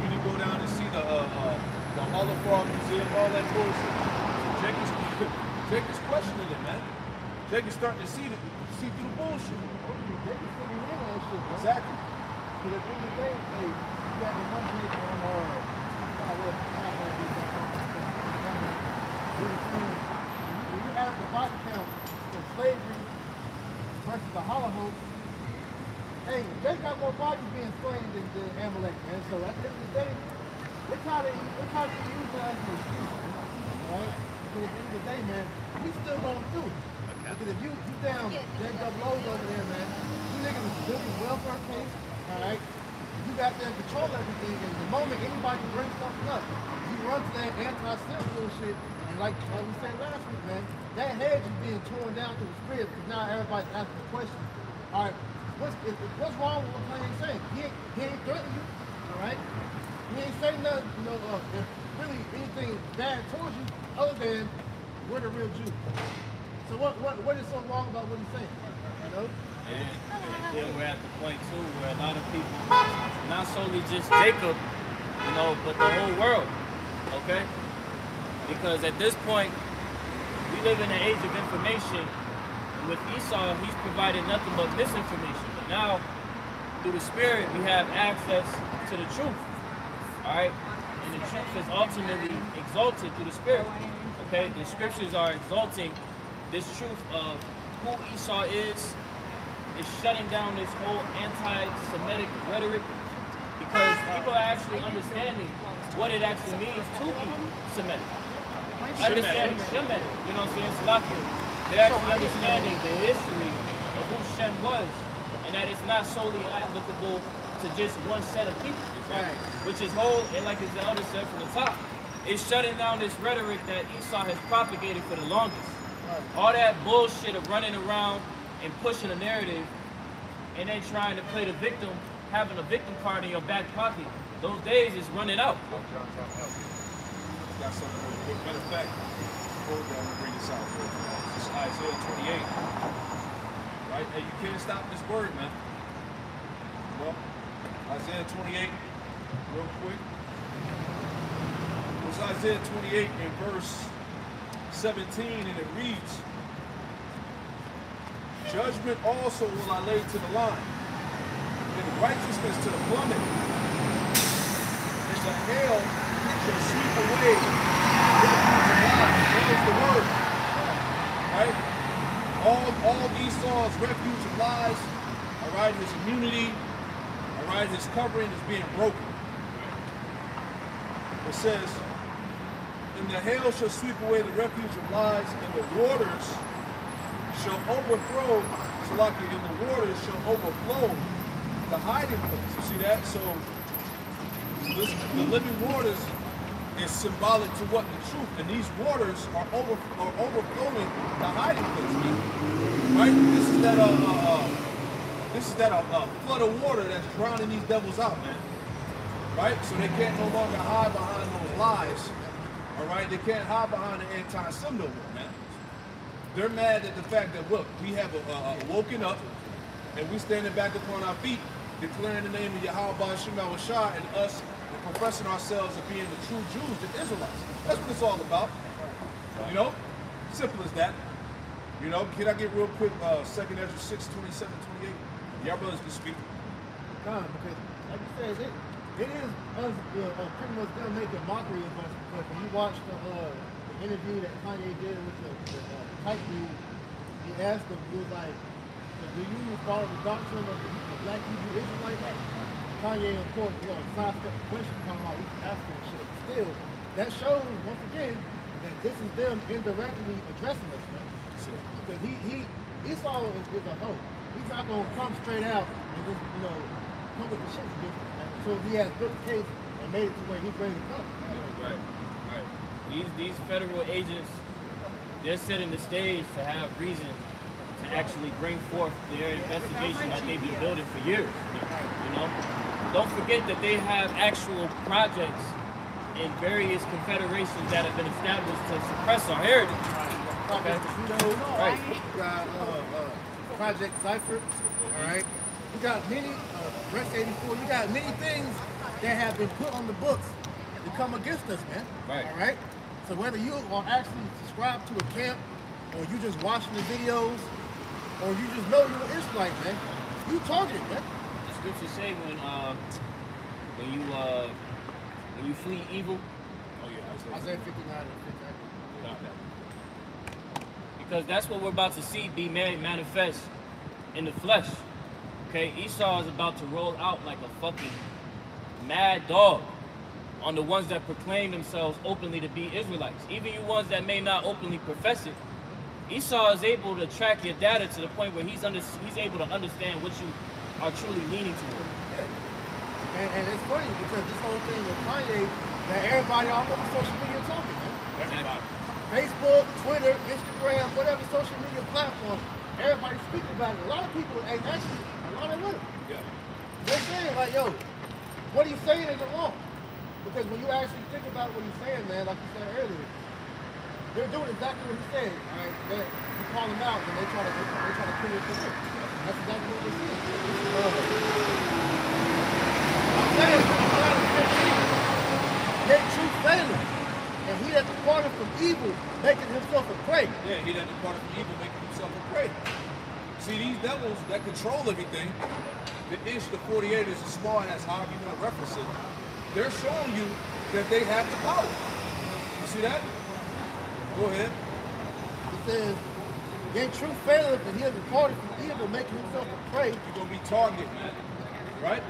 You didn't go down and see the Holocaust Museum, all that bullshit. Jake is questioning it, man. Jake is starting to see through the bullshit. Exactly. Because at the end of the day, hey, you got the one thing on when you add the body count for slavery versus the Holocaust, hey, they got more bodies being slain than the Amalek, man. So at the end of the day, they try to use that as an excuse, right? But at the end of the day, man, we still gonna do it. Because if you down J double O's over there, man, you niggas is building welfare case, all right? You got there to control everything, and the moment anybody can bring something up, you run to that anti-Sim bullshit, and like we said last week, man, that hedge is being torn down to the spirit because now everybody's asking the question, all right, what's wrong with what Kanye saying? He ain't threatening you, all right? He ain't saying nothing, if really anything bad towards you, other than we're the real Jews. So what is so wrong about what he's saying? You know? And then we're at the point too where a lot of people, not solely just Jacob, but the whole world, okay? Because at this point, we live in an age of information. And with Esau, he's provided nothing but misinformation. But now, through the Spirit, we have access to the truth, all right? And the truth is ultimately exalted through the Spirit, okay? The scriptures are exalting this truth of who Esau is shutting down this whole anti-Semitic rhetoric because people are actually understanding what it actually means to be Semitic. Understanding Semitic, you know what I'm saying? Salakia. They're actually understanding the history of who Shem was and that it's not solely applicable to just one set of people, right? Which is whole, and like the elder said from the top, it's shutting down this rhetoric that Esau has propagated for the longest. All that bullshit of running around and pushing a narrative and then trying to play the victim, having a victim card in your back pocket, those days is running out. Got something real quick. Matter of fact, hold on, I'm gonna bring this out. This is Isaiah 28. Right? Hey, you can't stop this word, man. Well, Isaiah 28, real quick. It's Isaiah 28 in verse 17, and it reads, judgment also will I lay to the line, and righteousness to the plummet, and the hail shall sweep away the word. Right? All Esau's refuge of lies, all right, his immunity, all right, his covering is being broken. It says, and the hail shall sweep away the refuge of lies, and the waters shall overthrow, and the waters shall overflow the hiding place. You see that? So the living waters is symbolic to what? The truth. And these waters are overflowing the hiding place. Right? This is that flood of water that's drowning these devils out, man. Right? So they can't no longer hide behind those lies. All right, they can't hide behind the anti-Sem no more, man. They're mad at the fact that, look, we have woken up and we standing back upon our feet, declaring the name of Yahweh Shema Shah and us professing ourselves as being the true Jews, the Israelites. That's what it's all about. You know? Simple as that. You know, can I get real quick, 2nd Ezra 6, 27, 28? Y'all brothers can speak. Because, like you said, it is us pretty much them making mockery of us. Because when you watch the interview that Kanye did with the type dude, he asked him, he was like, do you follow the doctrine of the black Hebrew Israelite? Kanye, of course, sidestep the question, talking about East African shit. Still, that shows, once again, that this is them indirectly addressing us, man. Because Esau is a hoe. He's not going to come straight out and just, come with the shit together. So he has built the case and made it to where he's ready to come. Right. These federal agents, they're setting the stage to have reason to actually bring forth their investigation that they've been building for years. Don't forget that they have actual projects in various confederations that have been established to suppress our heritage. Okay. Right. We got Project Cypher. All right. We got many Rest 84. We got many things that have been put on the books to come against us, man. Right. All right? So whether you are actually subscribed to a camp, or you just watching the videos, or you just know you're an Israelite, man, you targeted, man. The scriptures say when you flee evil. Oh yeah, Isaiah 59 and 59. Because that's what we're about to see be manifest in the flesh. Okay, Esau is about to roll out like a fucking mad dog on the ones that proclaim themselves openly to be Israelites. Even you ones that may not openly profess it, Esau is able to track your data to the point where he's able to understand what you are truly leaning toward. And it's funny because this whole thing with Kanye, that everybody all over social media talking, man. Everybody. Facebook, Twitter, Instagram, whatever social media platform, everybody speaking about it. A lot of people, and actually, a lot of women, Yeah. they're saying like, yo, what he's saying isn't wrong. Because when you actually think about what he's saying, man, like you said earlier, they're doing exactly what he's saying. All right, you call them out, and they try to kill your career. That's exactly what they're saying. I'm saying, get truth failing, and he that departed from evil, making himself a prey. Yeah, he that departed from evil, making himself a prey. See, these devils that control everything, the inch, the 48 is as small as however you want to reference it. They're showing you that they have the power. You see that? Go ahead. It says, yet truth faileth, and he that departed from evil, making himself a prey. You're going to be targeted, man. Right?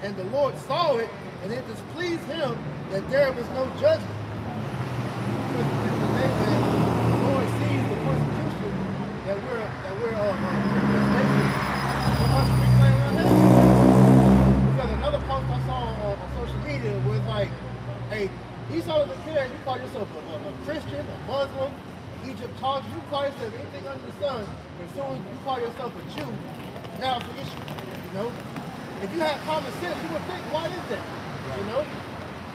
And the Lord saw it, and it displeased him that there was no judgment. Because in the name that the Lord sees the persecution that we're facing, we must reclaim our heaven. Because another post I saw on social media was like, hey, Esau doesn't care if you call yourself a Christian, a Muslim, Egyptologist, you call yourself anything under the sun, but as soon as you call yourself a Jew, now it's an issue, you know? If you had common sense, you would think, why is that? You know?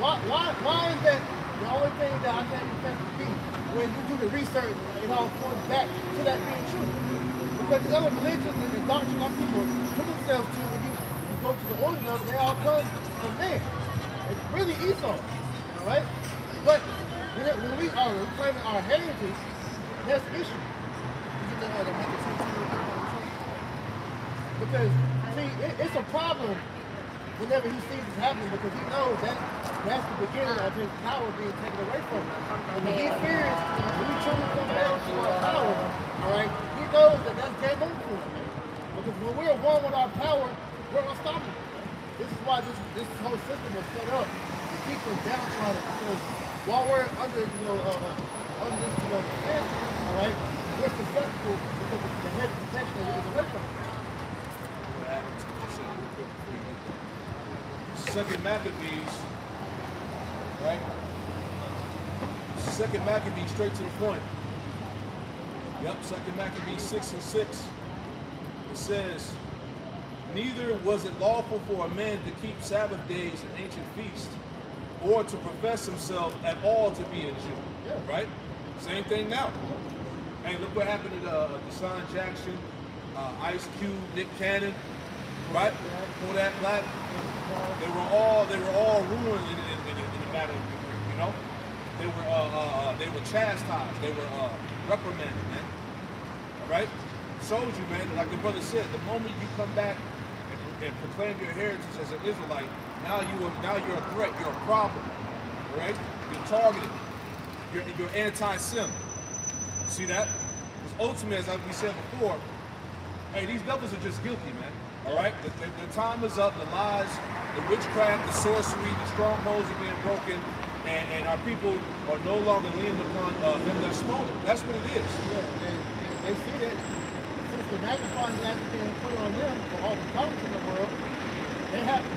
Why is that the only thing that I can expect to be when you do the research, it all points back to that being true? Because the other religions and the doctrine of people put themselves to, when you go to the origin of it, they all come from man. It's really Esau, all right? But when we are reclaiming our heritage, that's the issue. Because, see, it's a problem whenever he sees this happening because he knows that that's the beginning of his power being taken away from him. And when he fears, when we truly come down to our power, all right, he knows that that's game over for him. Because when we're one with our power, we're unstoppable. This is why this whole system was set up to keep us downtrodden. Because while we're under, under this, all right, we're susceptible because of the head protection that is away from us. Second Maccabees, right? Second Maccabees, straight to the point. Yep, Second Maccabees 6 and 6. It says, neither was it lawful for a man to keep Sabbath days and ancient feasts, or to profess himself at all to be a Jew. Yeah. Right? Same thing now. Hey, look what happened to Deshaun Jackson, Ice Cube, Nick Cannon, right? Kodak Black. They were all ruined in the battle, you know. They were chastised. They were reprimanded, man. All right. Showed you, man. Like the brother said, the moment you come back and proclaim your heritage as an Israelite, now you're a threat. You're a problem. All right. You're targeted. You're anti-Sem. See that? Because ultimately, as we said before, hey, these devils are just guilty, man. All right? The time is up. The lies, the witchcraft, the sorcery, the strongholds are being broken, and our people are no longer leaning upon them that smote them. That's what it is. Yeah, they see that since the magnifying glass is being put on them for all the problems in the world, they have to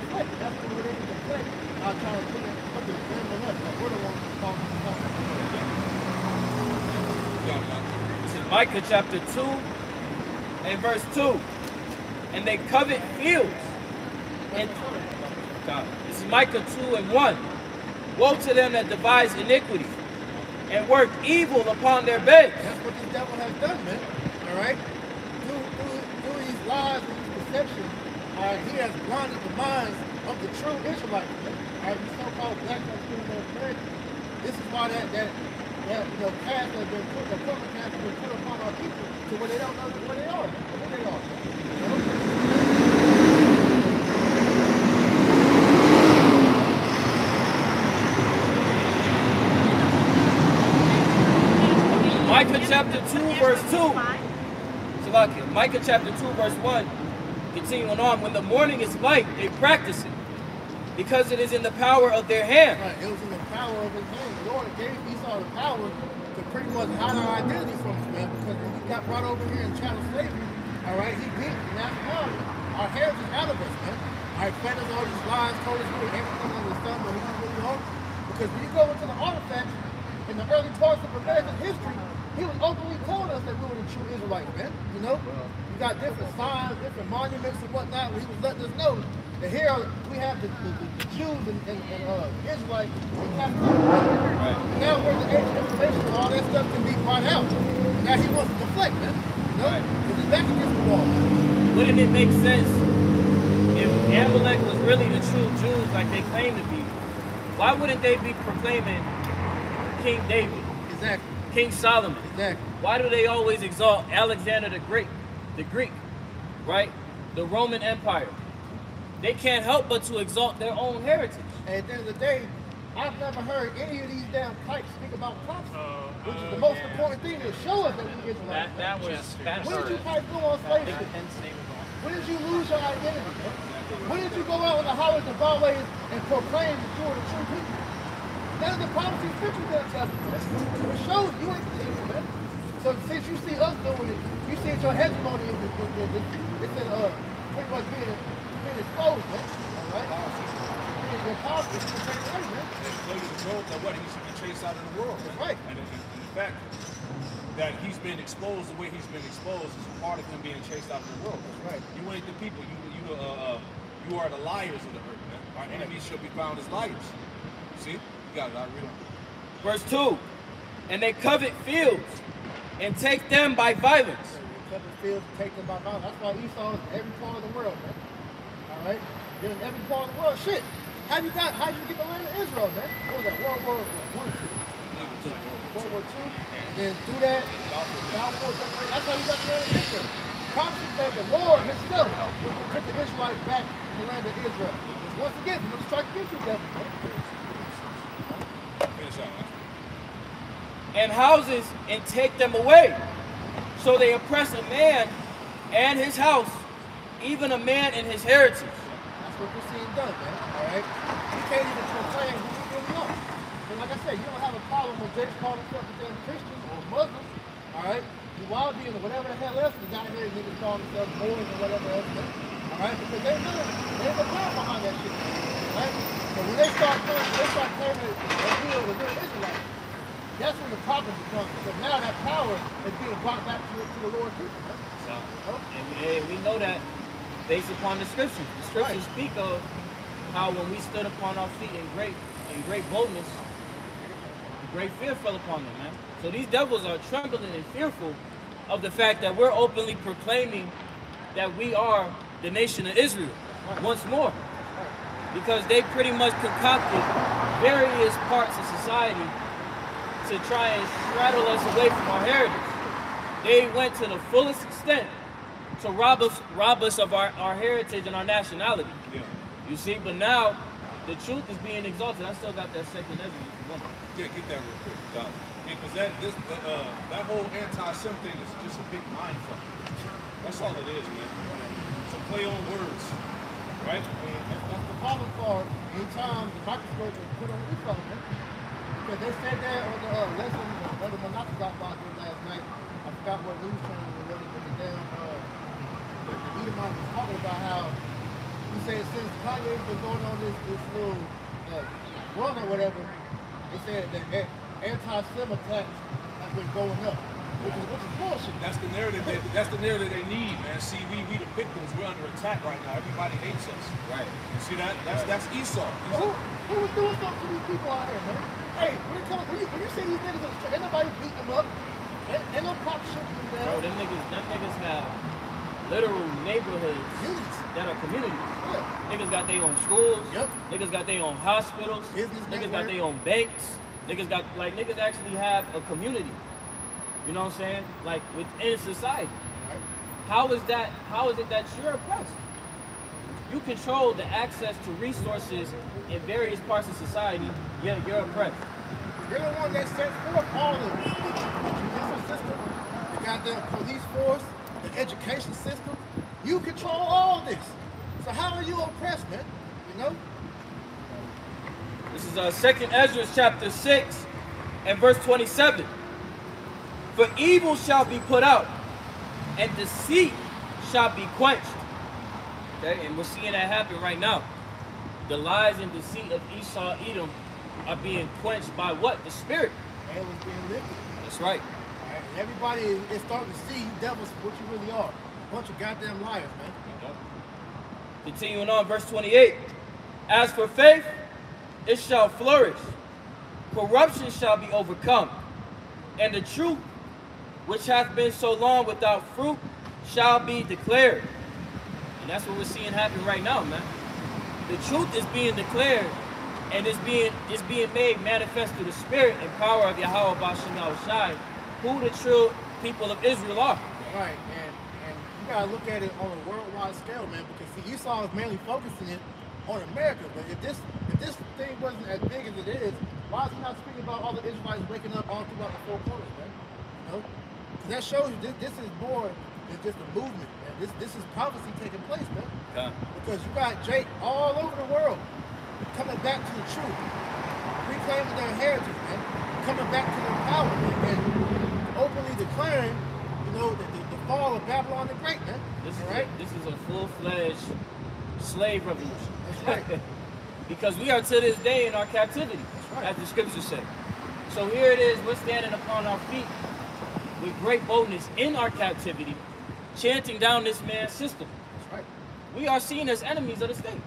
deflect. That's the way they can deflect. I'll try to put the blame on us. Like we're the ones who's talking. This is Micah chapter 2 and verse 2. And they covet fields. And this is Micah 2 and 1. Woe to them that devise iniquity and work evil upon their beds. That's what this devil has done, man. All right? Through these lies and these deceptions, he has blinded the minds of the true Israelites. Right? These so-called black Americans. This is why that cast has been put, the public cast has been put upon our people to where they don't know where they are, who they are. Micah chapter 2, verse 2. Salakia. Micah chapter 2, verse 1. Continuing on, when the morning is light, they practice it, because it is in the power of their hand. Right, it was in the power of his hand. The Lord gave Esau the power to pretty much hide our identity from us, man, because when we got brought over here in chattel slavery, all right, he beat nationality. Our heritage out of us, man. All right, fed us all these lies, told us we were everything under the sun, but we didn't really know. Because when you go into the artifacts, in the early parts of American history, he was openly telling us that we were the true Israelites, man. You know? You got different signs, different monuments and whatnot, where he was letting us know that here we have the Jews and Israelites in captivity. Right. Now we're in the age of information and all that stuff can be brought out. Now he wants to deflect, man. You know? Because he's back against the wall. Wouldn't it make sense if Amalek was really the true Jews like they claim to be? Why wouldn't they be proclaiming King David? Exactly. King Solomon. Exactly. Why do they always exalt Alexander the Great, right? The Roman Empire. They can't help but to exalt their own heritage. And at the end of the day, I've never heard any of these damn types speak about prophecy, which is the most important thing to show us that we Israelites. When did you type go on slavery? When did you lose your identity? When did you go out in the highways and byways and proclaim that you were the true people? None of the prophecy scriptures that tell you, man. It shows you ain't the people, man. So since you see us doing it, you see that your hegemony is pretty much being exposed, man. All right? Your power is being taken away, man. What he should be chased out of the world, man. Right. And the fact that he's been exposed the way he's been exposed is part of him being chased out of the world. That's right. You ain't the people. You are the liars of the earth, man. Our enemies shall be found as liars. See? You got it. I'll read on. Verse 2. And they covet fields and take them by violence. Covet fields and take them by violence. That's why Esau is in every part of the world, man. All right? You're in every part of the world. Shit. How you get the land of Israel, man? What was that? World War I, II? World War II? And then through that, that's how you got the land of Israel. Prophecy said the Lord himself took the Israelites back to the land of Israel. Once again, let's try to get you that. And houses and take them away. So they oppress a man and his house, even a man and his heritage. That's what we're seeing done, man. All right? You can't even proclaim who you really are. And like I said, you don't have a problem with Jake's calling himself a damn Christian or Muslim. All right? You wild being or whatever the hell else is out here, niggas calling themselves Moors or whatever else. All right? Because there's a power behind that shit. Right? So when they start claiming that we are the real Israelites, that's when the problem becomes. Because now that power is being brought back to the Lord's people. And we know that based upon the scriptures. The scriptures speak of how when we stood upon our feet in great boldness, great fear fell upon them, man. So these devils are trembling and fearful of the fact that we're openly proclaiming that we are the nation of Israel once more. Because they pretty much concocted various parts of society to try and straddle us away from our heritage. They went to the fullest extent to rob us of our heritage and our nationality. Yeah. You see, but now the truth is being exalted. I still got that second Ezra. Yeah, get that real quick, John. Because that whole anti-Sem thing is just a big mind fuck. That's all it is, man. It's a play on words, right? That's the problem for anytime the microscope is put on this one, man. Because they said that on the lesson, whether Monaco got about this last night. I forgot what news channel it was, but the damn the Edomite was talking about how he said since Kanye's been going on this little run or whatever, they said that anti-Sem attacks have been going up, which is bullshit. That's the narrative. That's the narrative they need, man. See, we the victims. We're under attack right now. Everybody hates us. Right. You see that? That's Esau. Who was doing something to these people out here, man? Hey, when you see these niggas, ain't nobody beating them up. Ain't no cop shooting them down. Bro, them niggas have literal neighborhoods. Units. that are communities. Yeah. Niggas got their own schools. Yep. Niggas got their own hospitals. Business Niggas got network. their own banks. Niggas actually have a community. You know what I'm saying? Like within society. Right. How is it that you're oppressed? You control the access to resources in various parts of society, yet you're oppressed. You're the one that sets forth all of it. The judicial system, the goddamn police force, the education system. You control all this. So how are you oppressed, man? You know? This is 2nd Ezra chapter 6 and verse 27. For evil shall be put out, and deceit shall be quenched. Okay, and we're seeing that happen right now. The lies and deceit of Esau, Edom are being quenched by what? The Spirit. And was being lifted. That's right. Right? And everybody is starting to see you devils what you really are. A bunch of goddamn liars, man. Continuing on, verse 28. As for faith, it shall flourish. Corruption shall be overcome. And the truth, which hath been so long without fruit, shall be declared. And that's what we're seeing happen right now, man. The truth is being declared, and it's being made manifest through the Spirit and power of Yahweh B'Shem Yahushai, who the true people of Israel are. Right, and you gotta look at it on a worldwide scale, man, because see, Esau is mainly focusing it on America. But if this thing wasn't as big as it is, why is he not speaking about all the Israelites waking up all throughout the four corners, man? You know? Because that shows you this is more than just a movement, man. This is prophecy taking place, man. Yeah. Because you got Jake all over the world coming back to the truth, reclaiming their heritage, man, coming back to their power, man, and openly declaring, you know, the fall of Babylon the Great, man. This is a full-fledged slave revolution. That's right. Because we are to this day in our captivity, right. as the scriptures say. So here it is, we're standing upon our feet with great boldness in our captivity, chanting down this man's system. That's right. We are seen as enemies of the state.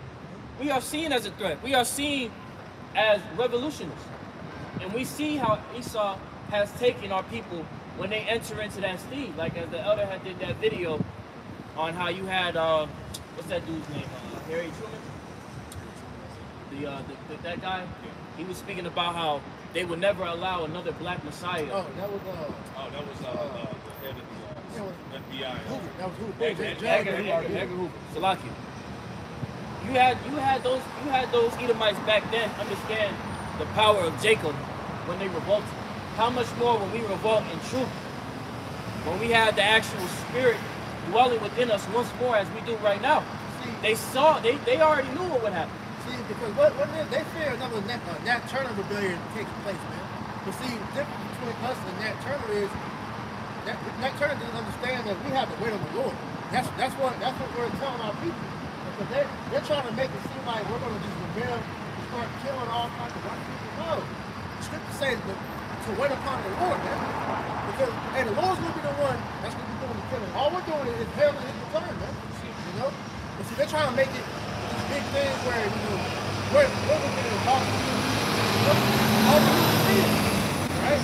We are seen as a threat. We are seen as revolutionists. And we see how Esau has taken our people when they enter into that steed. Like as the elder had did that video on how you had, what's that dude's name? Harry Truman? That guy? He was speaking about how they would never allow another black messiah. Oh, that was the head of the FBI. Hoover. That was Hoover. Edgar Hoover. Salaki. You had those Edomites back then understand the power of Jacob when they revolted. How much more when we revolt in truth? When we have the actual spirit dwelling within us once more as we do right now. See, they already knew what would happen. See, because what they fear another Nat Turner rebellion taking place, man. But see, the difference between us and Nat Turner is that Nat Turner didn't understand that we have to wait on the Lord. That's what we're telling our people. Because they're trying to make it seem like we're going to just rebel and start killing all kinds of white people. No. The scripture says to wait upon the Lord, man. Because, hey, the Lord's going to be the one that's going to be doing the killing. All we're doing is heralding his return, man. You know? But see, they're trying to make it this big thing where, you know, we're looking at the dark. All we need to see it. Right?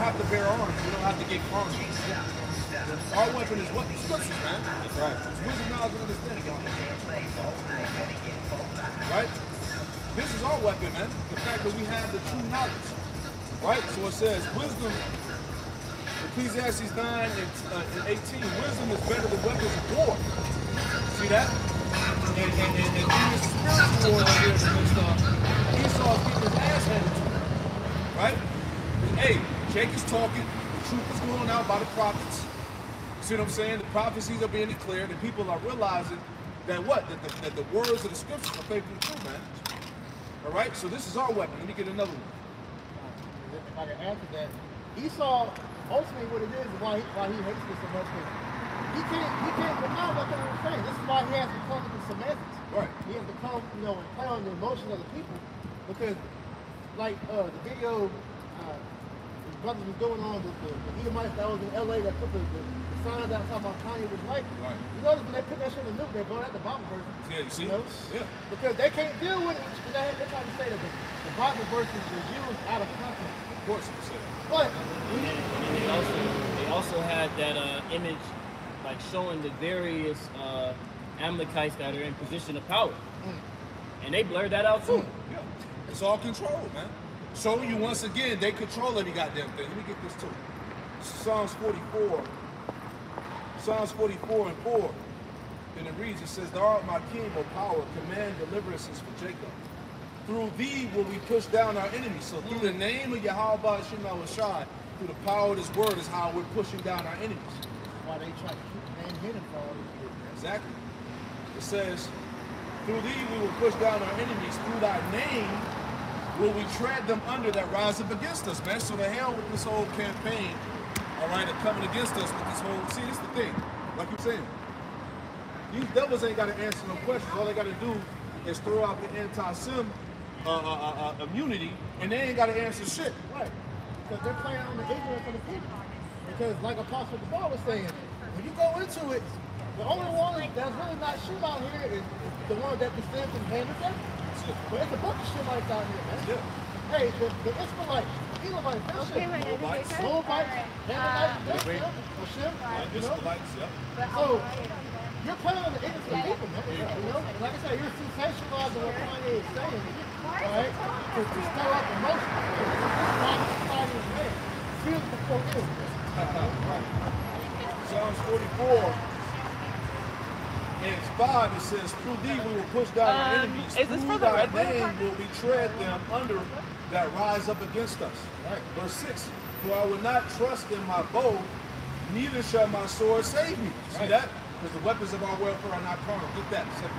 To bear arms, we don't have to get arms. Our weapon is what? The scriptures, man. That's right. It's wisdom, knowledge, and understanding. Right? This is our weapon, man. The fact that we have the true knowledge. Right? So it says, wisdom, Ecclesiastes 9 and 18, wisdom is better than weapons of war. See that? And in this spiritual war that there's and stuff, Esau's getting his ass handed to him. Right? Hey, Jake is talking, the truth is going out by the prophets. You see what I'm saying? The prophecies are being declared, and people are realizing that what? That the words of the scriptures are faithful and true, man. All right? So this is our weapon. Let me get another one. If I can add to that, Esau, ultimately what it is why he hates this so much, because he can't deny what they were saying. This is why he has to come into semantics. Right. He has to come, you know, and play on the emotions of the people. Because, like the video, brothers was going on, the Edomites that was in LA that put the signs out talking about Kanye was right. You notice when they put that shit in the nuke, they brought out the Bible verse. Yeah, you see? You know? Yeah. Because they can't deal with it. They're trying to say that the Bible verses were used out of context. Of course you say that. But they also had that image like showing the various Amalekites that are in position of power. And they blurred that out too. Yeah. It's all controlled, man. Showing you once again, they control every goddamn thing. Let me get this too. Psalms 44. Psalms 44 and 4. And it reads, it says, Thou art my king, O power, command deliverances for Jacob. Through thee will we push down our enemies. So through the name of Yahweh Shema Shai, through the power of this word is how we're pushing down our enemies. Why they try to keep the name hidden for all these years. Exactly. It says, through thee we will push down our enemies. Through thy name will we tread them under that rise up against us, man. So the hell with this whole campaign, all right, of coming against us with this whole, see, this is the thing, like you're saying. These devils ain't got to answer no questions. All they got to do is throw out the anti-sim immunity, and they ain't got to answer shit. Right. Because they're playing on the ignorance of the people. Because like Apostle Paul was saying, when you go into it, the only one that's really not shit out here is the one that descends from hand to death. But it's a bunch of shit like out here, man. Yeah. Hey, the Israelites, Edomites, that shit. Moabites, Canaanites, Hashem, you know? So, you're playing on the ignorance of the people, man. You know? Like I said, you're sensationalizing what Kanye is saying, right? To stir up emotion. This is society is made. Feel the full is. Psalms 44 and 5, it says, through thee we will push down our enemies. Through thy name will we tread them under that rise up against us. Right. Verse 6, for I will not trust in my bow, neither shall my sword save me. See that? Because the weapons of our welfare are not carnal. Get that, 2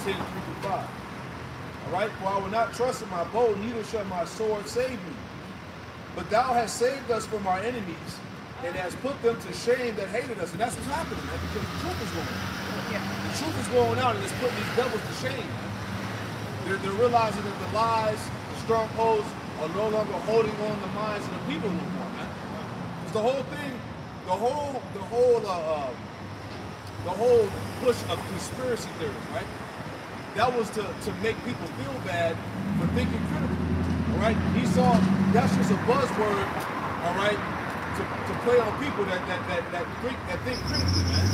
Corinthians 10:3-5. All right, for I will not trust in my bow, neither shall my sword save me. But thou hast saved us from our enemies, and hast put them to shame that hated us. And that's what's happening, man, because the truth is going out. The truth is going out, and it's putting these devils to shame. They're realizing that the lies, the strongholds, are no longer holding on the minds of the people no more, man. Because the whole thing, the whole push of conspiracy theories, right? That was to make people feel bad for thinking critically. All right, he saw that's just a buzzword, all right, to play on people that think critically, man,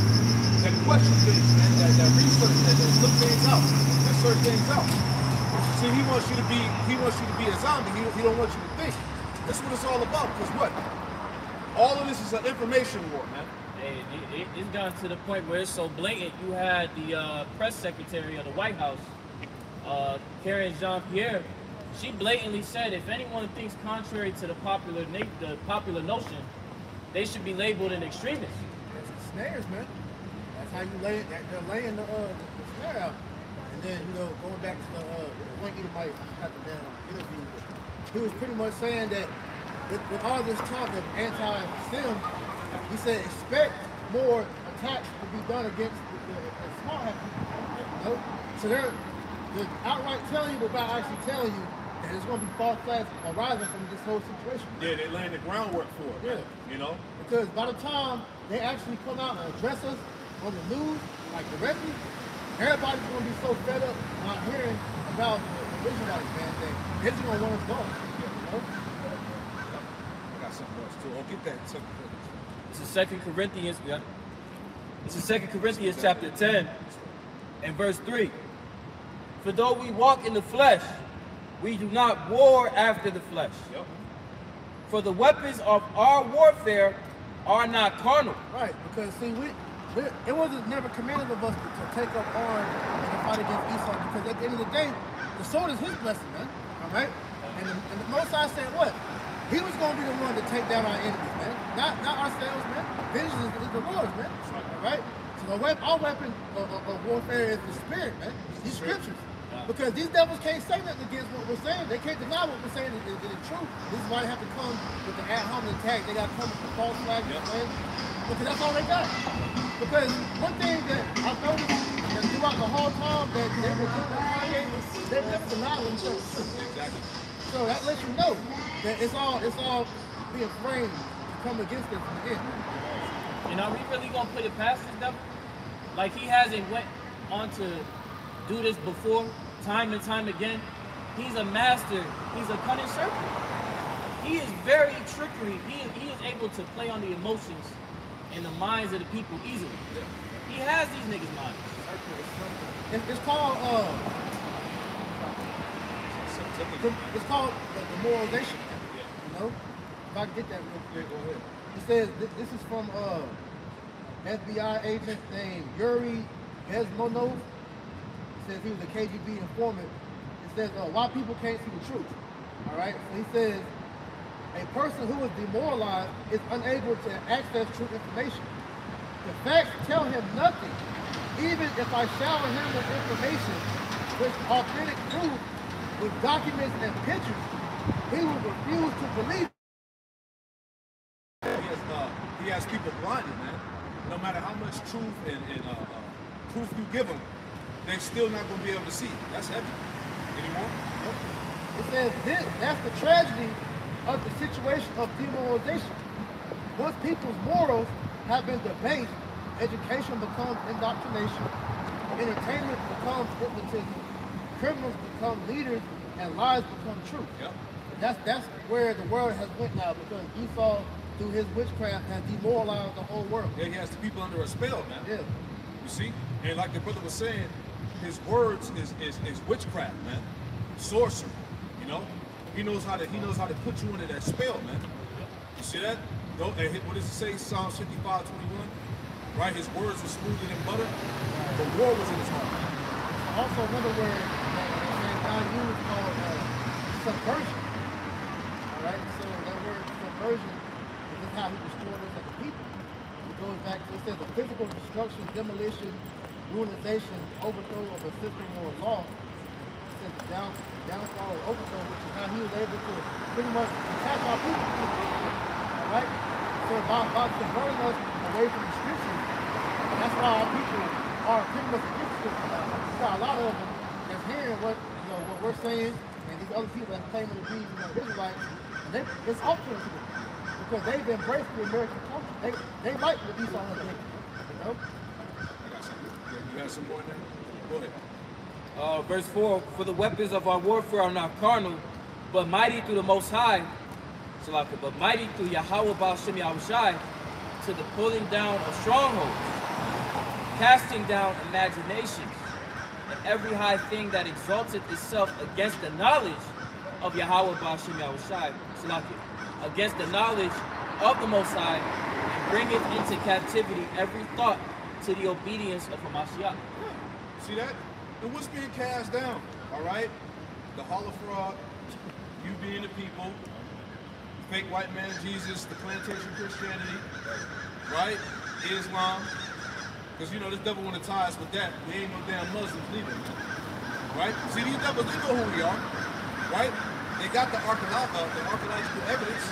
that question things, man, that research, that look things out, that search things out. See, he wants you to be a zombie. He don't want you to think. That's what it's all about. Because what? All of this is an information war, man. Hey, it's gotten to the point where it's so blatant. You had the press secretary of the White House, Karen Jean-Pierre. She blatantly said, if anyone thinks contrary to the popular notion, they should be labeled an extremist. That's the snares, man. That's how you lay it. They're laying the snare out. And then, you know, going back to the one Edomite at the damn interview, he was pretty much saying that with all this talk of anti-STEM, he said expect more attacks to be done against the smart people. You know? So they're outright telling you without actually telling you that there's going to be false flags arising from this whole situation. Yeah, they're laying the groundwork for it. Yeah. You know? Because by the time they actually come out and address us on the news, like directly, everybody's going to be so fed up not hearing about the Israelites, man, that they're just going to want us gone. You know? I got something else too. Oh, get that. This is 2 Corinthians. Yeah. This is 2 Corinthians chapter 10 and verse 3. For though we walk in the flesh, we do not war after the flesh. Yep. For the weapons of our warfare are not carnal. Right, because see, it wasn't never commanded of us to take up arms and fight against Esau, because at the end of the day, the sword is his blessing, man. All right? And the Most High said what? He was going to be the one to take down our enemies, man. Not ourselves, man. Vengeance is the Lord's, man. All right? So our weapon of warfare is the spirit, man. These scriptures. Because these devils can't say nothing against what we're saying. They can't deny what we're saying is true. This is why they have to come with the ad hominem attack. They got to come with the false flag, man. Because that's all they got. Because one thing that I've noticed that throughout the whole time that they were doing with Kanye, they never denied themselves. Exactly. So that lets you know that it's all being framed to come against us in the end. And are we really gonna put it past this devil? Like he hasn't went on to do this before, time and time again. He's a master. He's a cunning serpent. He is very trickery. He is able to play on the emotions and the minds of the people easily. He has these niggas' minds. It's called it's called the demoralization. You know, if I can get that real quick, go ahead. It says this is from FBI agent named Yuri Bezmonov. It says he was a KGB informant. It says why people can't see the truth. All right. So he says a person who is demoralized is unable to access true information. The facts tell him nothing. Even if I shower him with information with authentic proof, with documents and pictures, he will refuse to believe. He has people blinded, man. No matter how much truth and proof you give them, they're still not going to be able to see. That's heavy. Anymore? It says that's the tragedy of the situation of demoralization. Once people's morals have been debased, education becomes indoctrination, entertainment becomes hypnotism, criminals become leaders, and lies become truth. Yep. That's where the world has went now, because Esau, through his witchcraft, has demoralized the whole world. Yeah, he has the people under a spell, man. Yeah. You see? And like the brother was saying, his words is witchcraft, man. Sorcery. You know? He knows how to put you under that spell, man. You see that? What does it say? Psalms 55:21? Right? His words were smoother than butter. The war was in his heart. Also another word that God used called subversion. All right? So that word subversion is how he destroyed us as a people. It goes back to, it says, the physical destruction, demolition, ruinization, overthrow of a system or a law. It says the downfall or overthrow, which is how he was able to pretty much attack our people. All right? So by subverting us away from the scriptures, that's why our people are pretty much against scripture now. You got a lot of them that's hearing what we're saying, and these other people that's claiming to be Israelites, and it's off to them because they've embraced the American culture. They like the Esau has taken, you know. You got some more there? Go ahead. Verse 4, for the weapons of our warfare are not carnal, but mighty through the Most High, but mighty through Yahweh Baal Shem Yahushai, to the pulling down of strongholds, casting down imaginations, and every high thing that exalteth itself against the knowledge of Yahweh Baal Shem Yahushai, against the knowledge of the Most High, and bringeth into captivity every thought to the obedience of Hamashiach. See that? And what's being cast down? All right? The hollow frog, you being the people, fake white man Jesus, the plantation Christianity, right? Islam. Because, you know, this devil want to tie us with that. We ain't no damn Muslims neither. Right? See, these devils, they know who we are. Right? They got the archaeological evidence.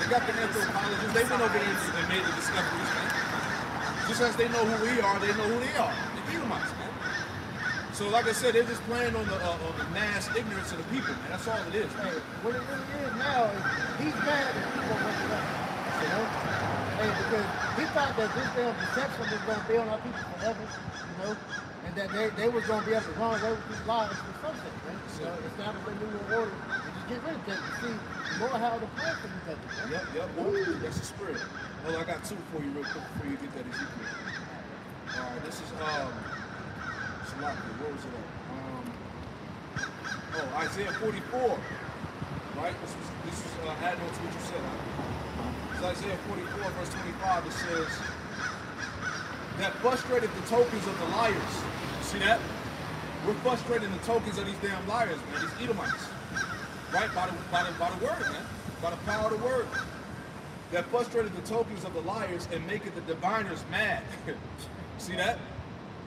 They got the anthropologists. They went over there and made the discoveries, man. Just as they know who we are, they know who they are. The Edomites, man. So, like I said, they're just playing on the mass ignorance of the people, man. That's all it is, man. What it really is now is he's mad that people wake it up. You know? Hey, because he thought that this damn deception was going to be on our people forever, you know? And that they was going to be able to run away with these lies to sunset, right? You know, establish a new world order and just get rid of that. You see, more how the plan for each other. Right? Yep. Ooh, that's the spirit. Well, I got two for you real quick before you get that Ezekiel. All right, this is, where was it at? Isaiah 44, right? This was adding on to what you said. It's Isaiah 44, verse 25. It says, that frustrated the tokens of the liars. You see that? We're frustrating the tokens of these damn liars, man. These Edomites, right? By the word, man. By the power of the word. That frustrated the tokens of the liars and making the diviners mad. See that?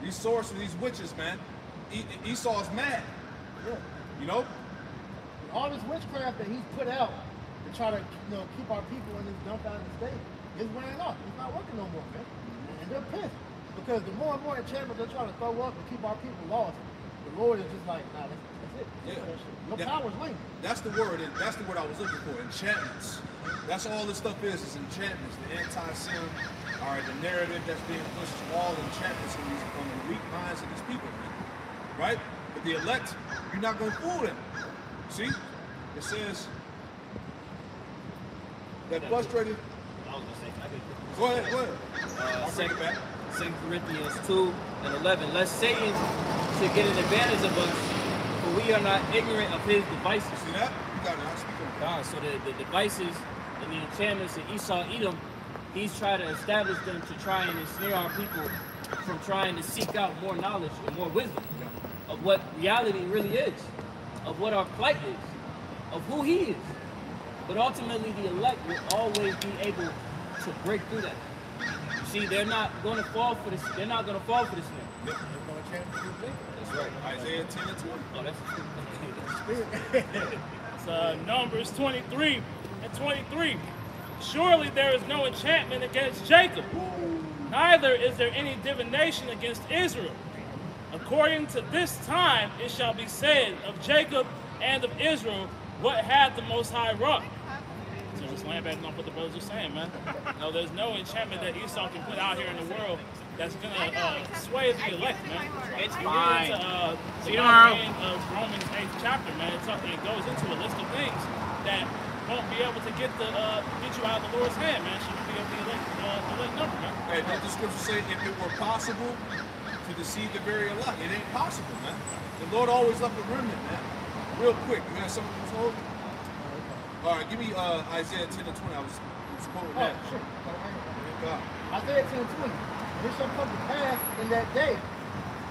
These sorcerers, these witches, man. Esau's mad. Yeah. You know? All this witchcraft that he's put out to try to, keep our people in this dumbfounded state is wearing off. It's not working no more, man. And they're pissed. Because the more and more enchantments they're trying to throw up to keep our people lost, the Lord is just like, nah, that's it. Yeah. Your power's lame. That's the word. That's the word I was looking for. Enchantments. That's all this stuff is enchantments. The anti-sin, all right, the narrative that's being pushed, all enchantments on the weak minds of these people, man. Right? But the elect, you're not going to fool them. See? It says that frustrated. I was gonna say, Go ahead. I'll bring it back. 2 Corinthians 2 and 11. Lest Satan should get an advantage of us, for we are not ignorant of his devices. See that? You got it. I'll speak on God, so the devices and the enchantments that Esau Edom, he's trying to establish them to try and ensnare our people from trying to seek out more knowledge and more wisdom of what reality really is, of what our plight is, of who he is. But ultimately, the elect will always be able to break through that. You see, they're not going to fall for this. They're not going to fall for this thing. Yep. That's right. Isaiah 10 and 20. Oh, that's It's Numbers 23 and 23. Surely there is no enchantment against Jacob, neither is there any divination against Israel. According to this time, it shall be said of Jacob and of Israel, what hath the Most High wrought? So just laying back on what the brothers are saying, man. No, there's no enchantment that Esau can put out here in the world that's gonna sway the elect, man. It's You fine. get into See the you tomorrow. end of Romans 8th chapter, man. It goes into a list of things that won't be able to get you out of the Lord's hand, man. Should be able to elect number, man. Hey, did the scripture say if it were possible to deceive the very elect? It ain't possible, man. The Lord always left a remnant, man. Real quick, you got something to hold? All right, give me Isaiah 10 and 20. I was quoting Oh, that. sure. God. Isaiah 10 and 20. It shall come to pass in that day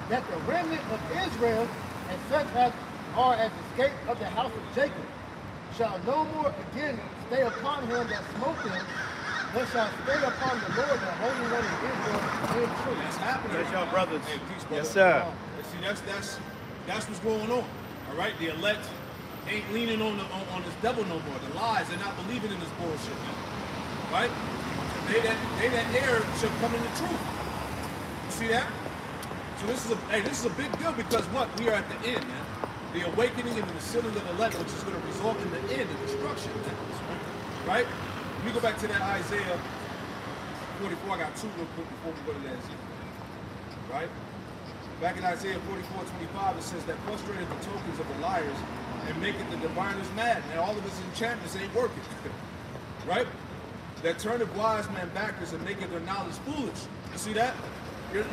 that the remnant of Israel and such as are as escaped of the house of Jacob shall no more again stay upon him that smote them, but shall stay upon the Lord, the Holy One of Israel, in truth. That's happening. That's y'all brothers. Hey, peace, brother. Yes, sir. See, that's what's going on. All right, the elect ain't leaning on this devil no more. The lies, they're not believing in this bullshit, man. Right? They that err shall come in the truth. You see that? So this is a big deal because what? We are at the end, man. The awakening and the sealing of the elect, which is going to result in the end, the destruction, man. Right? Let me go back to that Isaiah 44. I got two real quick before we go to that Ezekiel. Right? Back in Isaiah 44:25, it says that frustrated the tokens of the liars and maketh the diviners mad. And all of his enchantments ain't working. Right? That turneth wise men backwards and maketh their knowledge foolish. You see that? Your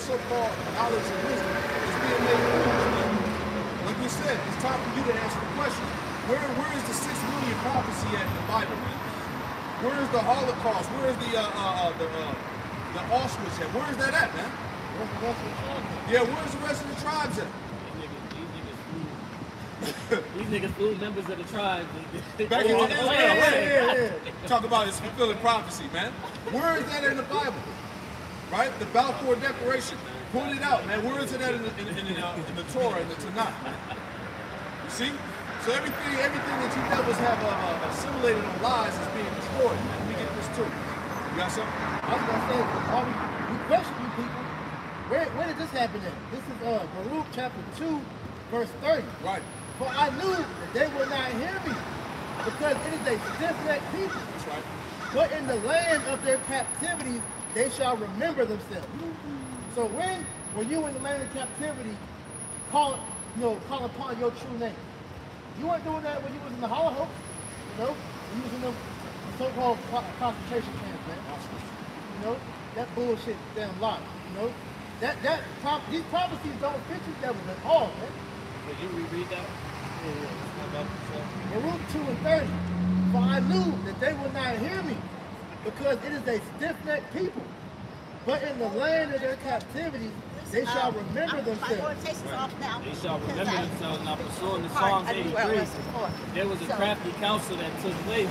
so-called knowledge and wisdom is being made foolish. Like we said, it's time for you to answer the question. Where is the 6 million prophecy at in the Bible, man? Where is the Holocaust? Where is the Auschwitz at? Where is that at, man? Yeah, where's the rest of the tribes at? These niggas fool members of the tribe. Back in the Talk about it's fulfilling prophecy, man. Where is that in the Bible? Right? The Balfour Declaration. Pull it out, man. Where is it at in the Torah, in the Tanakh, man? You see? So everything that you devils have assimilated on lies is being destroyed, man. Let me get this too. You got something? I was going to say, while we question you people, where did this happen at? This is Baruch chapter 2, verse 30. Right. For I knew that they would not hear me, because it is a stiff-necked people. That's right. But in the land of their captivity, they shall remember themselves. So when you in the land of captivity, call upon your true name. You weren't doing that when you was in the Holocaust, you know? When you was in the so-called concentration camps, man. You know? That bullshit damn lie, you know? These prophecies don't fit you devils at all, man. Would you reread that? Baruch 2 and 30. For I knew that they would not hear me, because it is a stiff-necked people. But in the land of their captivity, they shall remember themselves. They shall remember themselves. Now, pursuing the Psalms 83, there was a crafty council that took place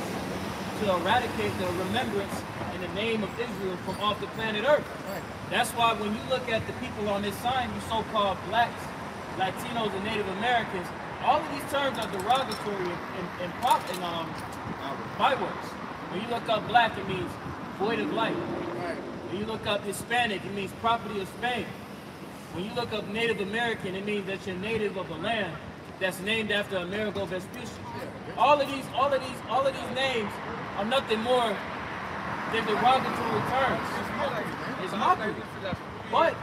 to eradicate the remembrance in the name of Israel from off the planet Earth. Right. That's why when you look at the people on this sign, you so-called blacks, Latinos, and Native Americans, all of these terms are derogatory and bywords. When you look up black, it means void of light. Right. When you look up Hispanic, it means property of Spain. When you look up Native American, it means that you're native of a land that's named after Amerigo Vespucci. All of these names are nothing more than derogatory terms. It's mockery. But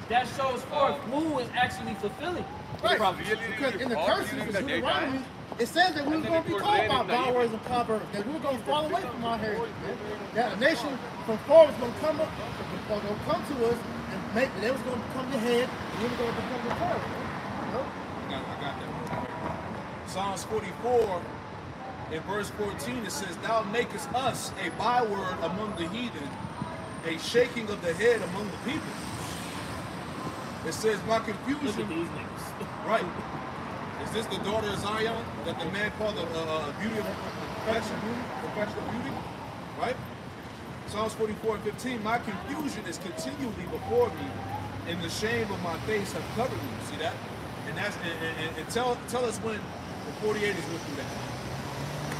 that shows forth who is actually fulfilling the Right. prophecy. Because in the curses in Deuteronomy, it says that we were going to be called by byword and proverbs, that we were going to fall away from our heritage, man. That a nation from far was going to come up, going to come to us and make, they was going to become the head, and we were going to become the tail. You know? I got that. Psalms 44, in verse 14, it says, "Thou makest us a byword among the heathen, a shaking of the head among the people." It says, "My Look at confusion." these names. Right. Is this the daughter of Zion that the man called the beauty of perfection of beauty? Right? Psalms 44 and 15, "My confusion is continually before me, and the shame of my face have covered me." See that? And that's and tell us when the 48ers went through that.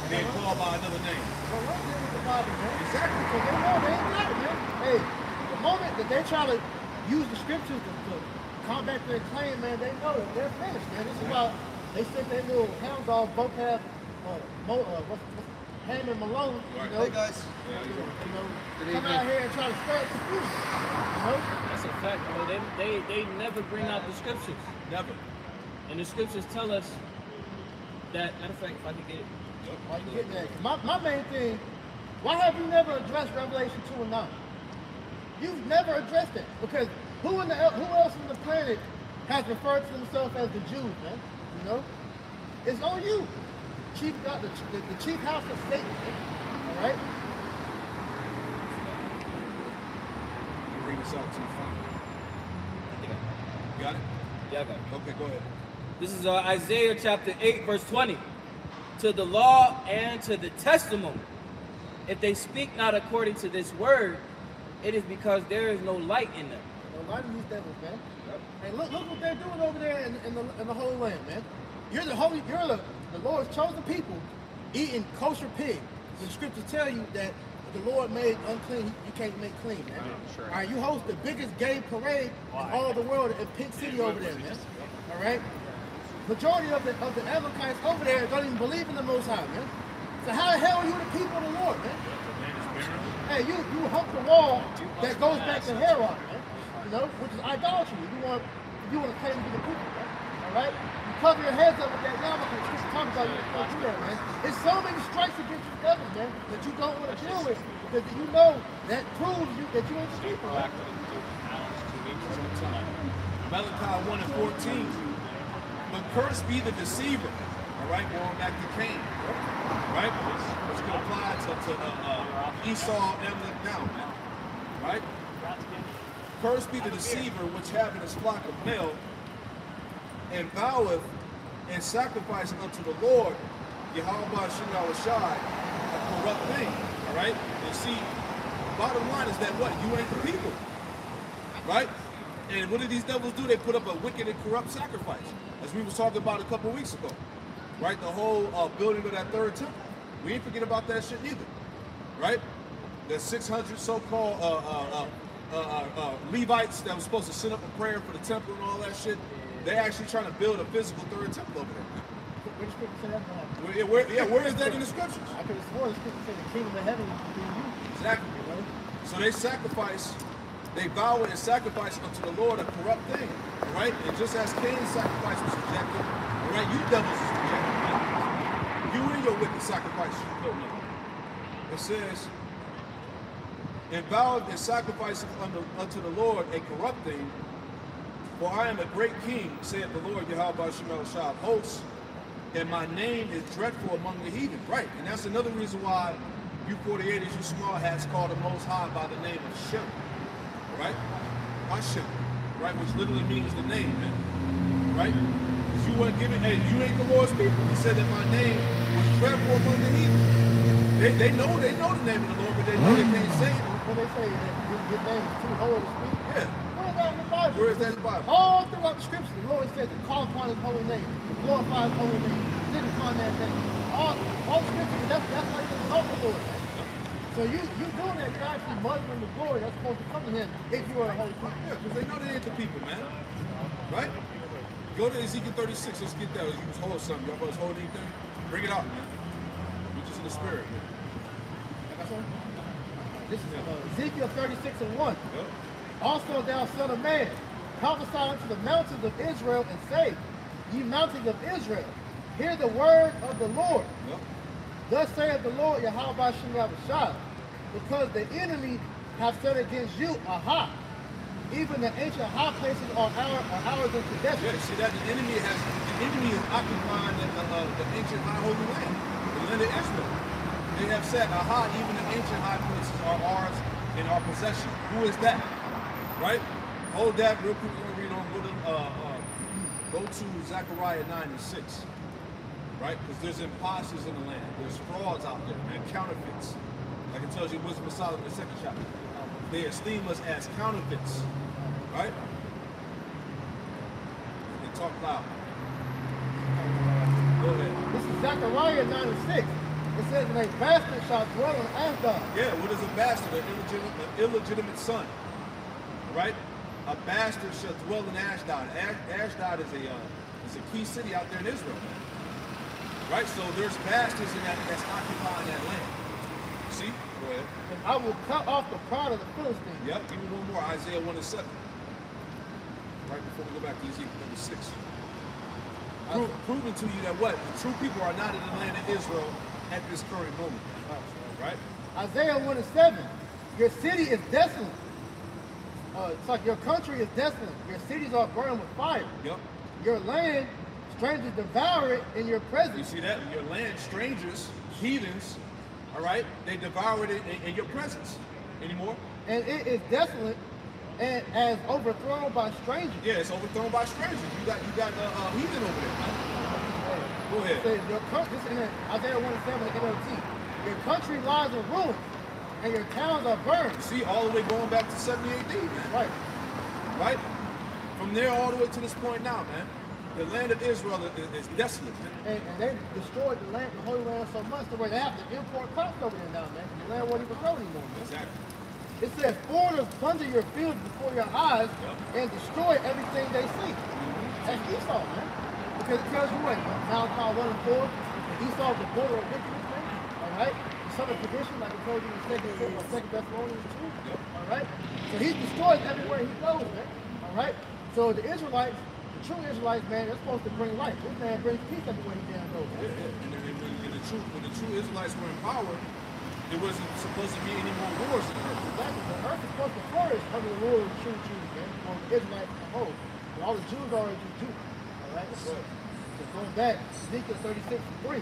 Being called by another name. Well, what is the Bible, man? Exactly. Because they know they ain't got it, man. Hey, the moment that they try to use the scriptures to combat their claim, man, they know that they're finished, man. This is why they sent their little hound dog, both have Ham and Malone, you know. Hey guys. You know, come out here and try to stir confusion. You know? That's a fact, bro. They never bring out the scriptures. Never. And the scriptures tell us that, matter of fact, if I could get it. Why you getting that? My main thing, why have you never addressed Revelation 2 and 9? You've never addressed it. Because who else on the planet has referred to themselves as the Jews, man? You know? It's on you. Chief God, the chief house of Satan. All right? You bring this out to you got it? Yeah, I got it. Okay, go ahead. This is Isaiah chapter 8, verse 20. "To the law and to the testimony, if they speak not according to this word, it is because there is no light in them." A lot of these devils, man. Hey, look what they're doing over there in the Holy Land, man. You're the Lord's chosen people eating kosher pig. The scriptures tell you that the Lord made unclean, you can't make clean, man. Sure. All right, you host the biggest gay parade in all the world in Pink City over there, man. All right? Majority of the Amalekites over there don't even believe in the Most High, man. So how the hell are you the people of the Lord, man? Hey, you hump the wall that goes back to Herod, man. You know, which is idolatry. You want to claim to be the people, man. All right? You cover your heads up with that yarmulke. It's talking about you don't do that, man. There's so many strikes against you devils, man, that you don't want to deal with because you know that proves you that you ain't the people, man. Malachi 1 and 14. "But cursed be the deceiver." All right, going back to Cain. Right? Which can apply to Esau and Amalek now, man. Right? "Cursed be the deceiver which having his flock of male, and voweth and sacrificeth unto the Lord, Yahweh Shemel Shai, a corrupt thing." All right? And see, bottom line is that what? You ain't the people. Right? And what do these devils do? They put up a wicked and corrupt sacrifice, as we was talking about a couple weeks ago. Right? The whole building of that third temple. We ain't forget about that shit neither. Right? The 600 so-called Levites that was supposed to sit up a prayer for the temple and all that shit. They actually trying to build a physical third temple over there. Where the scripture say that? Where is that in the scriptures? I could have sworn the scripture said the kingdom of heaven is being used. Exactly. You know? So they sacrifice, they vow and sacrifice unto the Lord a corrupt thing, right? And just as Cain's sacrifice was rejected, all right, you devils was rejected, right? You and your wicked sacrifice. It says, "And vowed and sacrificed unto the Lord a corrupt thing, for I am a great king, saith the Lord Yahweh Shemel Shai of hosts, and my name is dreadful among the heathen." Right, and that's another reason why you 48ers, you small hats, call the Most High by the name of Shem. Right? Hashem. Right? Which literally means the name, man. Right? Because you weren't giving, hey, you ain't the Lord's people. He said that my name was dreadful among the heathen. They know the name of the Lord, but they know they can't say it. When they say that his name is too holy to speak. Yeah. Where is that in the Bible? Where is that in the Bible? All throughout the scriptures, the Lord said to call upon his holy name, glorify his holy name, sit upon that name. All scriptures, that's how you exalt the Lord. So you doing that, you're actually muzzling the glory that's supposed to come to him if you are a holy people. Yeah, because they know they ain't the people, man. Right? Go to Ezekiel 36. Let's get that. You was holding something. Y'all brothers hold anything? Bring it out, man. We're just in the spirit, man. This is Ezekiel 36 and 1. Yep. Also, thou son of man, prophesy unto the mountains of Israel and say, ye mountains of Israel, hear the word of the Lord. Yep. Thus saith the Lord Yahweh Shem Yahushua, because the enemy have set against you aha. Even the ancient high places are ours in possession. Yeah, see that the enemy is occupying the ancient high holy land, the land of Israel. They have said, aha, even the ancient high places are ours in our possession. Who is that? Right? Hold that real quick. We're gonna read on. Go to Zechariah 9 and 6. Right? Because there's imposters in the land. There's frauds out there, man, counterfeits. Like it tells you Wisdom of Solomon in the 2nd chapter. They esteem us as counterfeits. Right? And talk loud. Go ahead. This is Zechariah 9 and 6. It says, and a bastard shall dwell in Ashdod. Yeah, what is a bastard? An illegitimate son. Right? A bastard shall dwell in Ashdod. Ashdod is a key city out there in Israel, man. Right? So there's bastards in that's occupying that land. See? Go ahead. And I will cut off the pride of the Philistines. Yep, give me one more. Isaiah 1 and 7. Right before we go back to Ezekiel 36. Proving to you that what? The true people are not in the land of Israel at this current moment. Right? Isaiah 1 and 7. Your city is desolate. It's like your country is desolate. Your cities are burned with fire. Yep. Your land, strangers devour it in your presence. You see that? Your land, strangers, heathens, all right? They devoured it in your presence. Anymore? And it is desolate and as overthrown by strangers. Yeah, it's overthrown by strangers. You got heathen over there, man. Go ahead. It says your country, this is in Isaiah 1 and 7 in NLT. Your country lies in ruins, and your towns are burned. You see, all the way going back to 70 AD, man. Right. Right? From there all the way to this point now, man. The land of Israel is desolate, man. And they destroyed the land, the Holy Land so much to where they have to import crops over there now, man. The land won't even grow anymore, man. Exactly. It says, foreigners plunder your fields before your eyes and destroy everything they see. That's Esau, man. Because it tells you what, Malachi 1 and 4, Esau is the border of wickedness, man. All right? The son of perdition, like I told you in 2 Thessalonians 2. All right? So he destroys everywhere he goes, man. All right? So the Israelites, the true Israelites, man, they're supposed to bring life. This man brings peace everywhere he damn goes. Yeah, yeah. And when the true Israelites were in power, there wasn't supposed to be any more wars in the earth. Exactly. The earth is supposed to flourish under the rule of the true Jews, man. Or the Israelites as a whole. But all the Jews are Jews. All right? So going back, Ezekiel 36 and 3.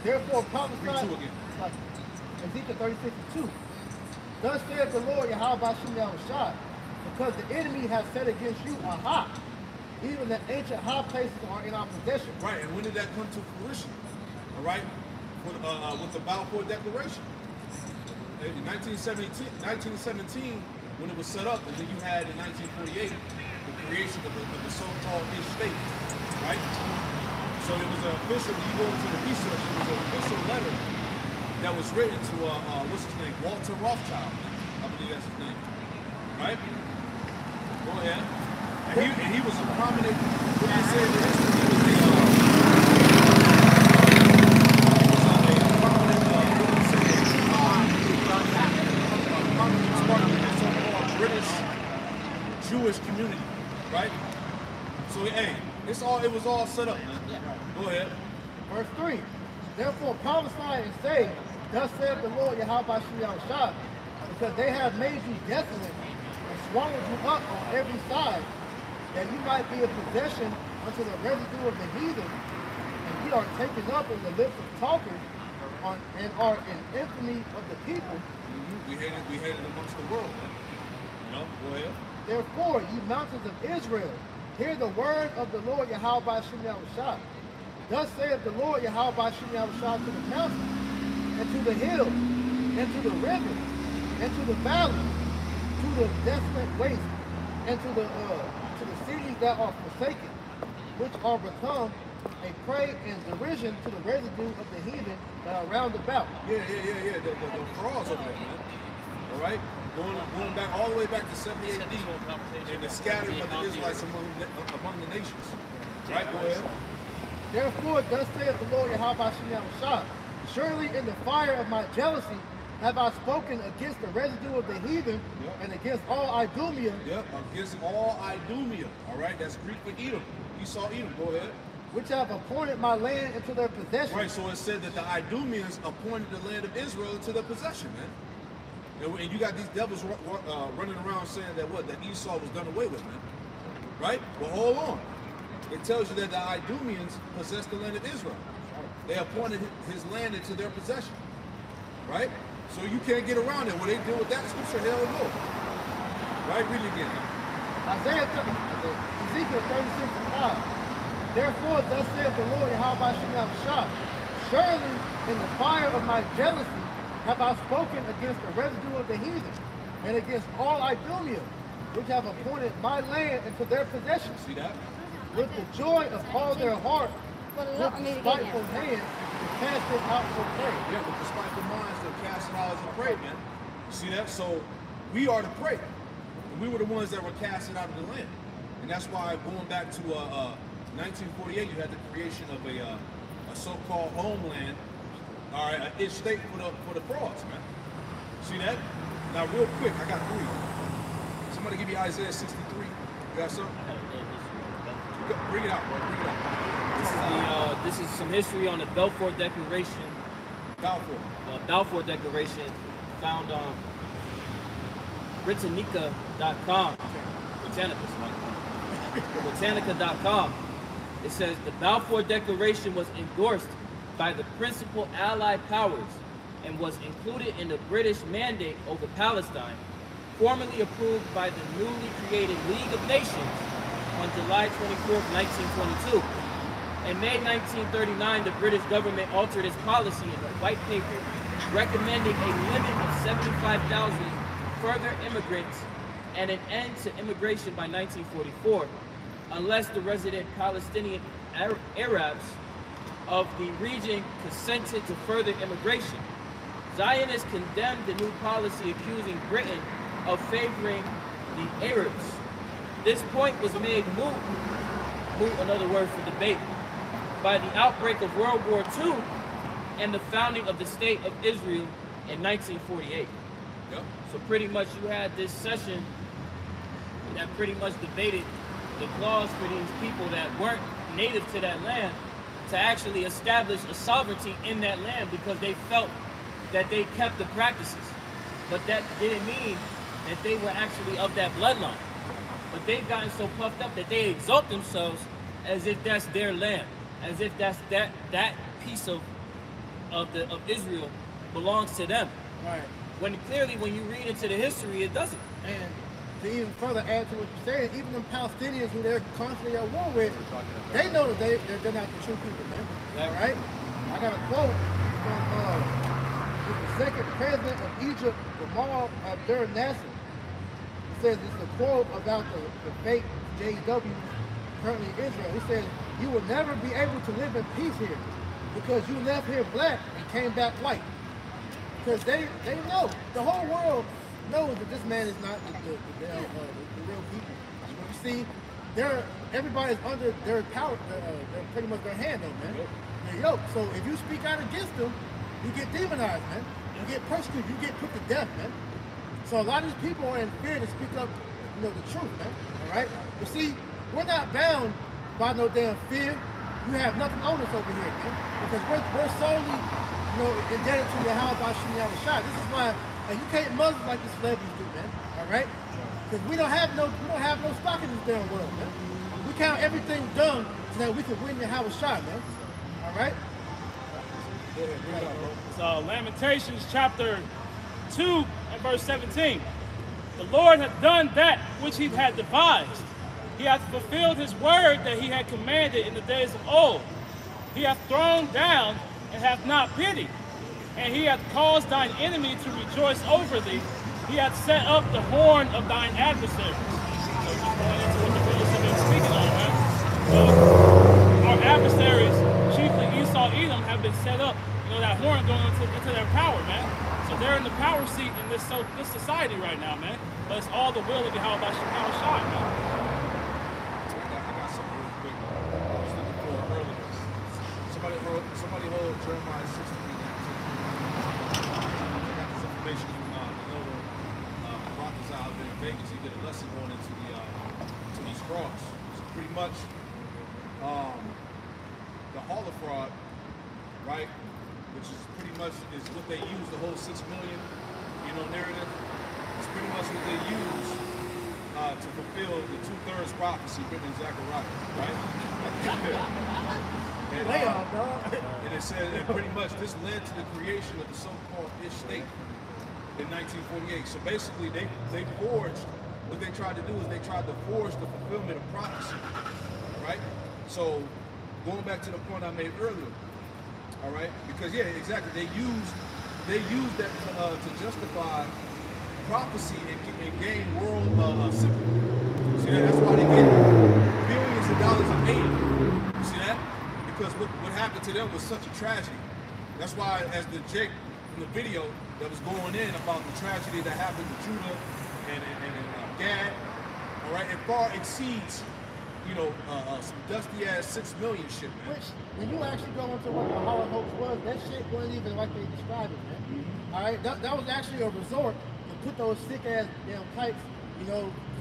Therefore prophesy. Read 2 again. Like Ezekiel 36 and 2. Thus saith the Lord Yahweh Shem Yahushua, because the enemy has set against you aha. Even the ancient high places are in our possession. Right, and when did that come to fruition? All right? With the Balfour Declaration. In 1917, when it was set up, and then you had in 1948 the creation of the so-called ish state, right? So it was an official, you go into the research, it was an official letter that was written to, what's his name, Walter Rothschild, I believe that's his name, right? Go ahead. And he was a prominent, what I say in the history, he was Jewish community, right? So hey, it was all set up, man. Go ahead. Verse 3. Therefore prophesy and say, thus saith the Lord Yahweh Shem Yahushua, because they have made you desolate and swallowed you up on every side, that you might be a possession unto the residue of the heathen, and ye are taken up in the lips of talkers, and are in infamy of the people. We hated amongst the world, man. You know, go ahead. Therefore, ye mountains of Israel, hear the word of the Lord Yahweh Shem Yahushua. Thus saith the Lord Yahweh Shem Yahushua to the mountains, and to the hills, and to the rivers, and to the valleys, to the desolate waste, and to the cities that are forsaken, which are become a prey and derision to the residue of the heathen that are round about. Yeah. The frauds over there, man. All right? Going back all the way back to 70 AD and the scattering of the Israelites among the nations. Right, go ahead. Therefore, thus saith the Lord Yahweh Shah, surely in the fire of my jealousy have I spoken against the residue of the heathen and against all Idumea. Yep, against all Idumea. All right, that's Greek for Edom. Esau, Edom. Go ahead. Which have appointed my land into their possession. Right, so it said that the Idumeans appointed the land of Israel into their possession, man. And you got these devils running around saying that what? That Esau was done away with, man. Right? Well, hold on. It tells you that the Idumeans possessed the land of Israel. They appointed his land into their possession. Right? So you can't get around it. When they deal with that scripture, hell no. Right? Read it again. Ezekiel 36:5. Therefore, thus saith the Lord Yahweh Shah, surely in the fire of my jealousy have I spoken against the residue of the heathen and against all Idumea, which have appointed my land into their possession. See that? With the joy of all their heart, with spiteful hands, to cast it out for prey. Yeah, with the spiteful minds to cast it out as a prey, man. You see that? So we are the prey. And we were the ones that were casted out of the land. And that's why going back to 1948, you had the creation of a so-called homeland, all right, an state for the frauds, man. See that? Now, real quick, I got 3. Somebody give me Isaiah 63. You got something? Bring it out, bro. Bring it out. This is some history on the Balfour Declaration. Balfour. Balfour Declaration found on Britannica.com. Britannica.com. It says the Balfour Declaration was endorsed by the principal Allied powers and was included in the British Mandate over Palestine, formally approved by the newly created League of Nations on July 24, 1922. In May 1939, the British government altered its policy in the White Paper, recommending a limit of 75,000 further immigrants and an end to immigration by 1944, unless the resident Palestinian Arabs of the region consented to further immigration. Zionists condemned the new policy, accusing Britain of favoring the Arabs. This point was made moot, another word for debate, by the outbreak of World War II and the founding of the State of Israel in 1948. Yep. So pretty much you had this session that pretty much debated the clause for these people that weren't native to that land to actually establish a sovereignty in that land because they felt that they kept the practices. But that didn't mean that they were actually of that bloodline. But they've gotten so puffed up that they exalt themselves as if that's their land, as if that's that piece of Israel belongs to them. Right. When clearly, when you read into the history, it doesn't. And to even further add to what you're saying, even the Palestinians who they're constantly at war with, they know that they're not the true people, man. All right? I got a quote from the second president of Egypt, Gamal Abdel Nasser. He says it's a quote about the fake JW currently in Israel. He says, "You will never be able to live in peace here because you left here black and came back white." Because they know, the whole world knows that this man is not the real people. But you see, everybody's under their power, they're pretty much their hand on, man. They're yoked. So if you speak out against them, you get demonized, man. You get persecuted, you get put to death, man. So a lot of these people are in fear to speak up, the truth, man. All right? You see, we're not bound by no damn fear. You have nothing on us over here, man. Because we're solely, indebted to Yahweh Shah. This is why you can't muzzle like the celebrities do, man. All right? Because we don't have no stock in this damn world, man. We count everything done so that we can win Yahweh Shah, man. All right? So Lamentations chapter 2 and verse 17. The Lord hath done that which he had devised. He hath fulfilled his word that he had commanded in the days of old. He hath thrown down and hath not pity. And he hath caused thine enemy to rejoice over thee. He hath set up the horn of thine adversaries. So just going into what the brothers have been speaking on, man. So our adversaries, chiefly Esau, Edom, have been set up. That horn going into their power, man. So they're in the power seat in this society right now, man. But it's all the will of Yahweh by Shekau Shai, man. I got something real quick. I was looking for it earlier. Somebody hold Jeremiah 63:19. I got this information from the prophets out there in Vegas. He did a lesson going into to these frauds. So pretty much, the Hall of Fraud, right? Which is pretty much is what they use, the whole 6 million, narrative. It's pretty much what they use to fulfill the 2/3 prophecy written in Zechariah, right? And it said, and pretty much this led to the creation of the so-called Ish state in 1948. So basically, they forged, what they tried to do is they tried to forge the fulfillment of prophecy, right? So going back to the point I made earlier, all right? Because yeah, exactly, they used that to justify prophecy and gain world sympathy. See that? That's why they get billions of dollars of aid. You see that? Because what happened to them was such a tragedy. That's why, as the Jake from the video that was going in about the tragedy that happened to Judah and Gad, all right, it far exceeds, some dusty ass 6 million shit, man. Which, when you actually go into what the Holocaust was, that shit wasn't even like they described it, man. All right, that was actually a resort to put those sick ass damn pipes.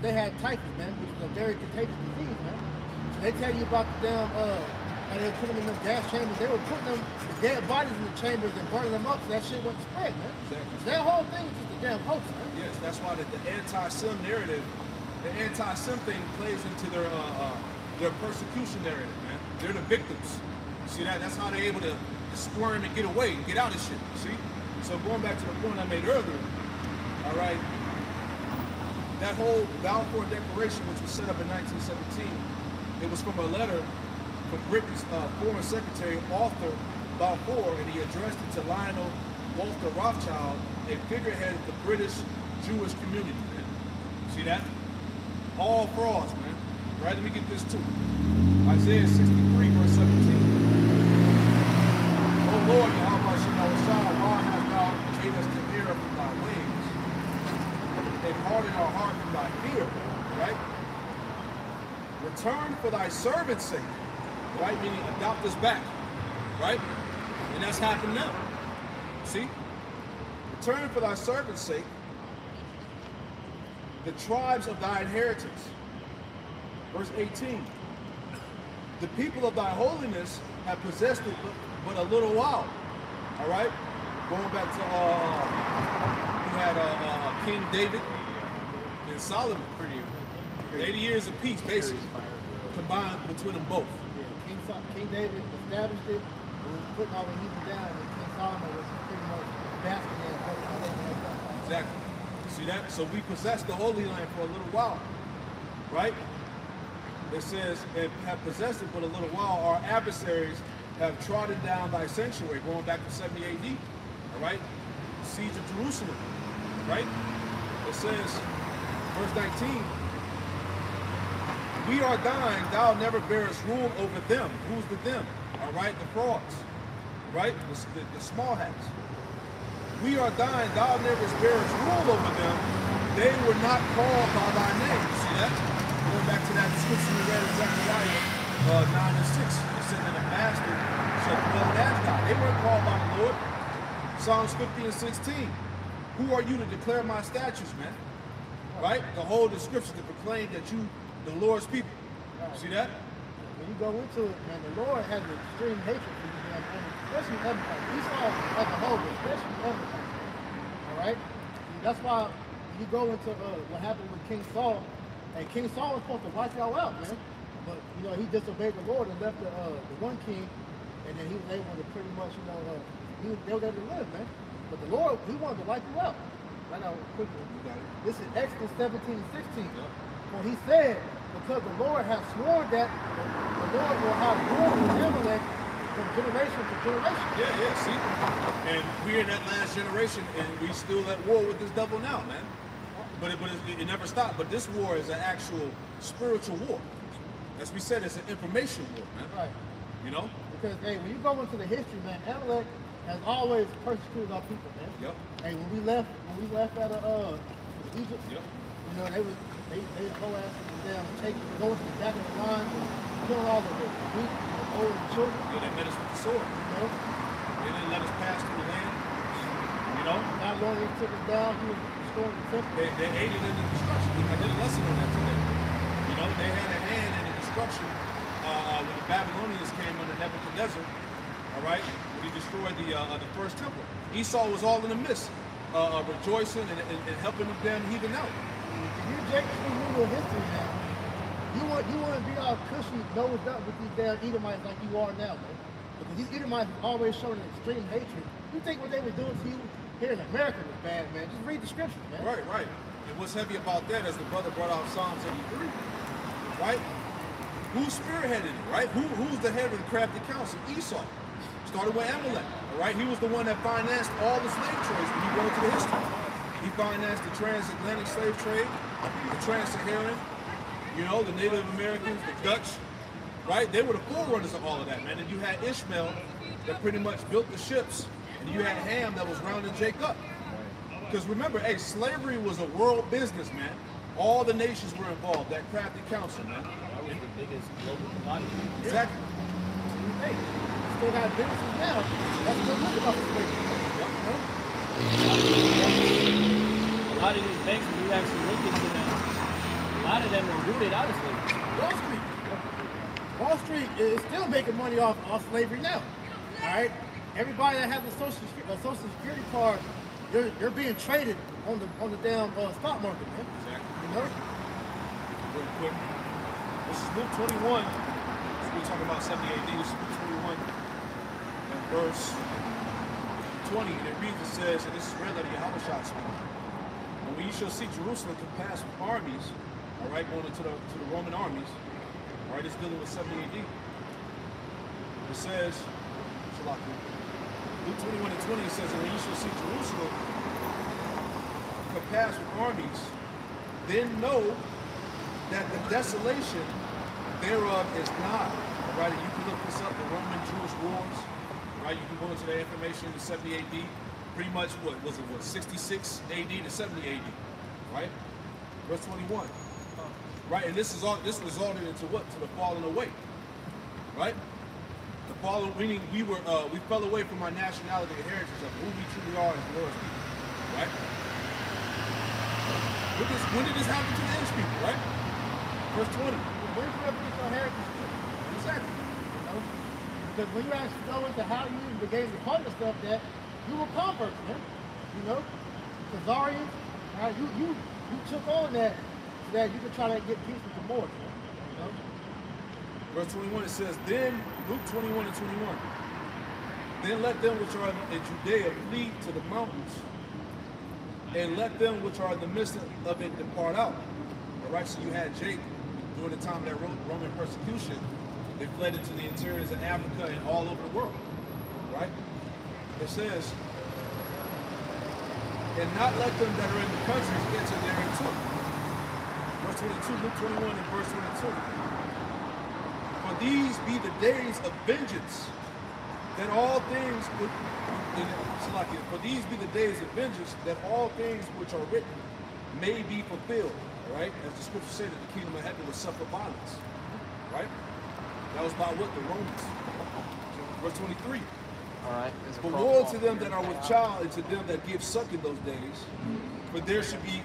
They had typhus, man, which is a very contagious disease, man. So they tell you about the damn, and they put them in them gas chambers. They were putting them dead bodies in the chambers and burning them up so that shit wouldn't spread, man. Exactly. So that whole thing is just a damn hoax, man. Yes, that's why the anti-Sim narrative, the anti-Sim thing plays into their persecution narrative, man. They're the victims. See that? That's how they're able to squirm and get away and get out of shit. See? So going back to the point I made earlier, all right, that whole Balfour Declaration, which was set up in 1917, it was from a letter from Britain's Foreign Secretary, Arthur Balfour, and he addressed it to Lionel Walter Rothschild, a figurehead of the British Jewish community, man. See that? All frauds, man. Right, let me get this too. Isaiah 63, verse 17. O Lord, Yahweh Shemawashah, why hast thou made us to err from thy ways, and harden our heart from thy fear, right? Return for thy servant's sake, right? Meaning adopt us back, right? And that's happened now. See? Return for thy servant's sake, the tribes of thy inheritance. Verse 18. The people of thy holiness have possessed it but a little while. All right? Going back to, we had King David and Solomon. 80 years of peace, basically, combined between them both. Yeah, King David established it, was putting all the evil down, and King Solomon was pretty much basking in it. Exactly. See that? So we possessed the Holy Land for a little while, right? It says, and have possessed it but a little while. Our adversaries have trodden down thy sanctuary, going back to 70 AD, all right? Siege of Jerusalem, right? It says, verse 19, we are thine, thou never bearest rule over them. Who's the them? All right, the frauds, right? The small hats. We are thine, thou never bearest rule over them. They were not called by thy name. See that? Going back to that scripture we read in Zechariah 9 and 6. It said that a master shall dwell as God. They weren't called by the Lord. Psalms 50 and 16. Who are you to declare my statutes, man? Right? The whole description to proclaim that you, the Lord's people. See that? When you go into it, man, the Lord has an extreme hatred for you, man, especially everybody. Esau as a whole, but especially everybody. All right? And that's why you go into what happened with King Saul, and King Saul was supposed to wipe y'all out, man. But he disobeyed the Lord and left the one king, and then he was able to pretty much, they were able to live, man. But the Lord, he wanted to wipe you out. Right now, quickly. This is Exodus 17 and 16. When he said, because the Lord has sworn that the Lord will have war with Amalek from generation to generation. Yeah, see? And we're in that last generation, and we still at war with this devil now, man. But it never stopped. But this war is an actual spiritual war. As we said, it's an information war, man. Right. You know? Because, hey, when you go into the history, man, Amalek has always persecuted our people, man. Yep. Hey, when we left out of Egypt, Yep. you know, they go after the damn go to the back of the line and kill all of the weak, old children. Yeah, they met us with the sword. You know, They didn't let us pass through the land. You know? not long they took us down, he was destroying the temple. They aided in the destruction. I did a lesson on that today. You know, they had a hand in the destruction when the Babylonians came under Nebuchadnezzar. All right, when he destroyed the first temple. Esau was all in the midst, rejoicing and helping the damn heathen out. You Jacob, you know history now. You want to be all cushy, nosed up with these damn Edomites like you are now, man. Because these Edomites have always shown an extreme hatred. You think what they were doing to you here in America was bad, man? Just read the scriptures, man. Right, right. And what's heavy about that, as the brother brought out Psalms 83, right? Who spearheaded it, right? Who's the head of the crafty council? Esau. Started with Amalek, all right? He was the one that financed all the slave trades when you go into the history. He financed the transatlantic slave trade, the trans-Saharan, you know, the Native Americans, the Dutch, right? They were the forerunners of all of that, man. And you had Ishmael that pretty much built the ships, and you had Ham that was rounding Jacob. Because remember, hey, slavery was a world business, man. All the nations were involved, that crafty council, man. That was the biggest global commodity. Exactly. Hey, still got businesses now. That's good look about the slavery. A lot of these banks, when you actually look into them, a lot of them are rooted out of slavery. Wall Street is still making money off slavery now. All right, everybody that has a social security card, you're being traded on the damn stock market, man. Exactly. You know. Real quick. This is Luke 21. We're talking about 70 AD. This is Luke 21 and verse 20. And it reads, it says, and this is read out of Yahushua speaking. And when you shall see Jerusalem compassed with armies, all right, going into the Roman armies, all right, it's dealing with 70 AD. It says, Luke 21 and 20 says, and when you shall see Jerusalem compassed with armies, then know that the desolation thereof is not. All right, and you can look this up, the Roman-Jewish wars. Right, you can go into that information in 70 AD. Pretty much, what was it? 66 AD to 70 AD. Right, verse 21. Right, and this resulted into what? To the falling away. Right, the falling, meaning we fell away from our nationality and heritage of who we truly are as Lord's people. Right. When did this happen to the English people? Right. Verse 20. Where's the revolution of heritage? Exactly. You know? Because when you actually go into how you even began to fund the stuff, that you were converts, man. You know? Khazarians, right? You took on that so that you could try to get peace with the Moors, man. You know? Verse 21, it says, then, Luke 21 and 21, then let them which are in Judea flee to the mountains, and let them which are in the midst of it depart out. All right, so you had Jake during the time of that Roman persecution. They fled into the interiors of Africa and all over the world. Right? It says, and not let them that are in the countries enter therein too. Verse 22, Luke 21 and verse 22. For these be the days of vengeance, that all things would, for these be the days of vengeance, that all things which are written may be fulfilled. Right? As the scripture said that the kingdom of heaven will suffer violence. Right? That was by what? The Romans. Verse 23. All right. But woe to them that are with child and to them that give suck in those days, for there should be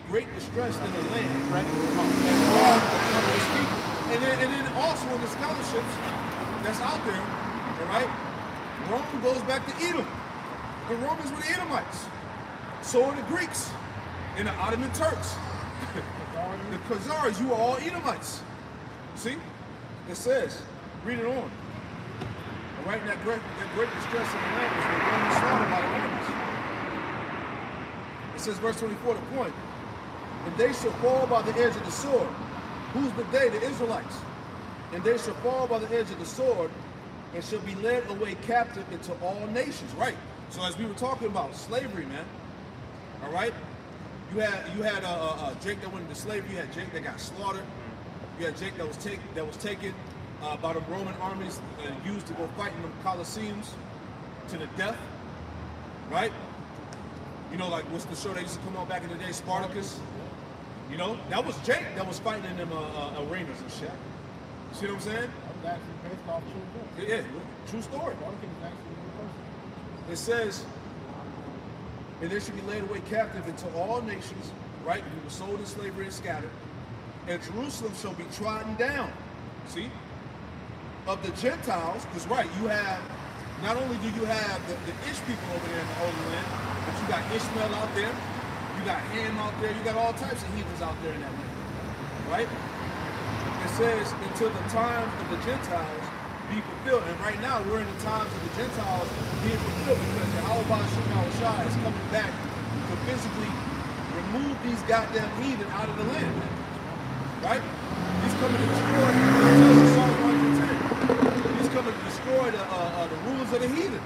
great distress in the land. And then also in the scholarships that's out there, all right, Rome goes back to Edom. The Romans were the Edomites. So are the Greeks and the Ottoman Turks. The Khazars, you are all Edomites. See? It says, read it on. All right, that great distress in the land was the Romans slaughtered by the Romans. It says, verse 24, the point. And they shall fall by the edge of the sword. Who's the they? The Israelites. And they shall fall by the edge of the sword and shall be led away captive into all nations. Right. So as we were talking about slavery, man. All right. You had Jake that went into slavery. You had Jake that got slaughtered. You had Jake that was taken by the Roman armies and used to go fight in the Colosseums. to the death, right? You know, like what's the show that used to come on back in the day, Spartacus? You know, that was Jake that was fighting in them arenas and shit. See what I'm saying? That's actually based off true events. Yeah, true story. Spartacus is actually a real person. It says, and they should be led away captive into all nations, right? Who were sold in slavery and scattered. And Jerusalem shall be trodden down. See? Of the Gentiles, because right, you have, not only do you have the Ish people over there in the Holy Land, but you got Ishmael out there, you got Ham out there, you got all types of heathens out there in that land. Right? It says, until the times of the Gentiles be fulfilled. And right now, we're in the times of the Gentiles being fulfilled because Yahweh Shai is coming back to physically remove these goddamn heathen out of the land. Right? He's coming to destroy, Psalm 110. He's coming to destroy the rulers of the heathen.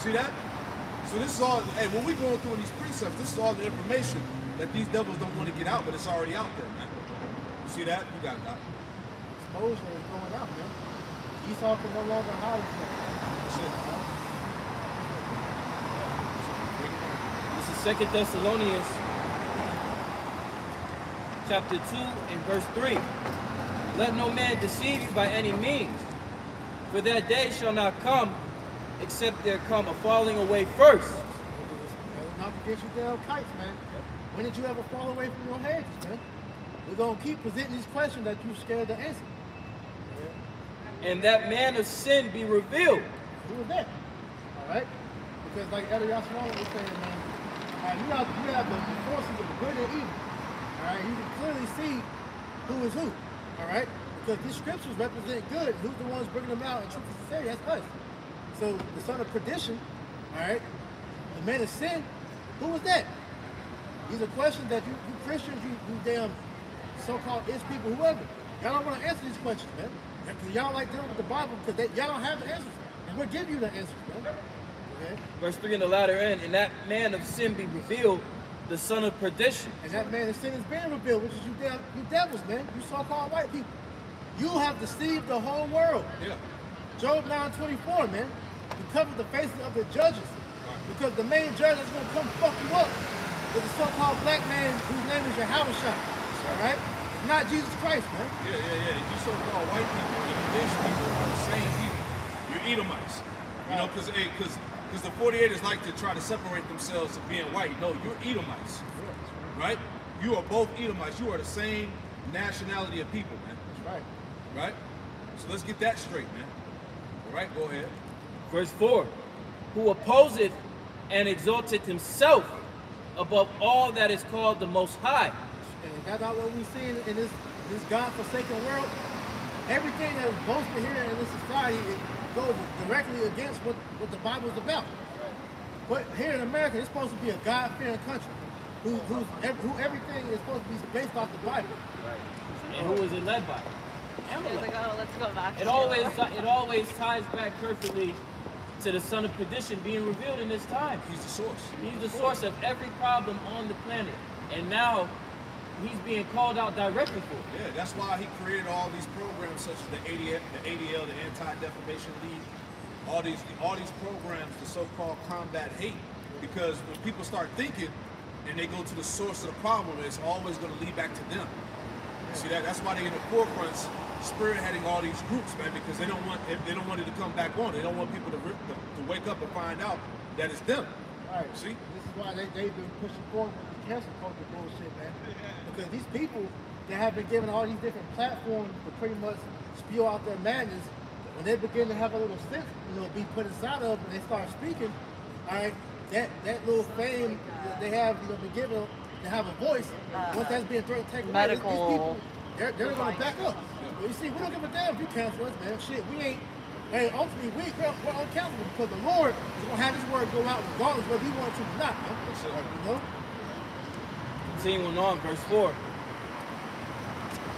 See that? So this is all, hey, when we're going through these precepts, this is all the information that these devils don't want to get out, but it's already out there, man. You see that? You got that. Exposure is going out, man. Esau can no longer hide himself. This is 2 Thessalonians chapter 2 and verse 3. Let no man deceive you by any means, for that day shall not come except there come a falling away first. Not forget your damn kites, man. When did you ever fall away from your hedges, man? We're going to keep presenting these questions that you're scared to answer. And that man of sin be revealed. Who is that? All right? Because like Elias was saying, man, all right, you have the forces of good and evil. All right? You can clearly see who is who. All right? Because these scriptures represent good. Who's the ones bringing them out in truth and sincerity? That's us. So the son of perdition, all right, the man of sin, who was that? These are questions that you Christians, you damn so-called Ish people, whoever, y'all don't want to answer these questions, man. Because y'all like dealing with the Bible because y'all don't have the answers. And we'll give you the answers, man. Okay? Verse 3 in the latter end, and that man of sin be revealed, the son of perdition. And that man of sin is being revealed, which is you devils, man. You so-called white people. You have deceived the whole world. Yeah. Job 9:24, man. You covered the faces of the judges. Because the main judge that's going to come fuck you up is a so-called black man whose name is Yahweh Shai. All right? It's not Jesus Christ, man. Yeah. You so-called white people and you Ish people are the same people. You're Edomites. You know, because the 48ers like to try to separate themselves of being white. No, you're Edomites. Right? You are both Edomites. You are the same nationality of people, man. That's right. Right? So let's get that straight, man. All right, go ahead. Verse 4, who opposeth and exalteth himself above all that is called the Most High. And that's not what we see in this God-forsaken world. Everything that is boasted here in this society, it goes directly against what the Bible is about. But here in America, it's supposed to be a God-fearing country, who everything is supposed to be based off the Bible. And who is it led by? It's like, oh, let's go back. It always ties back perfectly to the son of perdition being revealed in this time. He's the source. He's the source of every problem on the planet. And now he's being called out directly for it. Yeah, that's why he created all these programs such as the ADL, the Anti-Defamation League, all these programs to so-called combat hate. Because when people start thinking and they go to the source of the problem, it's always going to lead back to them. See that? That's why they're in the forefronts, spearheading all these groups, man, because they don't want it to come back on. They don't want people to wake up and find out that it's them. Right. See? This is why they've been pushing forward with the cancel culture bullshit, man. Because these people that have been given all these different platforms to pretty much spew out their madness, when they begin to have a little sense, be put inside of, and they start speaking, all right, that little fame that they have, been given to have a voice, once that's being thrown, taken away, these people, they're going to back up. You see, we don't give a damn if you cancel us, man. Shit, we ain't. Hey, ultimately, we're uncountable because the Lord is going to have His word go out regardless whether He wants to or not, man. You know? Continuing on, verse 4.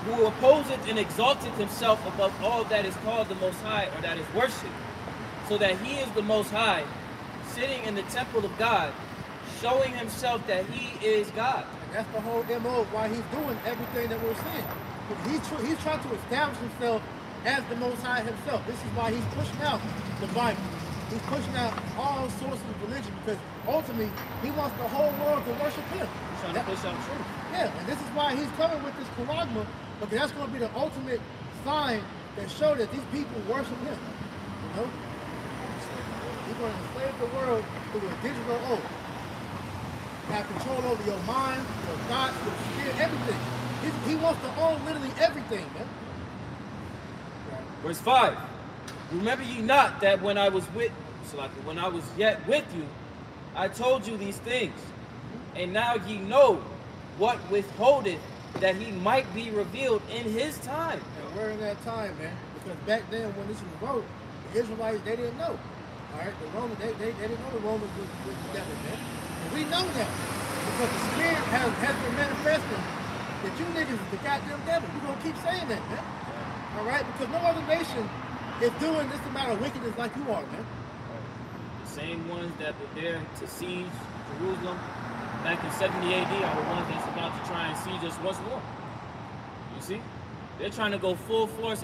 Who opposeth and exalteth himself above all that is called the Most High, or that is worshipped, so that He is the Most High, sitting in the temple of God, showing Himself that He is God. And that's the whole MO of why He's doing everything that we're seeing. He's trying to establish Himself as the Most High Himself. This is why He's pushing out the Bible. He's pushing out all sorts of religion because ultimately he wants the whole world to worship him. He's trying to push out truth. Yeah, and this is why he's coming with this charagma, because that's going to be the ultimate sign that show that these people worship him. You know? He's going to enslave the world through a digital oath. Have control over your mind, your thoughts, your spirit, everything. He wants to own literally everything, man. Verse 5. Remember ye not that when I was yet with you, I told you these things, and now ye know what withholdeth, that he might be revealed in his time. And we're in that time, man, because back then when this was wrote, the Israelites, they didn't know. All right, the Romans, they didn't know the Romans was the devil, man. And we know that because the Spirit has been manifesting that you niggas is the goddamn devil. We're gonna keep saying that, man. All right, because no other nation is doing this amount of wickedness like you are, man. The same ones that were there to siege Jerusalem back in 70 AD are the ones that's about to try and siege us once more. You see? They're trying to go full force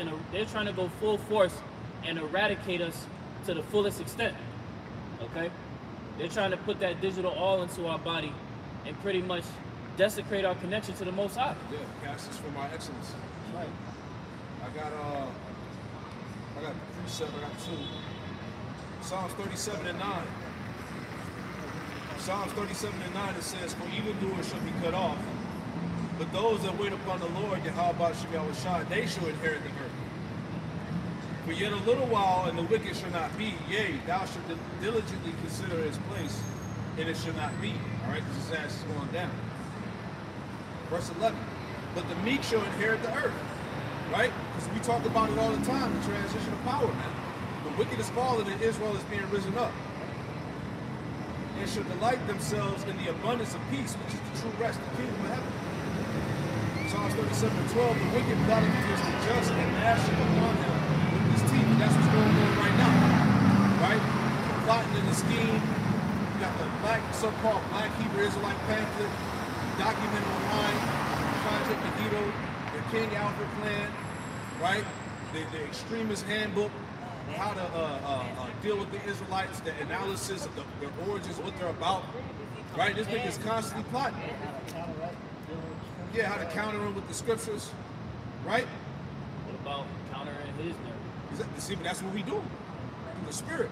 and eradicate us to the fullest extent. Okay? They're trying to put that digital all into our body and pretty much desecrate our connection to the Most High. Yeah, cast us from our excellence. Right. I got precept, I got two. Psalms 37 and 9. Psalms 37 and 9, it says, for evildoers shall be cut off, but those that wait upon the Lord, Yahweh Shai, they shall inherit the earth. For yet a little while, and the wicked shall not be. Yea, thou shalt diligently consider his place, and it shall not be. All right, this is as it's going down. Verse 11. But the meek shall inherit the earth. Right? Because we talk about it all the time, the transition of power, man. The wicked is fallen, and Israel is being risen up. And shall delight themselves in the abundance of peace, which is the true rest, the kingdom of heaven. Psalms 37 and 12, the wicked plotting against the just and gnashing upon him with his teeth. And that's what's going on right now. Right? Plotting in the scheme. You got the so-called black Hebrew Israelite pamphlet, documented online, Project Megiddo, the King Alfred plan, right? The extremist handbook, how to deal with the Israelites, the analysis of their origins, what they're about, right? This nigga's constantly plotting. Yeah, how to counter them with the scriptures, right? What about countering his narrative? See, but that's what we do, through the Spirit.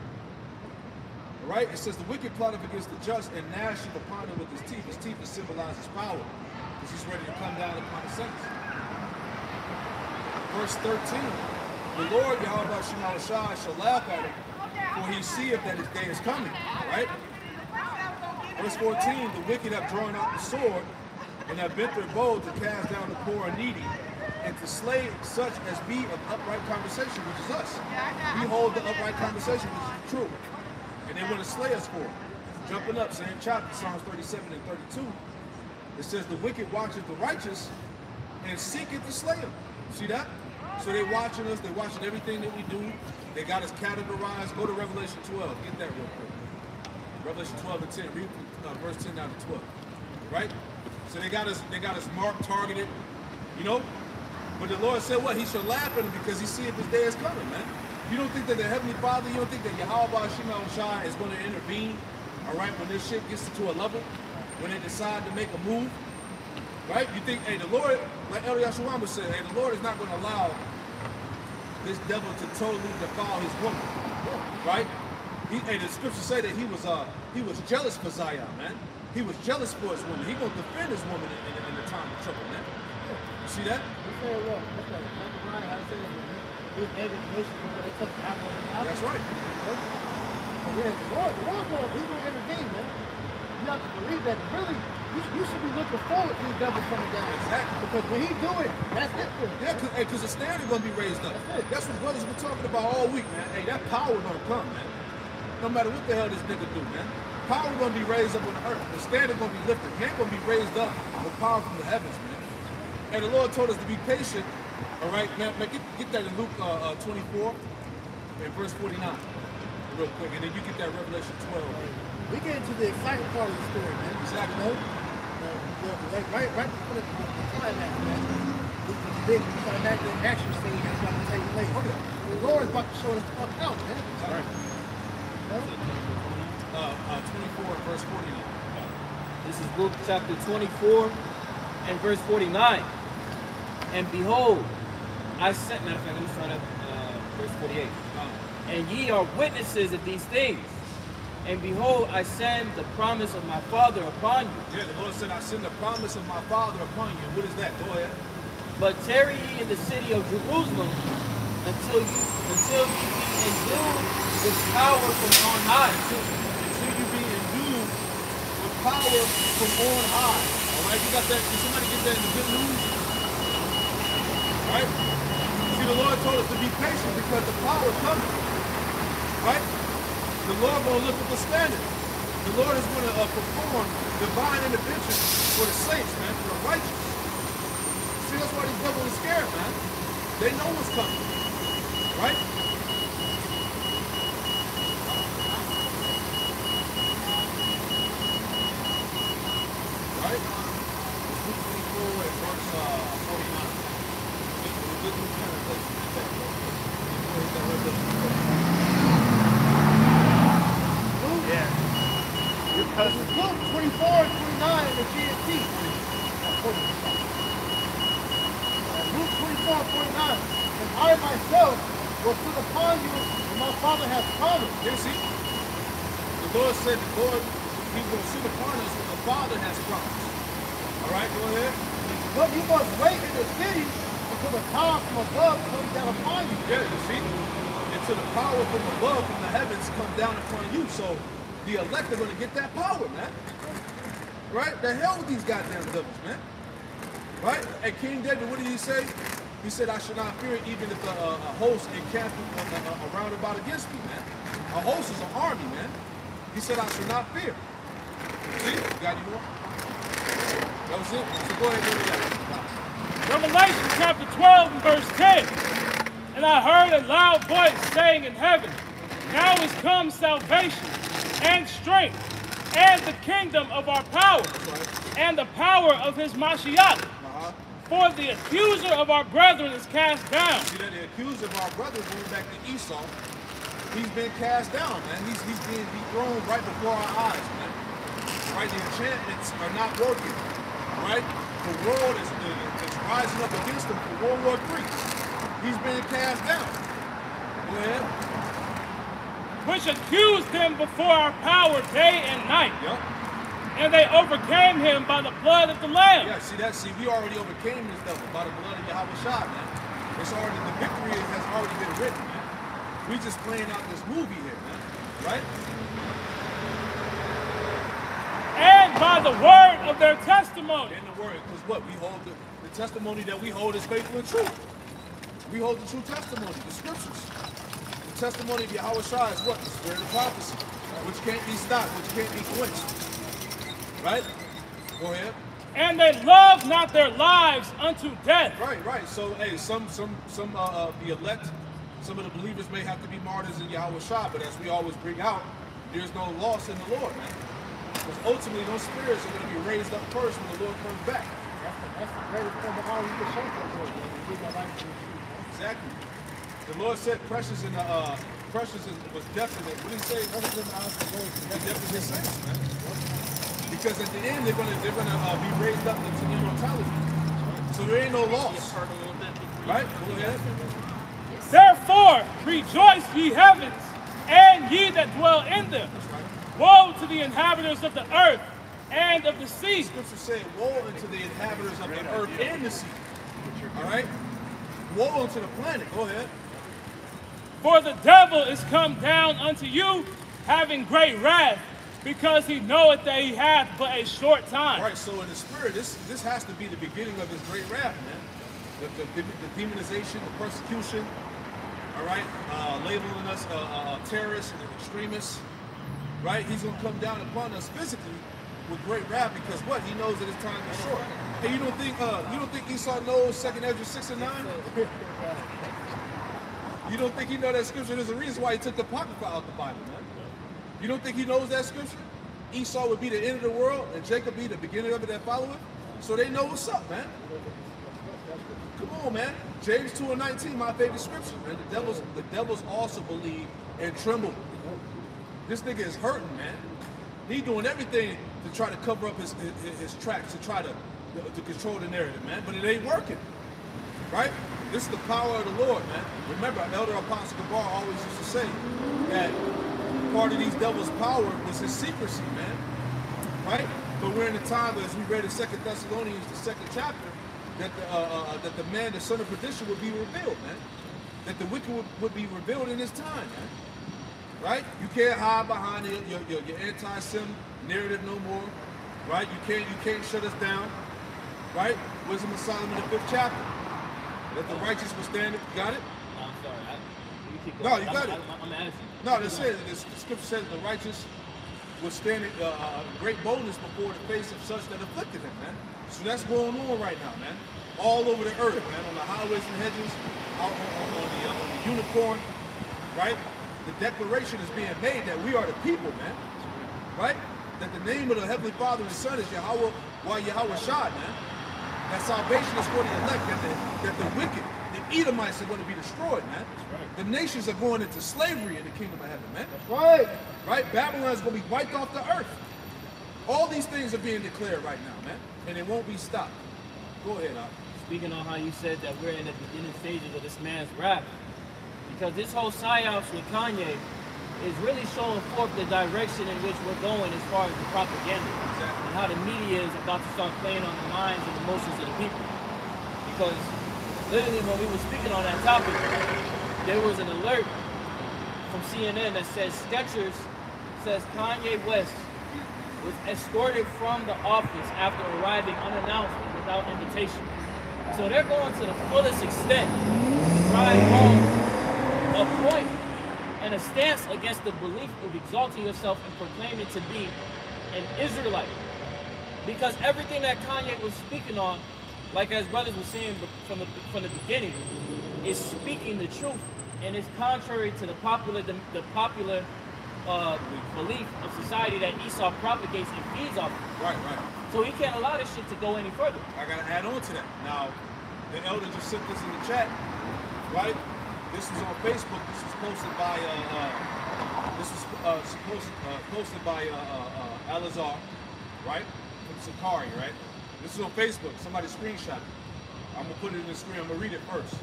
All right? It says the wicked plotteth against the just and gnashing upon him with his teeth. His teeth symbolize his power, because he's ready to come down upon the saints. Verse 13, the Lord Yahweh Shai shall laugh at him, for he seeth that his day is coming. Right? Verse 14, the wicked have drawn out the sword and have bent their bow to cast down the poor and needy, and to slay such as be of upright conversation, which is us. We hold the upright conversation, which is true. And they want to slay us for it. Jumping up, same chapter, Psalms 37 and 32. It says, the wicked watcheth the righteous and seeketh to slay him. See that? So they're watching us, they're watching everything that we do. They got us categorized. Go to Revelation 12. Get that real quick. Revelation 12 and 10. Read verse 10 down to 12. Right? So they got us marked, targeted, you know? But the Lord said what? He shall laugh at him because he see if his day is coming, man. You don't think that the Heavenly Father, you don't think that Yahweh Shai is going to intervene, all right, when this shit gets to a level, when they decide to make a move, right? You think, hey, the Lord, like El Yahshua said, hey, the Lord is not going to allow this devil to totally defile his woman, right? Hey, the scriptures say that he was jealous for Zion, man. He was jealous for his woman. He going to defend his woman in the time of trouble, man. You see that? That's right. Yeah, the Lord's going to intervene, man. You have to believe that. Really, you should be looking forward to the devil coming down. Exactly. Because when he do it, that's it for him. Yeah, because the standard going to be raised up. That's what brothers been talking about all week, man. Hey, that power going to come, man. No matter what the hell this nigga do, man. Power going to be raised up on the earth. The standard going to be lifted. Man going to be raised up with power from the heavens, man. And the Lord told us to be patient. All right, man, get that in Luke 24 and verse 49 real quick. And then you get that Revelation 12. We get into the exciting part of the story, man. Exactly. You know? Right before the climax, man. The big climactic action scene that's about to take place. The Lord is about to show us the fuck out, man. All right. verse 49. This is Luke chapter 24 and verse 49. And behold, I sent, matter of fact, let me start at verse 48. And ye are witnesses of these things. And behold, I send the promise of my Father upon you. Yeah, the Lord said, I send the promise of my Father upon you. What is that? Go ahead. But tarry ye in the city of Jerusalem until ye be endued with power from on high. Until you be endued with power from on high. All right, you got that? Can somebody get that in the good news? Right? See, the Lord told us to be patient because the power is coming. Right? The Lord going to lift up the standard. The Lord is going to perform divine intervention for the saints, man, for the righteous. See, that's why these devils are scared, man. They know what's coming. Right? Right? Luke 24 and verse 49. Yeah. Because Luke 24 and 29 in the GNT. Luke 24 and 49. And I myself will sit upon you, and my Father has promised. You see? The Lord said the Lord, He will sit upon us what the Father has promised. All right, go ahead. But you must wait in the city until the power from above comes down upon you. Yeah, you see? Until the power from above, from the heavens, comes down upon you. So the elect are going to get that power, man. Right? The hell with these goddamn devils, man. Right? And King David, what did he say? He said, I should not fear even if a host encamped around about against me, man. A host is an army, man. He said, I should not fear. See? Got any more? That was it? So go ahead and go to that. Revelation chapter 12 and verse 10. And I heard a loud voice saying in heaven, now is come salvation and strength and the kingdom of our power and the power of his Mashiach. For the accuser of our brethren is cast down. See that the accuser of our brethren, going back to Esau, he's been cast down, man. He's being dethroned right before our eyes, man. Right? The enchantments are not working. Right? The world is rising up against him for World War III. He's been cast down. Go ahead. Which accused him before our power day and night. Yep. And they overcame him by the blood of the Lamb. Yeah, see that? See, we already overcame this devil by the blood of Yahweh Shah, man. It's already, the victory has already been written, man. We just playing out this movie here, man. Right? And by the word of their testimony. In the word, because what? We hold the testimony that we hold is faithful and true. We hold the true testimony, the scriptures. The testimony of Yahweh Shah is what? The spirit of prophecy, which can't be stopped, which can't be quenched. Right? Go ahead. And they love not their lives unto death. Right, right. So, hey, some the elect, some of the believers may have to be martyrs in Yahweh Shah, but as we always bring out, there's no loss in the Lord, man. Because ultimately, those spirits are going to be raised up first when the Lord comes back. That's the greatest thing of all you can show for the Lord. Exactly. The Lord said precious was definite. What did he say? Definite saints, man. Because at the end they're gonna be raised up into immortality. So there ain't no loss. Right? Go ahead. Therefore rejoice ye heavens, and ye that dwell in them. Woe to the inhabitants of the earth and of the sea. Scripture saying, woe unto the inhabitants of the earth and the sea. All right? Woe unto the planet. Go ahead. For the devil is come down unto you, having great wrath, because he knoweth that he hath but a short time. All right, so in the spirit, this has to be the beginning of his great wrath, man. The demonization, the persecution, all right? Labeling us terrorists and extremists, right? He's going to come down upon us physically with great wrath because what? He knows that his time is short. Hey, you don't think Esau knows 2nd Ezra 6 and 9? You don't think he knows that scripture? There's a reason why he took the Apocrypha out the Bible, man. You don't think he knows that scripture? Esau would be the end of the world and Jacob be the beginning of it that follow it? So they know what's up, man. Come on, man. James 2 and 19, my favorite scripture, man. The devils also believe and tremble. This nigga is hurting, man. He's doing everything to try to cover up his tracks, to try to control the narrative, man. But it ain't working, right? This is the power of the Lord, man. Remember, Elder Apostle Gabar always used to say that part of these devils' power was his secrecy, man. Right? But we're in a time, as we read in 2 Thessalonians, the 2nd chapter, that the man, the son of perdition, would be revealed, man. That the wicked would be revealed in his time, man. Right? You can't hide behind your anti-Sem narrative no more. Right? You can't shut us down. Right? Wisdom of Solomon, the 5th chapter. That the righteous will stand. You got it? No, I'm sorry. You keep going. No, you got it. I'm asking. No, the scripture says the righteous will stand in great boldness before the face of such that afflicted him, man. So that's going on right now, man. All over the earth, man. On the highways and hedges, out on the unicorn, right? The declaration is being made that we are the people, man. Right? That the name of the Heavenly Father and Son is Yahweh, Yahweh Shad, man. That salvation is for the elect, that the wicked, the Edomites are going to be destroyed, man. Right. The nations are going into slavery in the kingdom of heaven, man. That's right. Right? Babylon is going to be wiped off the earth. All these things are being declared right now, man. And it won't be stopped. Go ahead, Al. Speaking on how you said that we're in the beginning stages of this man's rap, because this whole psyops with Kanye is really showing forth the direction in which we're going as far as the propaganda. Exactly. And how the media is about to start playing on the minds and emotions of the people. Because literally when we were speaking on that topic, there was an alert from CNN that says Skechers says Kanye West was escorted from the office after arriving unannounced and without invitation. So they're going to the fullest extent to drive home a point and a stance against the belief of exalting yourself and proclaiming to be an Israelite. Because everything that Kanye was speaking on, like as brothers were saying from the beginning, is speaking the truth, and it's contrary to the popular belief of society that Esau propagates and feeds off of. Right. So he can't allow this shit to go any further. I gotta add on to that. Now, the elder just sent this in the chat, right? This was on Facebook. This was posted by posted by Alazar, right? From Sakari, right? This is on Facebook. Somebody screenshot it. I'm gonna put it in the screen. I'm gonna read it first.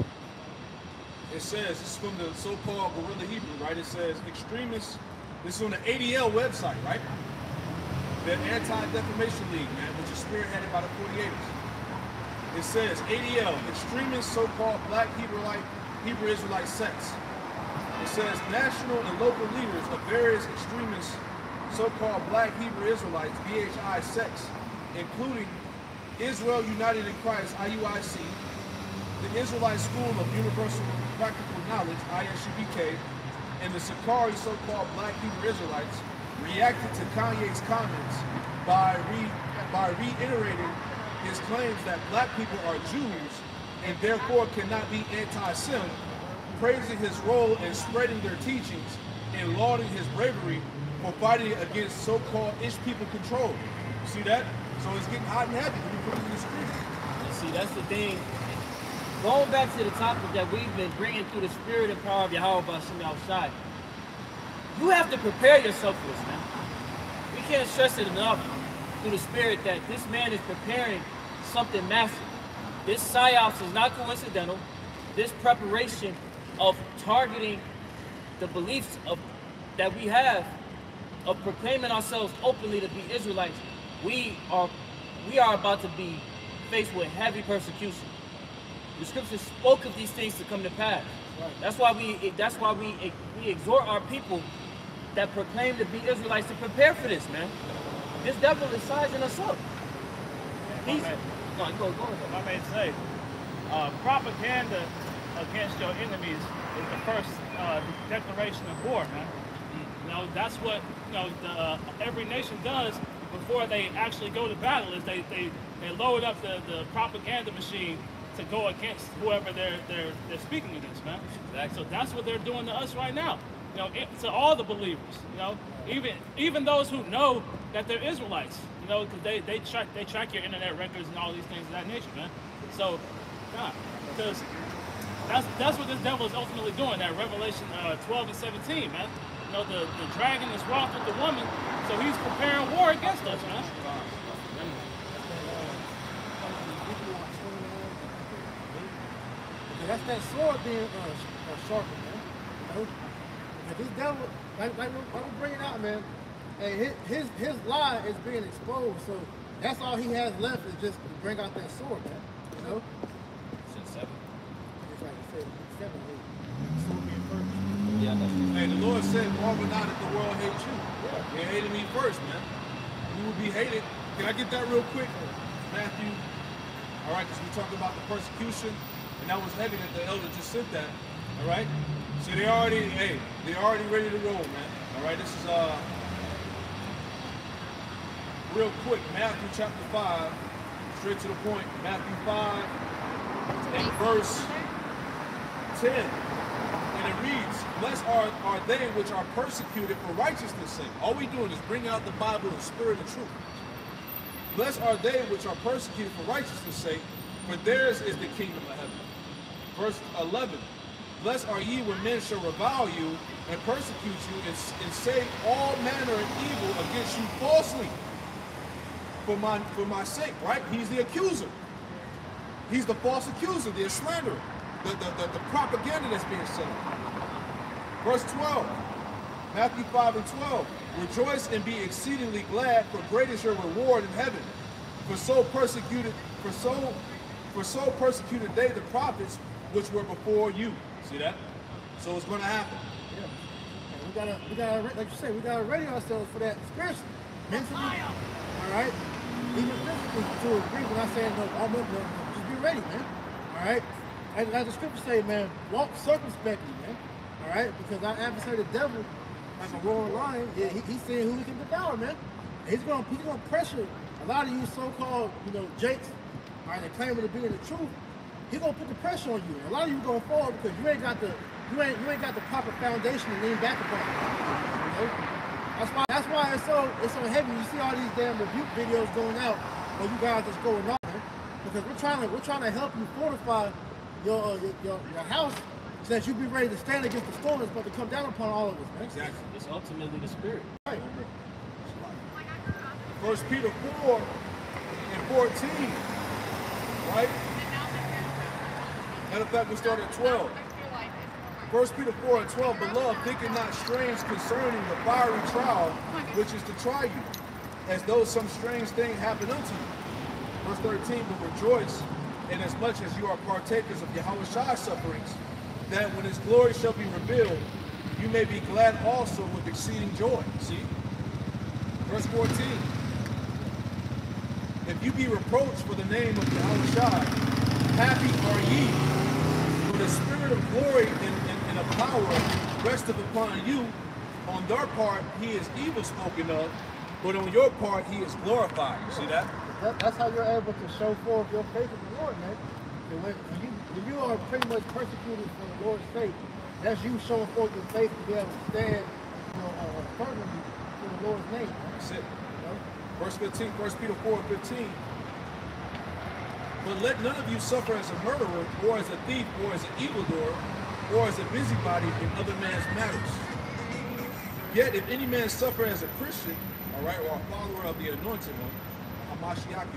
It says, this is from the so-called Guerrilla Hebrew, right? It says, extremists, this is on the ADL website, right? The Anti-Defamation League, man, which is spearheaded by the 48ers. It says, ADL, extremist so-called black Hebrew Israelite sects. It says, national and local leaders of various extremist so-called black Hebrew Israelites, BHI sects, including Israel United in Christ, IUIC, the Israelite School of Universal Practical Knowledge, ISUPK, and the Sakari so-called black Hebrew Israelites reacted to Kanye's comments by reiterating his claims that black people are Jews and therefore cannot be anti-Sem, praising his role in spreading their teachings and lauding his bravery for fighting against so-called Ish people control. See that? So it's getting hot and heavy when we put it in the screen. And see, that's the thing. Going back to the topic that we've been bringing through the spirit and power of Yahweh Bashim outside, you have to prepare yourself for this, man. We can't stress it enough through the spirit that this man is preparing something massive. This psyops is not coincidental. This preparation of targeting the beliefs that we have of proclaiming ourselves openly to be Israelites, we are about to be faced with heavy persecution. The scriptures spoke of these things to come to pass. Right. That's why we exhort our people that proclaim to be Israelites to prepare for this, man. This devil is sizing us up. Go ahead. I may say, propaganda against your enemies is the first declaration of war, man. You know, that's what every nation does before they actually go to battle. Is they load up the propaganda machine to go against whoever they're speaking against, man. Exactly. So that's what they're doing to us right now. You know, to all the believers. You know, even those who know that they're Israelites. You know, because they track your internet records and all these things of that nature, man. So, God, because that's what this devil is ultimately doing. That Revelation 12 and 17, man. You know, the dragon is wroth with the woman, so he's preparing war against us, man. That's that sword being sharpened, man. You know? If this devil, like we bring it out, man. Hey, his lie is being exposed, so that's all he has left is just to bring out that sword, man. You know? Since 7. It's like I said, 7, 8. Sword being first. Yeah, that's true. Hey, the Lord said, marvel not that the world hates you. Yeah. They hated me first, man. You will be hated. Can I get that real quick? Matthew. All right, because we're talking about the persecution, and that was heavy that the elder just said that. All right? So they already ready to roll, man. All right, this is real quick, Matthew chapter 5, straight to the point. Matthew 5 and verse 10. And it reads, blessed are they which are persecuted for righteousness' sake. All we doing is bring out the Bible in spirit and truth. Blessed are they which are persecuted for righteousness' sake, for theirs is the kingdom of heaven. Verse 11, blessed are ye when men shall revile you and persecute you and say all manner of evil against you falsely for my sake, right? He's the accuser. He's the false accuser, the slanderer, the propaganda that's being set up. Verse 12, Matthew 5 and 12. Rejoice and be exceedingly glad, for great is your reward in heaven. For so persecuted they the prophets which were before you. See that? So it's going to happen. Yeah. We gotta, like you said, we gotta ready ourselves for that spiritually, mentally. All right. Even physically to agree when I say no, just be ready, man. All right. As the scriptures say, man, walk circumspectly, man. All right, because our adversary, the devil, like a roaring lion, he's seeing who he can devour, man. He's gonna pressure a lot of you so-called, jakes, all right, that claim to be in the truth. He's gonna put the pressure on you. A lot of you going forward because you ain't got the proper foundation to lean back upon. You know? That's why it's so heavy. You see all these damn rebuke videos going out, or you guys that's going on, man. Because we're trying to help you fortify your house so that you be ready to stand against the storm that's about to come down upon all of us, man. Exactly. It's ultimately the spirit. Right. 1 Peter 4 and 14, right? Matter of fact, we start at 12. 1 Peter 4 and 12, beloved, thinking not strange concerning the fiery trial which is to try you, as though some strange thing happened unto you. Verse 13, but rejoice inasmuch as you are partakers of Yahweh's sufferings, that when his glory shall be revealed, you may be glad also with exceeding joy. See? Verse 14, if you be reproached for the name of Yahweh, happy are ye, for the spirit of glory and of power resteth upon you. On their part he is evil spoken of, but on your part he is glorified. You see that? That's how you're able to show forth your faith in the Lord, man. And when you are pretty much persecuted for the Lord's sake, that's you showing forth your faith to be able to stand, firmly in the Lord's name. Man. That's it. Verse 15, 1 Peter 4 and 15. But let none of you suffer as a murderer, or as a thief, or as an evildoer, or as a busybody in other man's matters. Yet if any man suffer as a Christian, all right, or a follower of the Anointed One, Hamashiach,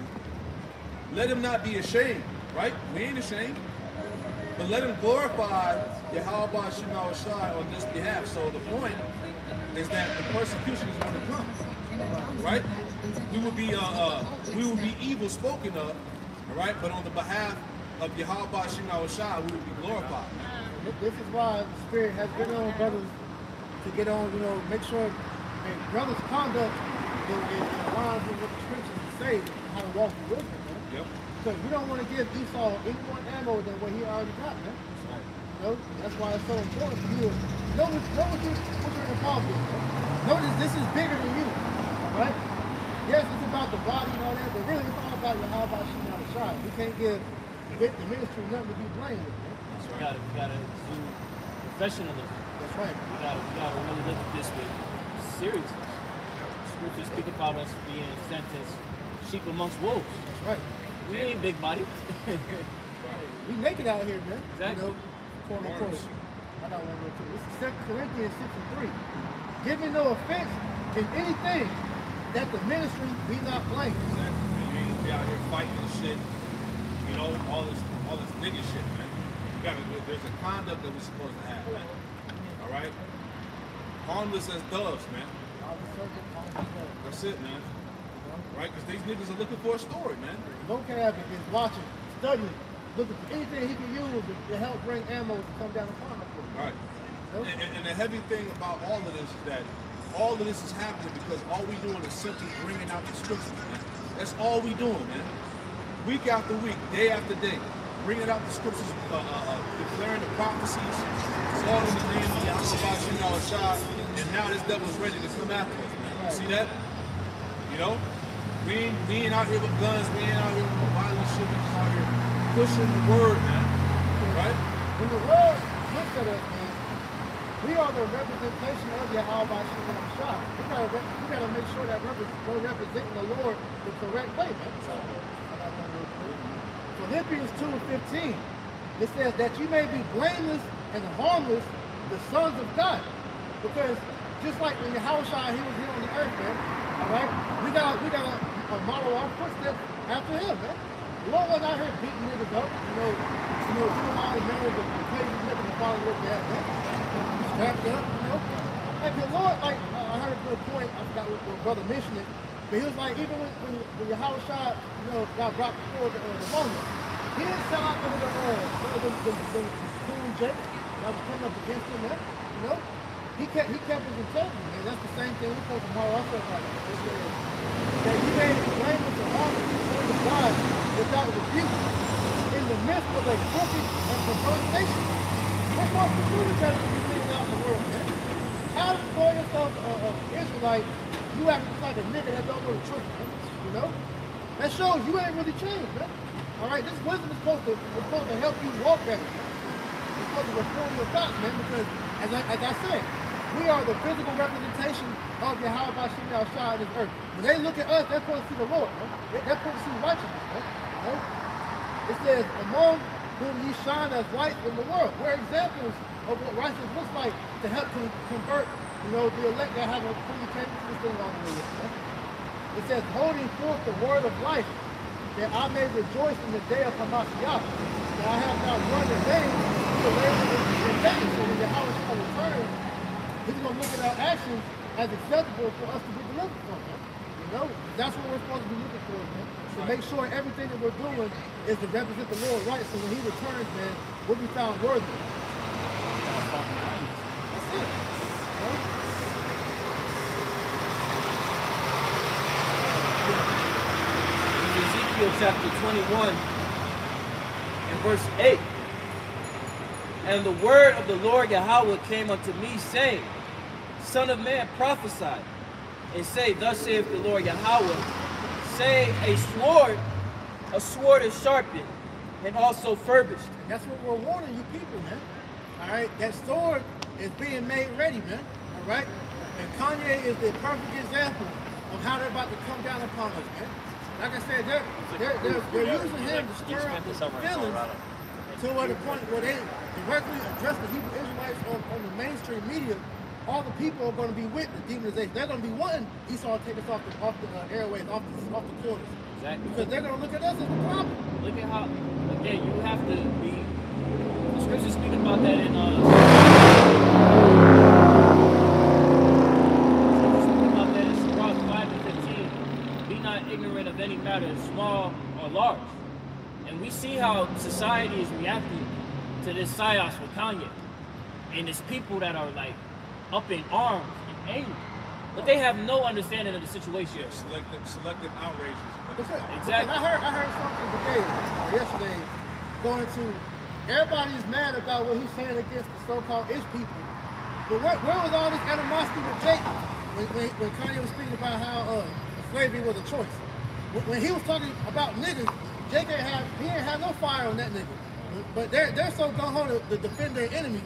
let him not be ashamed, right? We ain't ashamed. But let him glorify Yahweh Shema Shai on this behalf. So the point is that the persecution is going to come, right? We will be evil spoken of, all right? But on the behalf of Yahweh Shema Shai, we will be glorified. This is why the Spirit has been on brothers to get on, make sure that brothers' conduct is aligned with what the scriptures say, how to walk with him, man. Yep. Because we don't want to give Esau any more ammo than what he already got, man. That's why it's so important for you to know what you're involved with, man. Notice this is bigger than you, right? Yes, it's about the body and all that, but really it's all about Yahweh Shema Shai. We can't give the ministry nothing to be blamed with, man. We gotta do professionalism. That's right. We gotta really look at this with seriousness. Scriptures speak about us being sent as sheep amongst wolves. That's right. We ain't big body. We naked out here, man. Exactly. Quote unquote. I got one more too. This is 2 Corinthians 6 and 3. Give me no offense in anything that the ministry be not blamed. Exactly, man. You ain't be out here fighting and shit. You know, all this nigga shit, man. There's a conduct that we're supposed to have, man. All right? Harmless as doves, man. That's it, man. Right? Because these niggas are looking for a story, man. Vocab is watching, studying, looking for anything he can use to help bring ammo to come down upon us. Right. And the heavy thing about all of this is that all of this is happening because all we doing is simply bringing out the scriptures, man. That's all we doing, man. Week after week, day after day, bringing out the scriptures, declaring the prophecies. It's all in the name of Yahweh, and now this devil's ready to come after us, man. You see that? You know? We ain't out here with guns, we ain't out here with no violent shit, we just out here pushing the word, man. Right? When the world looks at us, man, we are the representation of Yahweh Shah. We gotta make sure that we're representing the Lord the correct way, man. Philippians 2:15, it says that you may be blameless and harmless, the sons of God. Because just like when Yahweh Shah, he was here on the earth, man. All right, we gotta model our footsteps after him, man. The Lord wasn't out here beating niggas up, doing all the marriage and crazy niggas and following what they had, man. Strapped up, Like the Lord, like I heard a good point. I forgot what brother mentioned it, but he was like, even when Yahweh Shah, got brought before the moment, he didn't sell out the cool Jake that was coming up against him, man. He kept his integrity, man. That's the same thing we're supposed to model ourselves like. That you may be blameless and harmless before the God without rebuke in the midst of a crooked and perverse nation. What's more peculiar that you see out in the world, man? How to call yourself an Israelite, you act just like a nigga that don't go to church, man. That shows you ain't really changed, man. All right, this wisdom is supposed to help you walk better. It's supposed to reform your thoughts, man, because as I said, we are the physical representation of Yahweh Bashim Yahshua in this earth. When they look at us, they're supposed to see the Lord, man. They're supposed to see righteousness, man. It says, among whom ye shine as light in the world. We're examples of what righteousness looks like to help convert, the elect that have a communication system on the way. It says, holding forth the word of life, that I may rejoice in the day of Hamashiach, that I have not run in vain, to labor in vain. So when Yahweh shall return, he's going to look at our actions as acceptable for us to be delivered from, man. That's what we're supposed to be looking for, man. To make sure everything that we're doing is to represent the Lord right, so when he returns, man, we'll be found worthy. That's it. Ezekiel chapter 21 and verse 8. And the word of the Lord Yahweh came unto me, saying, Son of man, prophesy, and say, Thus saith the Lord Yahweh, say, a sword is sharpened, and also furbished. And that's what we're warning you people, man. All right, that sword is being made ready, man. All right, and Kanye is the perfect example of how they're about to come down upon us, man. Like I said, they're using him to stir up the feelings to the point where they directly address the Hebrew Israelites on the mainstream media. All the people are going to be with the demonization. They're going to be wanting Esau to take us off the airways, off the quarters. Exactly. Because they're going to look at us as the problem. Look at how, again, you have to be, the scriptures speak about that in, Sirach 5:15. Be not ignorant of any matter, small or large. And we see how society is reacting to this psyops with Kanye. And it's people that are like up in arms and angry. But they have no understanding of the situation. Yeah, selective outrages. Exactly. I heard something today or yesterday going to everybody's mad about what he's saying against the so-called Ish people. But where was all this animosity with Jacob when Kanye was speaking about how slavery was a choice? When he was talking about niggas, Jacob he ain't had no fire on that nigga. But they're so gung-ho to defend their enemy,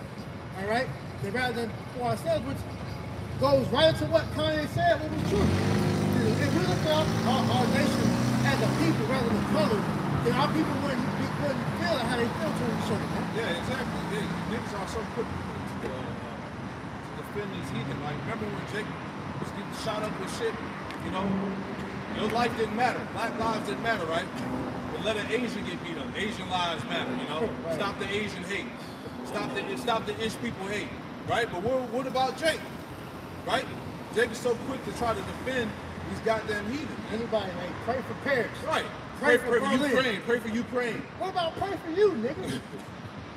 all right? That rather than for ourselves, which goes right into what Kanye said, what was true. If we look at our nation as a people rather than color, then our people wouldn't feel how they feel to each other. Man. Yeah, exactly. Yeah, niggas are so quick to defend these heathen. Like, remember when Jake was getting shot up with shit? You know, your life didn't matter. Black lives didn't matter, right? But let an Asian get beat up. Asian lives matter, you know? Right. Stop the Asian hate. Stop the Ish people hate, right? But what about Jake, right? Jake is so quick to try to defend these goddamn heathen. Anybody, like, pray for Paris. Right. Pray Pray for for Ukraine. Pray for Ukraine. What about pray for you, niggas?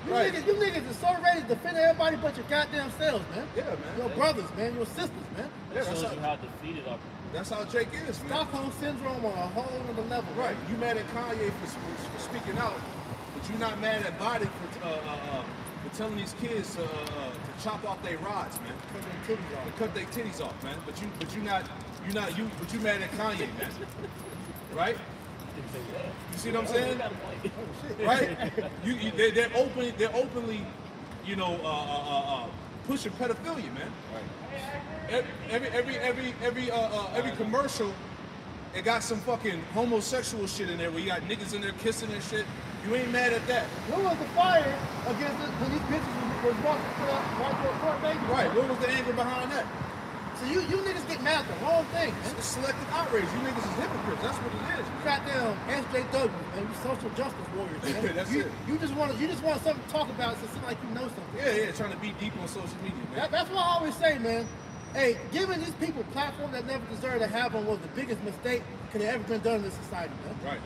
Right. You niggas are so ready to defend everybody but your goddamn selves, man. Yeah, man. Your brothers, man. Your sisters, man. Yeah, That shows you how defeated our people. That's how Jake is, man. Stockholm syndrome on a whole other level. Right. You mad at Kanye for speaking out, but you're not mad at Biden for telling these kids to chop off their rods, man. Cut their titties off. To cut their titties off, man. But you mad at Kanye, man. Right? You see what I'm saying? Right? They're openly, you know, pushing pedophilia, man. Right. Every commercial, it got some fucking homosexual shit in there where you got niggas in there kissing and shit. You ain't mad at that. What was the fire against it when these bitches was walking to a court baby? Right. What was the anger behind that? So you niggas get mad at the wrong thing, man. It's selective outrage. You niggas is hypocrites. That's what it is. Goddamn SJW, man. You social justice warriors, man. That's you, it. You just want something to talk about so it seems like you know something. Yeah, trying to be deep on social media, man. That's what I always say, man. Hey, giving these people a platform that never deserved to have one was the biggest mistake could have ever been done in this society, man. Right.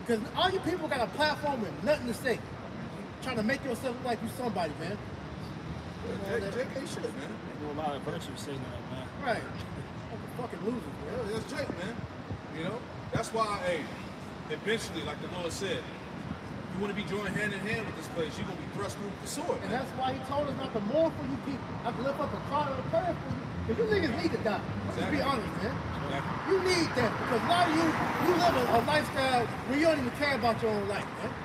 Because all you people got a platform with nothing to say. Trying to make yourself look like you somebody, man. Jake ain't shit, man. They do a lot of virtue signaling, man. Right. Fucking losers, man. Yeah, that's Jake, man. You know? That's why, hey, eventually, like the Lord said, you want to be joined hand in hand with this place, you're going to be thrust through with the sword, And man. that's why he told us not to mourn for you people. Not to lift up a cry or a prayer for you. Because you niggas need to die. Let's be honest, man. Exactly. You need that. Because a lot of you live a lifestyle where you don't even care about your own life, man.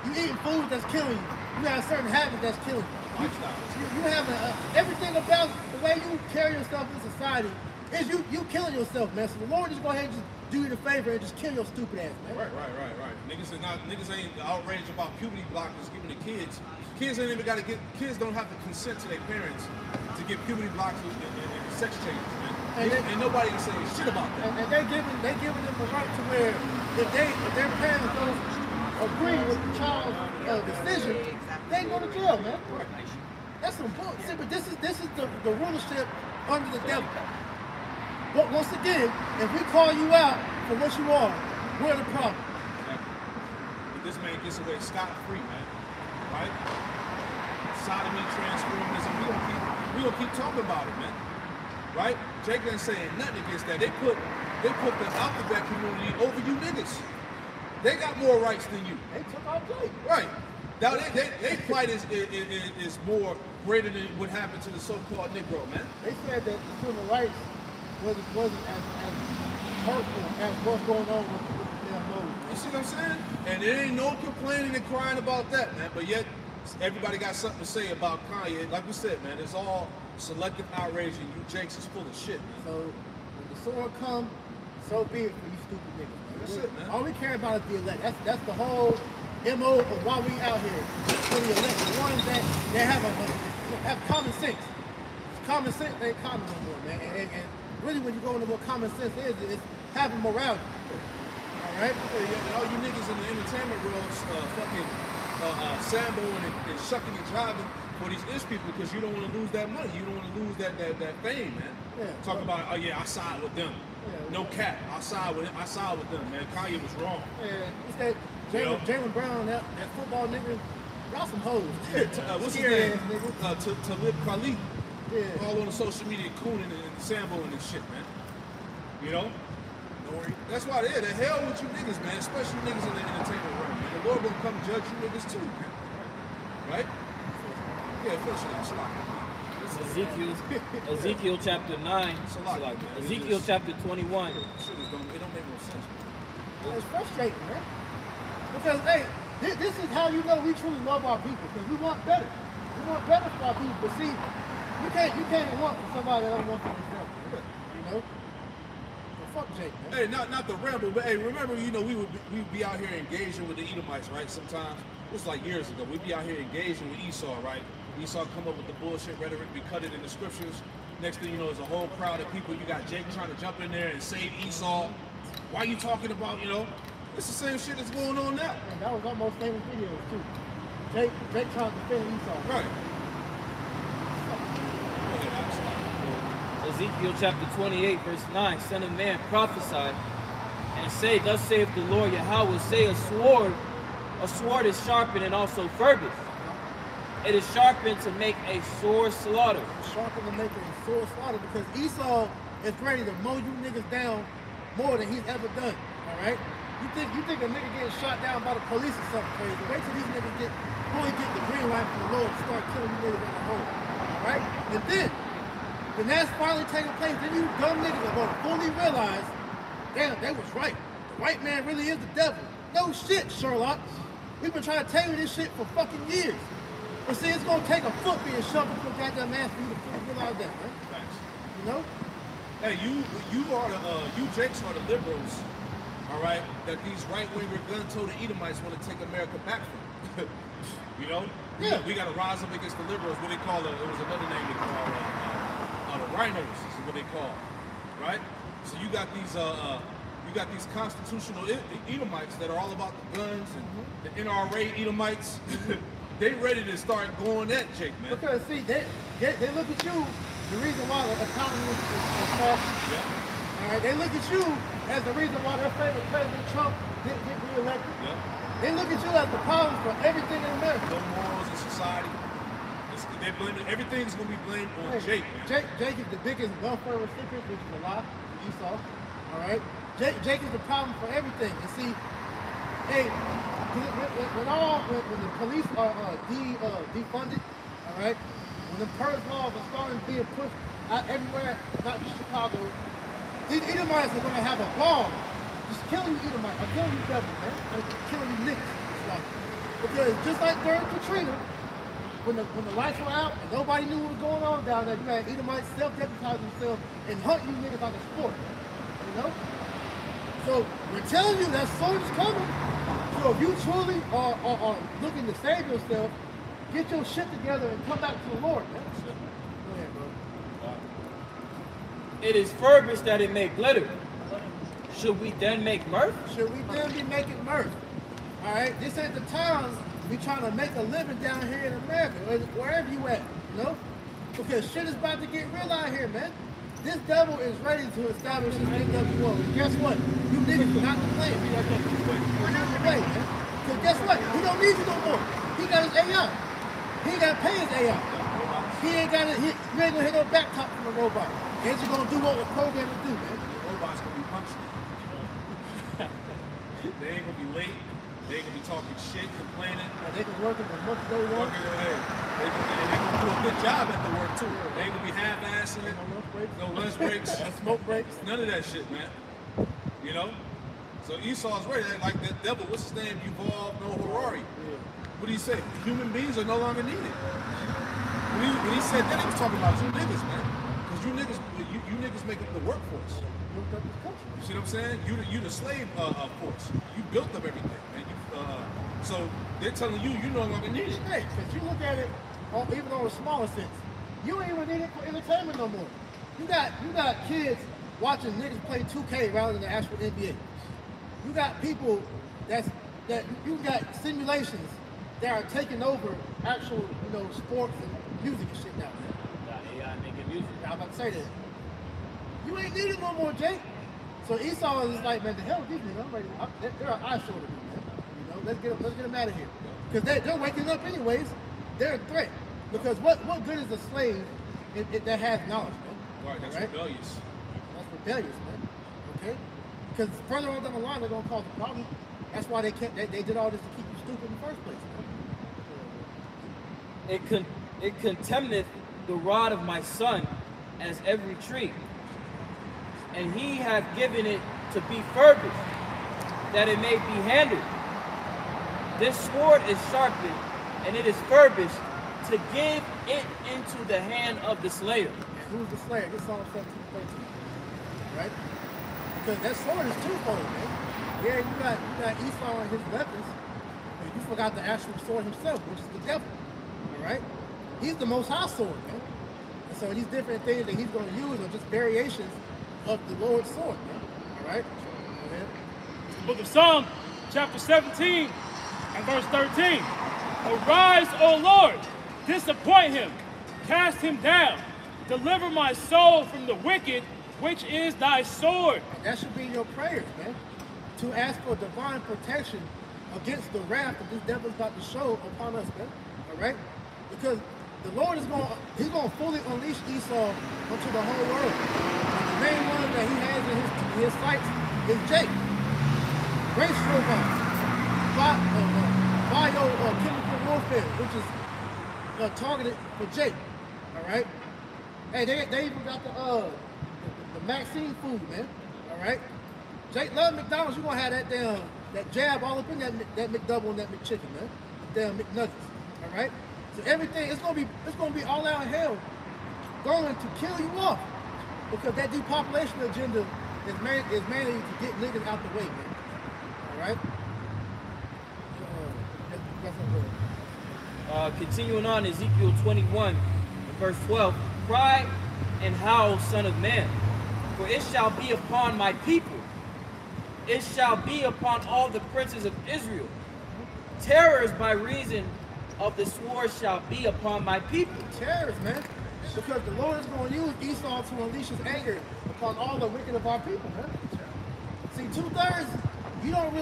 You eating food that's killing you. You have certain habits that's killing you. You have everything about the way you carry yourself in society is you killing yourself, man. So the Lord just go ahead and just do you the favor and just kill your stupid ass, man. Right. Niggas ain't outraged about puberty blockers giving to kids. Kids ain't even gotta kids don't have to consent to their parents to get puberty blockers and sex changes, man. And nobody can say shit about that. And they giving them the right to where if their parents don't agree with the child's decision, they go to jail, man. That's some bullshit. But this is the rulership under the devil. But once again, if we call you out for what you are, we're the problem. But this man gets away scot-free, man. Right? Sodomy, transformism, we gonna keep talking about it, man. Right? Jake ain't saying nothing against that. They put the alphabet community over you niggas. They got more rights than you. They took our Jake. Right. Now they plight is more greater than what happened to the so-called Negro, man. They said that the civil rights wasn't as hurtful as what's going on with the damn law. You see what I'm saying? And there ain't no complaining and crying about that, man. But yet everybody got something to say about Kanye. Like we said, man, it's all selective outrage, and you Jakes is full of shit, man. So when the sword comes, so be it for you stupid niggas. Man. That's it, man. All we care about is the elect. That's the whole MO of why we out here for the elect. The ones that have common sense. Common sense ain't common no more, man. And really, when you go into what common sense is, it's having morality. All right? And all you niggas in the entertainment world fucking samboing and shucking and driving for these Ish people because you don't want to lose that money. You don't want to lose that fame, man. Yeah. Talk about, oh yeah, I side with them. Yeah. No cap. I side with them, man. Kanye was wrong. Yeah, it's that Jalen Brown, that football nigga, y'all some hoes. What's his Scary name? ass nigga. Talib Kweli. Yeah. All on the social media cooning and samboing and shit, man. You know? That's why the hell with you niggas, man. Especially niggas in the entertainment realm, man. The Lord gonna come judge you niggas too, man. Right? Yeah, finish it out. Slide. Ezekiel chapter 9. Ezekiel chapter 21. Shit it don't make no sense. It's frustrating, man. Because, hey, this is how you know we truly love our people. Because we want better. We want better for our people. But see, you can't want for somebody that don't want for themselves. You know? Well, fuck Jake, man. Hey, not the rebel, but hey, remember, you know, we'd be out here engaging with the Edomites, right? Sometimes, it was like years ago. We'd be out here engaging with Esau, right? Esau come up with the bullshit rhetoric, we cut it in the scriptures. Next thing you know, there's a whole crowd of people. You got Jake trying to jump in there and save Esau. Why are you talking about, it's the same shit that's going on now. And that was our most famous video too. Jake trying to defend Esau. Right. Ezekiel chapter 28, verse 9, Son of man, prophesy, and say, thus saith the Lord Yahweh, say a sword is sharpened and also furbished. It is sharpened to make a sore slaughter. Sharpened to make a sore slaughter because Esau is ready to mow you niggas down more than he's ever done. Alright? You think a nigga getting shot down by the police or something crazy. Wait till these niggas fully get the green light from the Lord and start killing you niggas in the hole. Alright? And then, when that's finally taking place, then you dumb niggas are gonna fully realize, damn, they was right. The white man really is the devil. No shit, Sherlock. We've been trying to tell you this shit for fucking years. But see, it's gonna take a foot being shoved into a goddamn ass for you to fully realize that, man. Thanks. You know? Hey, you Jakes are the liberals, all right, that these right-winger gun-toted Edomites want to take America back from. Yeah. We got to rise up against the liberals. What they call it was another name they call the rhinos is what they call, right? So you got these constitutional Edomites that are all about the guns and the NRA Edomites. They ready to start going at Jake, man. Because see, they look at you, the reason why the economy is crashing. Yeah. All right, they look at you as the reason why their favorite President Trump didn't get reelected. Yeah. They look at you as the problem for everything in America. No morals in society. They're blaming everything's gonna be blamed on Jake, man. Jake is the biggest welfare recipient, which is a lie, Esau. All right, Jake is the problem for everything. And see, hey, when the police are defunded, all right, when the purge laws are starting being pushed out everywhere, not just Chicago, these Edomites are gonna have a ball just killing you Edomites. I'm killing you devils, man. I'm killing you niggas. Because just like during Katrina, when the lights were out and nobody knew what was going on down there, you had Edomites self-deputize themselves and hunt you niggas out of sport. You know? So we're telling you that sword is coming. So if you truly are looking to save yourself, get your shit together and come back to the Lord, man. Go ahead, bro. It is furbished that it may glitter. Should we then make mirth? Should we then be making mirth? All right, this ain't the time we trying to make a living down here in America, or wherever you at, you know? Because shit is about to get real out here, man. This devil is ready to establish his NWO. And guess what? You niggas are not to play. We're not to play, man. Because guess what? He don't need you no more. He got his AI. He ain't got to pay his AI. He ain't got to, you ain't gonna hit no back top from a robot. He's just gonna do what we're programmed to do, man. The robot's gonna be punctual. They ain't gonna be late. They ain't gonna be talking shit, complaining. They can work as much as they want. They gonna do a good job at the work too. They ain't gonna be half-assing it. No lunch breaks. No smoke breaks. None of that shit, man. You know? So Esau's ready. Like that devil, what's his name? Yuval Noah Harari. What do you say? Human beings are no longer needed. When he said that, he was talking about you niggas, man. Because you niggas make up the workforce. You see what I'm saying? You the slave force. You built up everything, man. So they're telling you no longer need it. Hey, because you look at it, even on a smaller sense, you ain't even need it for entertainment no more. You got kids watching niggas play 2K rather than the actual NBA. You got people that you got simulations that are taking over actual sports and music and shit now. Got AI making music. I'm about to say that. You ain't needed no more, Jake. So Esau is like, man, the hell with these niggas. I'm ready. They're an eyesore to me, man. Let's get them out of here. Because they're waking up anyways. They're a threat. Because what good is a slave that has knowledge, man? Right, that's rebellious. That's rebellious, man. Okay? Because further on down the line, they're gonna cause a problem. That's why they did all this to keep you stupid in the first place, man. It contemneth the rod of my son as every tree, and he hath given it to be furbished, that it may be handled. This sword is sharpened, and it is furbished to give it into the hand of the slayer. Who's the slayer? This Psalm 17:13, right? Because that sword is twofold, man. Yeah, you got Esau and his weapons, but you forgot the actual sword himself, which is the devil. All right? he's the Most High sword, man. And so these different things that he's going to use are just variations of the Lord's sword, man. All right? Go ahead. The book of Psalm, chapter 17 and verse 13. Arise, O Lord, disappoint him, cast him down, deliver my soul from the wicked, which is thy sword. And that should be in your prayers, man. To ask for divine protection against the wrath that this devil is about to show upon us, man. All right? Because the Lord is he's going to fully unleash Esau onto the whole world. And the main one that he has in his sights is Jake. Great robot. Biochemical warfare, which is targeted for Jake. All right? Hey, they even got the Maxine food, man. All right? Jake love McDonald's. You're going to have that jab all up in that McDouble and that McChicken, man. The damn McNuggets. All right? So everything, it's gonna be all out hell going to kill you off. Because that depopulation agenda is mainly to get niggas out the way, man. All right? Continuing on, Ezekiel 21, verse 12. Cry and howl, son of man, for it shall be upon my people. It shall be upon all the princes of Israel. Terrors by reason of the sword shall be upon my people. Terrors, man. Because the Lord is going to use Esau to unleash his anger upon all the wicked of our people, man. See, 2/3, you don't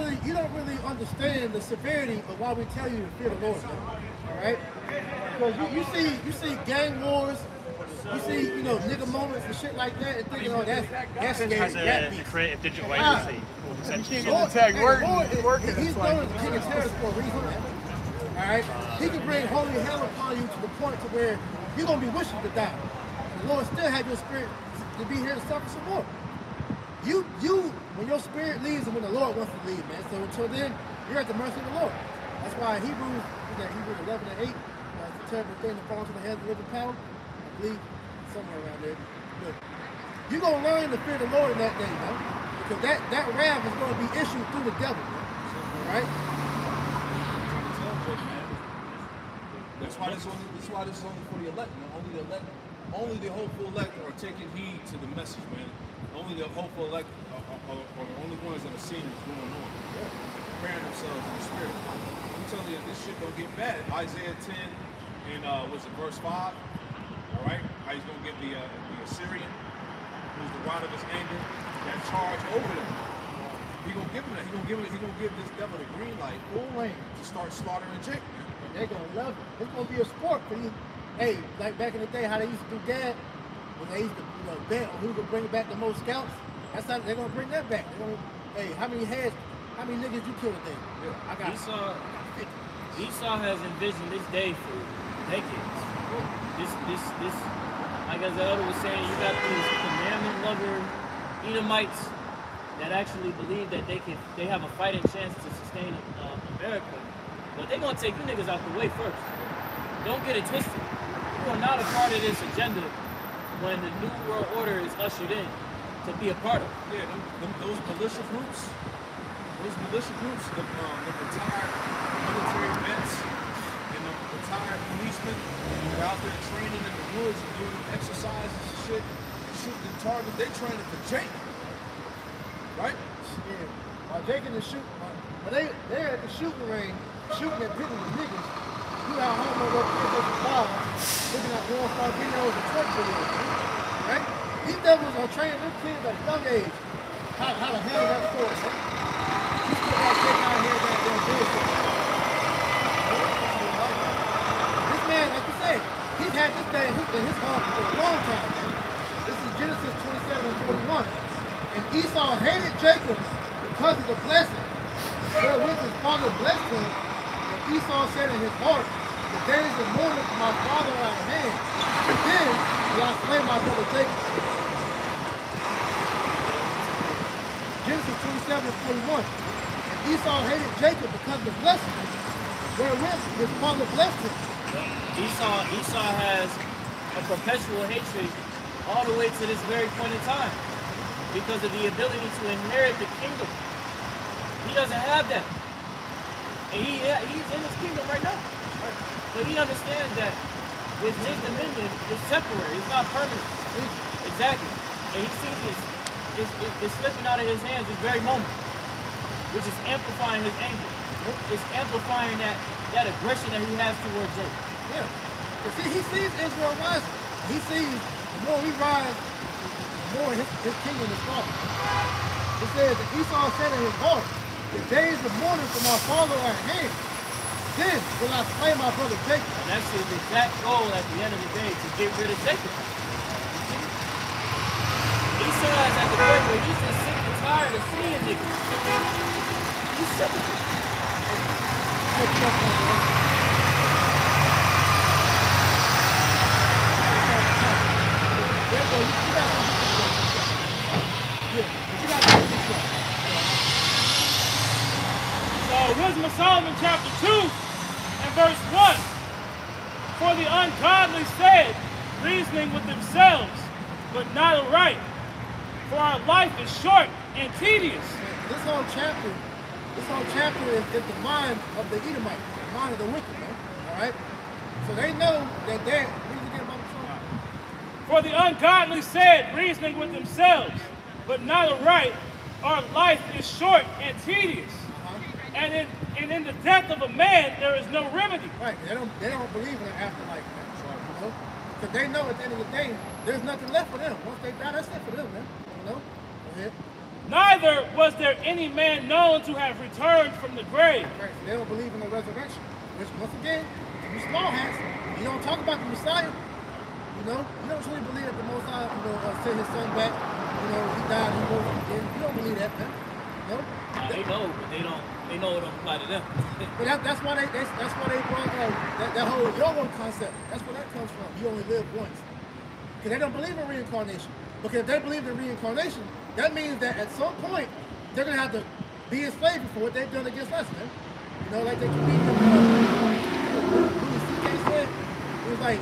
really understand the severity of why we tell you to fear the Lord, man. All right? Because you see gang wars, you see, nigga moments and shit like that, and thinking, oh, that's scary. Has a creative digital agency. He's doing the king of terrors for a reason, man. All right? He can bring holy hell upon you to the point to where you're going to be wishing to die. The Lord still has your spirit to be here to suffer some more. When your spirit leaves and when the Lord wants to leave, man. So until then, you're at the mercy of the Lord. That's why Hebrews 11 and 8, it's a terrible thing to fall into the hands of the living power. I believe somewhere around there. But you're going to learn to fear the Lord in that day, man. Because that wrath is going to be issued through the devil, man. All right? That's why this is only for the elect, man. Only the hopeful elect are taking heed to the message, man. Only the hopeful elect are the only ones that are seeing what's going on. Preparing themselves in the spirit. I'm telling you, this shit gonna get bad. Isaiah 10 and verse 5. All right, how he's gonna give the Assyrian, who's the rod of his anger, that charge over them. He gonna give him that. He gonna give this devil the green light, full reign, to start slaughtering Jake. They're gonna love it. It's gonna be a sport for you. Hey, like back in the day, how they used to do that, when they used to bet on who could bring back the most scouts. That's how they're gonna bring that back. Hey, how many niggas you killed today? Yeah. I got Esau has envisioned this day for decades. This, like as the elder was saying, you got these commandment-lover Edomites that actually believe that they have a fighting chance to sustain America. But they're gonna take you niggas out the way first. Don't get it twisted. You are not a part of this agenda when the New World Order is ushered in to be a part of. Yeah, those militia groups, the retired military vets and the retired policemen who are out there training in the woods and doing exercises and shit, and shooting at targets, they're training for Jake. Right? Yeah. While Jake in the they're at the shooting range, shooting at picking the niggas. You out home on those kids at the bar, looking at porn star videos and twerk videos, right? These devils are training their kids at a young age how to handle that sword, man. You still got Jake out here that they're bullshit. This man, like you said, he's had this thing in his heart for a long time, man. This is Genesis 27 and 41. And Esau hated Jacob because of the blessing. Wherewith his father blessed him. Esau said in his heart, the days of mourning for my father are at hand. And then will I slay my brother Jacob. Genesis 27 and 41. And Esau hated Jacob because of the blessing, wherewith his father blessed him. Esau has a perpetual hatred all the way to this very point in time because of the ability to inherit the kingdom. He doesn't have that. And he's in his kingdom right now. But he understands that His dominion is temporary. It's not permanent. Exactly. And he sees it's slipping out of his hands this very moment, which is amplifying his anger. It's amplifying that aggression that he has towards Jacob. Yeah. But see, he sees Israel rising. He sees the more we rise, the more his kingdom is falling. It says that Esau said in his heart, the days of mourning for my father are at hand. Then will I slay my brother Jacob. And that's his exact goal at the end of the day, to get rid of Jacob. Esau is at the point where he's just sick and tired of seeing niggas. He's sick of it. So, Wisdom of Solomon chapter 2 and verse 1. For the ungodly said, reasoning with themselves, but not aright. For our life is short and tedious. This whole chapter is the mind of the Edomites, the mind of the wicked, man. All right? So they know that they're, for the ungodly said, reasoning with themselves, but not aright, our life is short and tedious. And in the death of a man, there is no remedy. Right. They don't believe in an afterlife, man. You know? Because they know at the end of the day, there's nothing left for them. Once they die, that's it for them, man. You know? Go ahead. Neither was there any man known to have returned from the grave. Right. So they don't believe in the resurrection. Which, once again, you small hats, you don't talk about the Messiah. You know? You don't truly believe that the Most High, sent his son back. You know, he died and he rose again. You don't believe that, man. No? They know, but they don't. They know it don't apply to them. But that's why they brought that whole YOLO concept. That's where that comes from. You only live once. Because they don't believe in reincarnation. Because if they believe in reincarnation, that means that at some point they're gonna have to be enslaved for what they've done against us, man. You know, like they comedian Louis C.K. said, it was like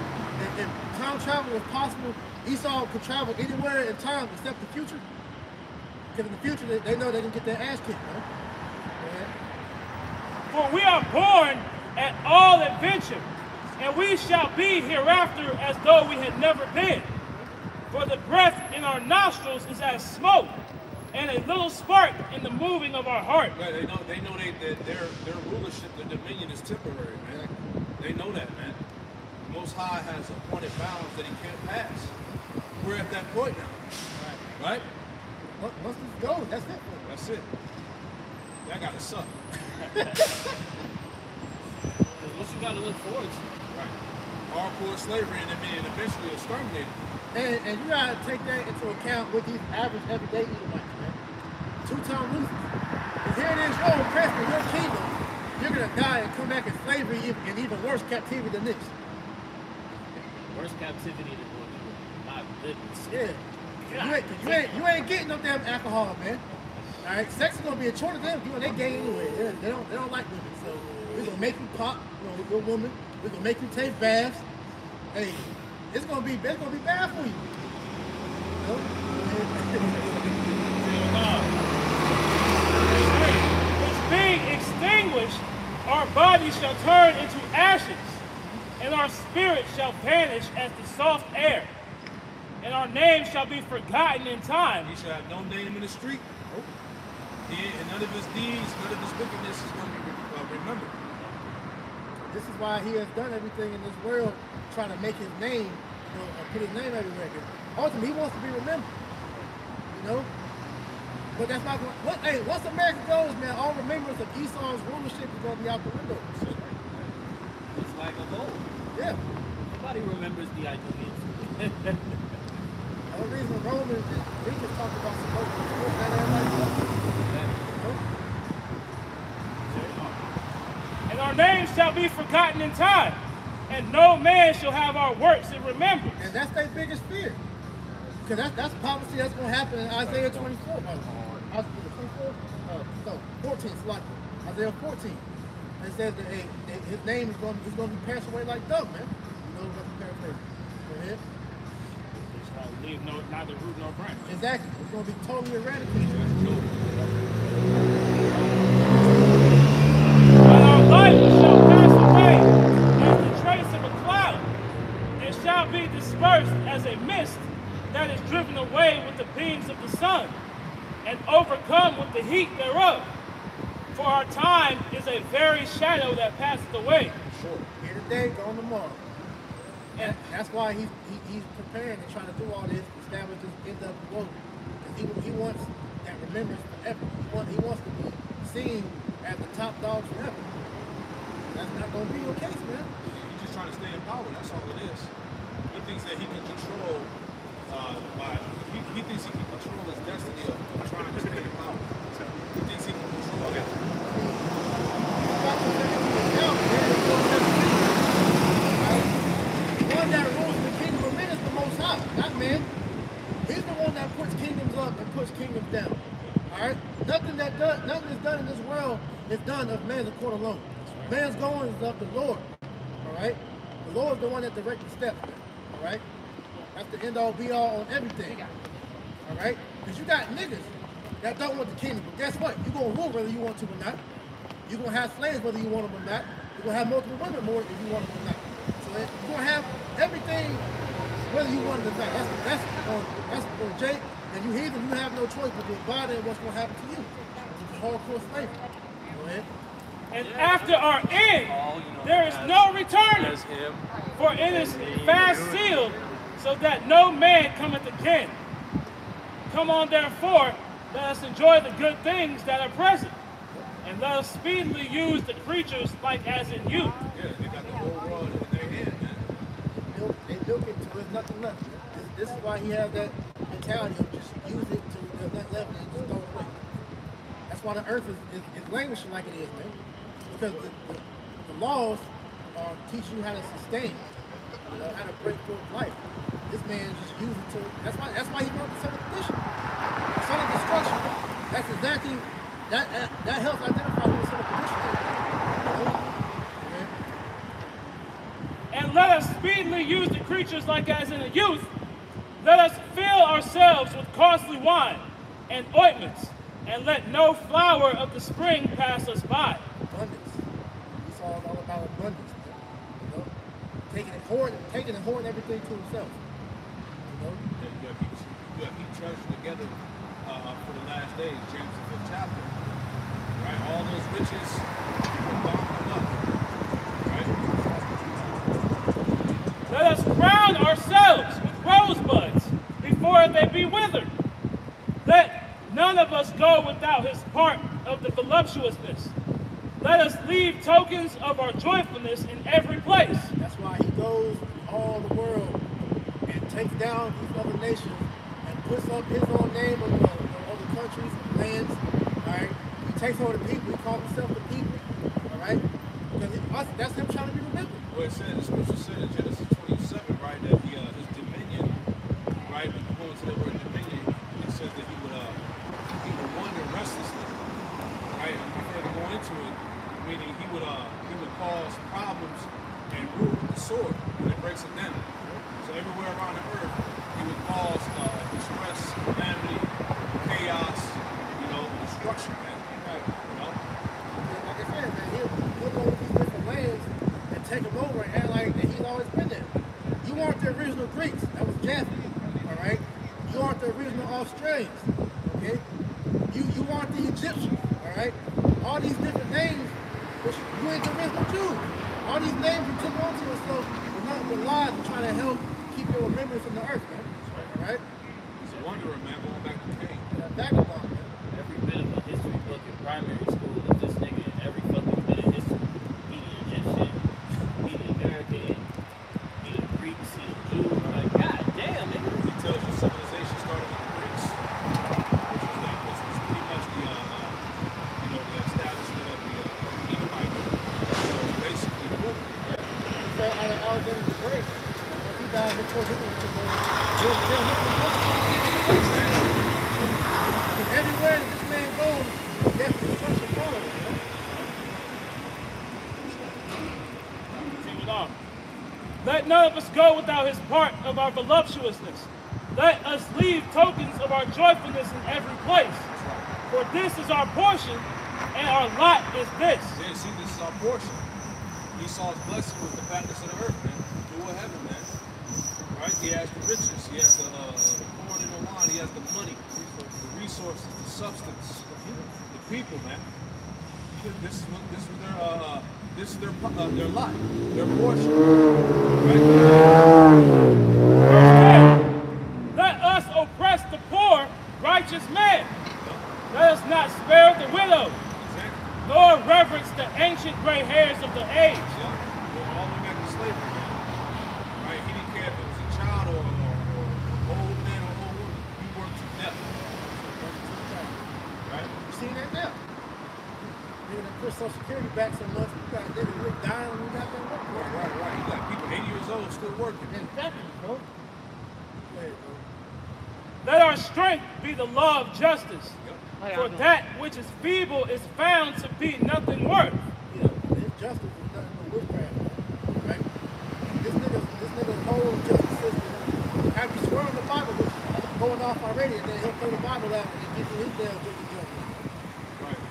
if time travel was possible, Esau could travel anywhere in time except the future. Because in the future they know they can get their ass kicked, man. For we are born at all adventure, and we shall be hereafter as though we had never been. For the breath in our nostrils is as smoke, and a little spark in the moving of our heart. Right, they know that their rulership, their dominion is temporary, man. They know that, man. The Most High has appointed bounds that he can't pass. We're at that point now. Right? Once this goes, that's it. That's it. That gotta suck. What you gotta look forward to. Right. Hardcore slavery and then eventually exterminated. And you gotta take that into account with these average everyday Edomites, man. Two-time losers. Because here it is, you're oppressed in your kingdom. You're gonna die and come back in slavery in even worse captivity than this. Worse captivity than what we were. My goodness. Yeah. You ain't getting no damn alcohol, man. All right, sex is gonna be a chore to them. You know, they gay anyway. They don't like women, so we're gonna make you pop. With your woman. We're gonna make you take baths. Hey, it's gonna be bad for you. Which being extinguished, our bodies shall turn into ashes, and our spirit shall vanish as the soft air, and our name shall be forgotten in time. He shall have no name in the street. And none of his deeds, none of his wickedness is going to be remembered. This is why he has done everything in this world, trying to make his name, put his name everywhere. Ultimately, he wants to be remembered. You know? But that's not going to... Hey, once America goes, man, all remembrance of Esau's rulership is going to be out the window. It's like a gold. Yeah. Nobody remembers the Idumeans. The only reason Romans and Greeks talk about some local that everybody. And our names shall be forgotten in time, and no man shall have our works in remembrance. And that's their biggest fear. Because that's prophecy that's going to happen in Isaiah 24. 14, like Isaiah 14. It says that his name is going to be passed away like dung, man. You know, let's paraphrase. Go ahead. Leave neither root nor branch. Exactly. It's going to be totally eradicated. And our life shall pass away as the trace of a cloud. a mist that is driven away with the beams of the sun, and overcome with the heat thereof. For our time is a very shadow that passeth away. Sure. Here today, gone tomorrow. And that's why he's preparing and trying to do all this, establish this end of the world. He wants that remembrance forever. He wants to be seen as the top dogs forever. That's not going to be your case, man. He's just trying to stay in power. That's all it is. He thinks that he can control he thinks he can control his destiny of trying to stay in power. He thinks he can control that. The one that rules the kingdom of men is the Most High, not man. He's the one that puts kingdoms up and puts kingdoms down. All right? Nothing is done in this world is done of man's accord alone. Man's going is of the Lord. All right? The Lord is the one that directs the steps. All right? That's the end all be all on everything. All right? Because you got niggas that don't want the kingdom. But guess what? You're going to rule whether you want to or not. You're going to have slaves whether you want them or not. You're going to have multiple women more if you want them or not. So you're going to have everything whether you want it or not. That's on Jake. And you heathen, you have no choice but to abide in what's going to happen to you. It's hardcore slavery. Go ahead. And after our end, there is no return. For it is fast sealed, so that no man cometh again. Come on, therefore, let us enjoy the good things that are present, and let us speedily use the creatures like as in youth. Yeah, they got the whole world in their hand, man. They milk it till there's nothing left. This is why he has that mentality of just use it till there's nothing left and just throw it away. That's why the earth is languishing like it is, man. Because the laws teach you how to sustain, how to break through life. This man just used it to. That's why he wrote the son of perdition, the son of destruction. That's exactly that helps identify who the son of perdition is. And let us speedily use the creatures like as in a youth. Let us fill ourselves with costly wine and ointments, and let no flower of the spring pass us by. Abundance. Esau is all about abundance, man. Taking and hoarding everything to himself. You have to keep treasures together for the last days. James the 5th chapter. Right? All those riches are bound up. Right? Let us crown ourselves with rosebuds before they be withered. Let none of us go without his part of the voluptuousness. Let us leave tokens of our joyfulness in every place. That's why he goes all the world and takes down these other nations and puts up his own name of the other countries and lands. All right, he takes over the people. He calls himself the people. All right, because that's him trying to be remembered. Well, it said, the scripture said in Genesis 27, right, that his dominion, right, when you go into the word dominion, it says that he would wander restlessly, right? And before to go into it, meaning he would cause problems and rule with the sword when it breaks it down. So everywhere around the earth, he would cause distress, calamity, chaos, destruction, man. Right. Like I said, man, he'll go to these different lands and take them over and act like that he's always been there. You aren't the original Greeks. That was Jaffa. All right. You aren't the original Australians. Okay. You aren't the Egyptians. All right. All these different names. You ain't the original Jews. All these names you took onto yourself are nothing but lies to try to help keep your remembrance in the earth, man. All right? He's a wanderer, man, going back to Cain. Vagabond, man. Every bit of a history book in primary school is this nigga in every fucking bit of history. He the Egyptian, he the American, he the Greeks, he the Jew. Like, god damn, nigga. He tells you civilization started with the Greeks, which was pretty much the establishment of the Edomite. So basically, So Alexander the Great, if he died before he was everywhere that this man goes, death and destruction follows. Continue on. Let none of us go without his part of our voluptuousness. Let us leave tokens of our joyfulness in every place. For this is our portion, and our lot is this. yeah, see, this is our portion. Esau's blessing was the fatness of the earth, man. Do what heaven, man. Right? He has the riches. He has the corn and the wine. He has the money, the resources, the substance, the people, man. This is their lot, their portion. Right? Let us oppress the poor, righteous man. Let us not spare the widow, nor reverence the ancient gray hairs of the age. Yeah. All the way back to slavery, man. Right? He didn't care if it was a child or old man or old woman. He worked to death. Right? You seen that now? They put Social Security back so much. We're dying when we got that work. Right. You got people 80 years old still working. In factories, bro. Let our strength be the law of justice. For that which is feeble is found to be nothing worth. Yeah, his justice is nothing but witchcraft, right? This nigga's whole justice system, after he swear on the Bible, which is going off already, and then he'll throw the Bible out and give you his damn justice. Right.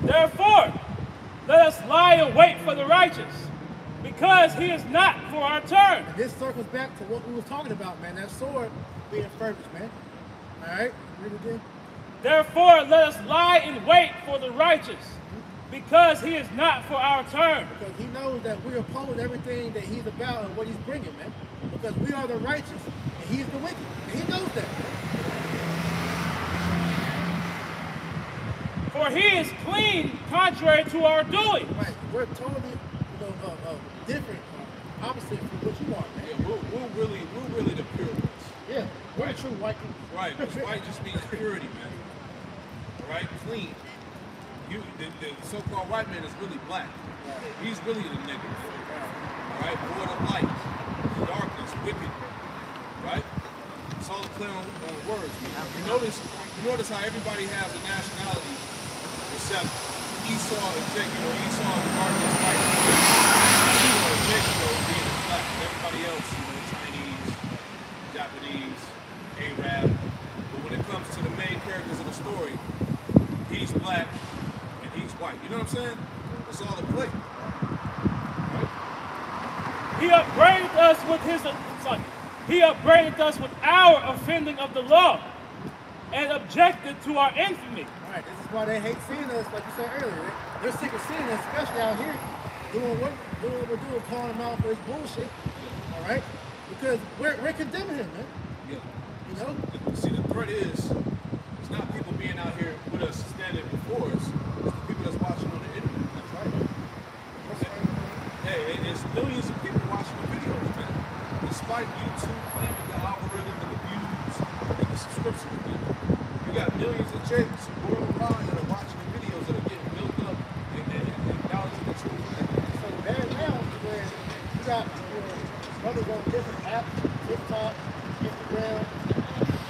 Therefore, let us lie in wait for the righteous, because he is not for our turn. And this circles back to what we were talking about, man. That sword being furbished, man. All right, read it again. Therefore, let us lie in wait for the righteous, because he is not for our turn. Because he knows that we oppose everything that he's about and what he's bringing, man. Because we are the righteous, and he's the wicked. And he knows that, man. For he is clean, contrary to our doing. Right, we're totally, different, opposite from what you are, man. Yeah, we're really the pure ones. Yeah, we're the true white people. Right, because white just means purity, man. Right? Clean. The so-called white man is really black. He's really the nigga. All right? Void of light, darkness, wicked. Right? It's all clear on words. Man. You notice how everybody has a nationality except Esau and Jacob. Esau and the garden is white. Esau and Jacob being black. Everybody else, Chinese, Japanese, Arab. But when it comes to the main characters of the story, he's black and he's white. You know what I'm saying? It's all a play. Right? He upbraided us with He upbraided us with our offending of the law and objected to our infamy. All right, this is why they hate seeing us, like you said earlier. They're sick of seeing us, especially out here, doing what we're doing, calling him out for his bullshit. All right? Because we're condemning him, man. Yeah. You know? See, the threat is, it's not people being out here with us, standing before us. It's the people that's watching on the internet. That's right. Hey, it's millions of people watching the videos, man. Despite YouTube claiming the algorithm and the views and the subscriptions, man. You got millions of chicks worldwide that are watching the videos that are getting built up and acknowledging the truth. So bad now is where you got brothers on different apps, TikTok, Instagram,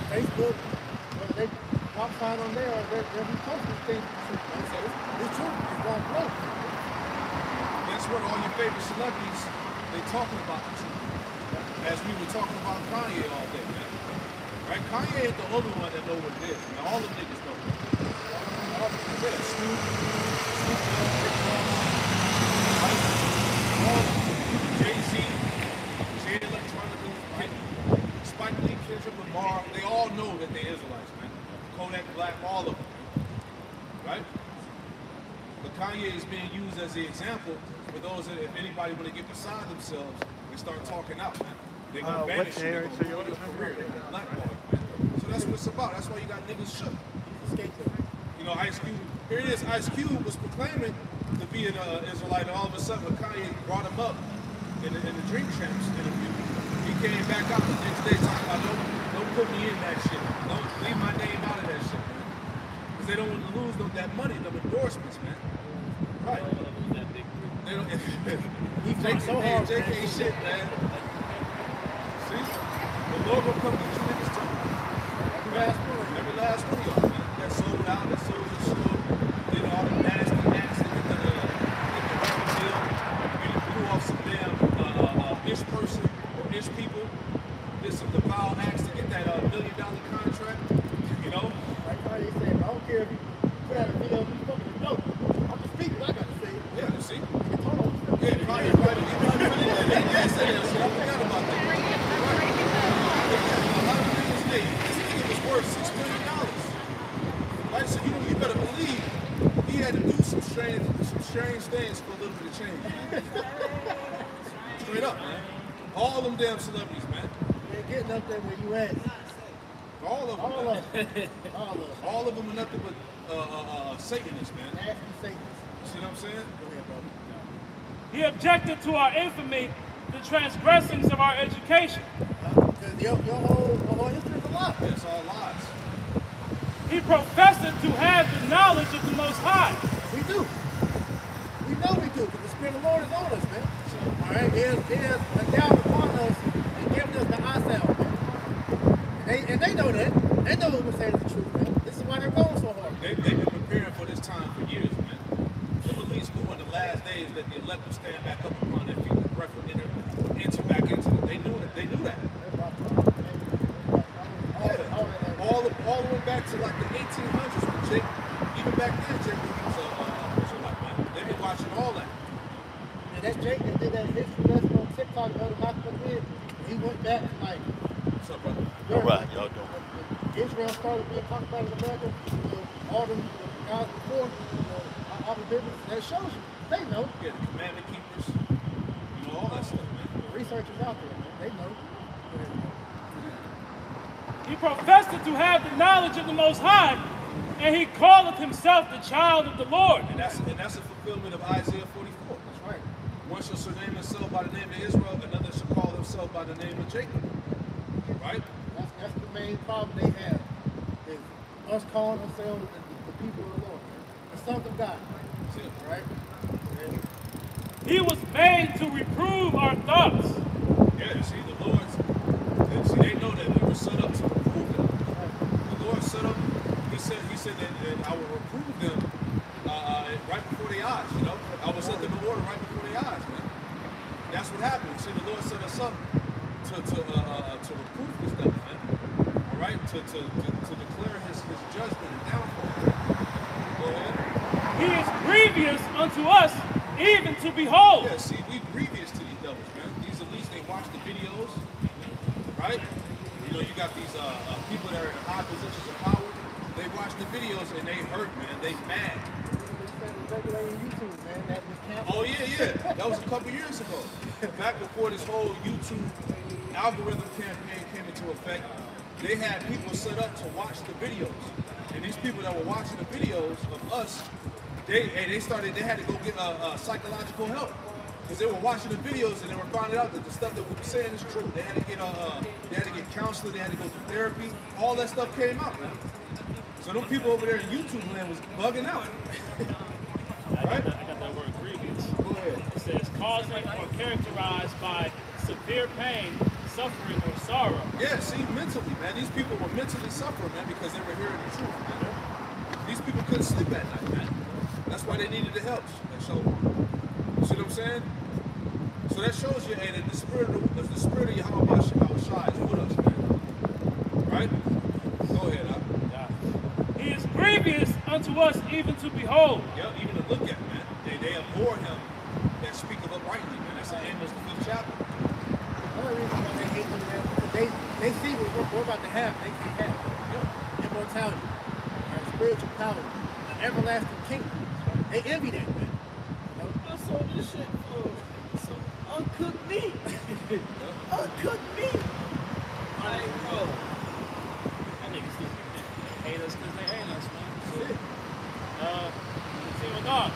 Facebook, whether they pop sign on there or they'll be posting things. So this truth is going to grow. That's what all your favorite celebrities, they talking about the truth. As we were talking about Kanye all day, man. Right? Kanye ain't the only one that know what it is. Man. All the niggas know. Snoop, Jay-Z, Jay Electronica, Spike Lee, Kendrick Lamar, they all know that they're Israelites, man. Kodak Black, all of them. Right? But Kanye is being used as the example for those that, if anybody want to get beside themselves and start talking out, man. They're going to banish you. They're going to ruin your career. They're going to blackball you, man. So that's what it's about. That's why you got niggas shook. You know, Ice Cube, here it is, Ice Cube was proclaiming to be an Israelite, and all of a sudden when Kanye brought him up in the Dream Champs interview, he came back out the next day talking about, don't put me in that shit. Don't leave my name out of that shit, man. Because they don't want to lose that money, them endorsements, man. Right. They don't, he takes so hard, JK shit, man. See? The logo comes to you niggas too. Every last one of y'all, man. That sold out, that sold the show. Did all the nasty acts to get the record deal. Really blew off some damn ish person or ish people. Did some foul acts to get that $1 million contract. You know? Like Kanye said, I don't care if you put out a video, you fucking dope. I'm just speaking, I got to say. Yeah, you see? Yeah, Kanye, right? He probably said that shit. I forgot about that. Right. Right? So you better believe he had to do some strange things for a little bit of change, man. Straight up, man. All them damn celebrities, man. They're getting up there where you at. All of them. All man. of them. All of them. All of them are nothing but Satanists, man. Nasty Satanists. See what I'm saying? Go ahead, brother. He objected to our infamy, the transgressings of our education. Because your whole history is a lie. It's all lies. He professed to have the knowledge of the Most High. We do. We know we do, because the Spirit of the Lord is on us, man. All right, he has endowed upon us and given us the eyesight, man. And they know that. They know what we're saying is the truth, man. This is why they're going so hard. They've been preparing for this time for years, man. They believe school in the last days that the elect will stand back up upon their feet and breath will enter back into it. They knew that. They knew that. All the way back to like the 1800s with Jake. Even back then, Jake was a white man. They've been watching all that. And that Jake that did that history lesson on TikTok the other night, he went back to like. What's up, brother? All right, y'all doing? Israel started being talked about in America. All the guys before, all the business. That shows you. They know. Yeah, the commandment keepers. You know, all that stuff, man. The researchers out there, man. They know. He professed to have the knowledge of the Most High, and he calleth himself the child of the Lord. And that's a fulfillment of Isaiah 44. That's right. One shall surname himself by the name of Israel, another shall call himself by the name of Jacob. Right? That's the main problem they have. Is us calling ourselves the people of the Lord. The sons of God. See it? Right? And He was made to reprove our thoughts. Yeah, see, the Lord's, they know that we were set up to reprove them. The Lord set up, he said that I will reprove them right before their eyes, you know? I will set them in order right before their eyes, man. That's what happened. See, the Lord set us up to reprove this stuff, man. All right? To declare his judgment and downfall. Go ahead. He is grievous unto us, even to behold. Yeah, see, we grievous to these devils, man. These elites, they watch the videos, right? You know, you got these people that are in high positions of power. They watch the videos and they hurt, man. They mad. YouTube, man, that was canceled. Oh yeah. That was a couple years ago. Back before this whole YouTube algorithm campaign came into effect, they had people set up to watch the videos. And these people that were watching the videos of us, they had to go get psychological help. Because they were watching the videos and they were finding out that the stuff that we were saying is true. They had to get counseling, they had to go through therapy. All that stuff came out, man. So them people over there in YouTube land was bugging out. Right? I got that word grievous. Go ahead. It says causing or characterized by severe pain, suffering, or sorrow. Yeah, see, mentally, man. These people were mentally suffering, man, because they were hearing the truth, man. These people couldn't sleep at night, man. That's why they needed the help. That showed. You see what I'm saying? So that shows you, hey, that the spirit of Yahweh Shai is with us, man. Right? Go ahead, huh? He is grievous unto us, even to behold. Yeah, even to look at, man. They abhor him that speaketh uprightly, man. That's the end of the 5th chapter. Another reason why they hate them, man, because they see what we're about to have. They see that. Immortality, spiritual power, an everlasting kingdom. They envy that, man. I saw this shit for some uncooked meat. Uncooked meat. Like, bro. That niggas hate us because they hate us, man. Continue on.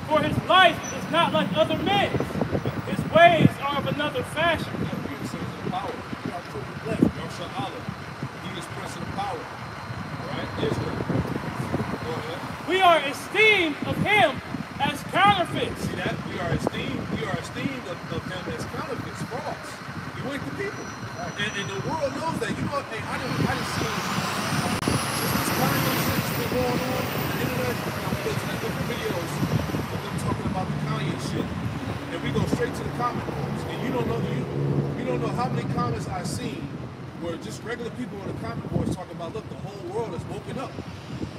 For his life is not like other men's. His ways are of another fashion. He is sons of power. Yosha Allah. He is prince of power. All right? Israel. Go ahead. We are esteemed of him as counterfeits. See that? We are esteemed of him as counterfeits, frauds. You ain't the people. And the world knows that. You know, hey, I didn't see since this Kanye shit's been going on the internet, I'm looking at different videos of them talking about the Kanye shit. And we go straight to the comment boards. And you don't know how many comments I've seen where just regular people on the comment boards talking about, look, the whole world is woken up.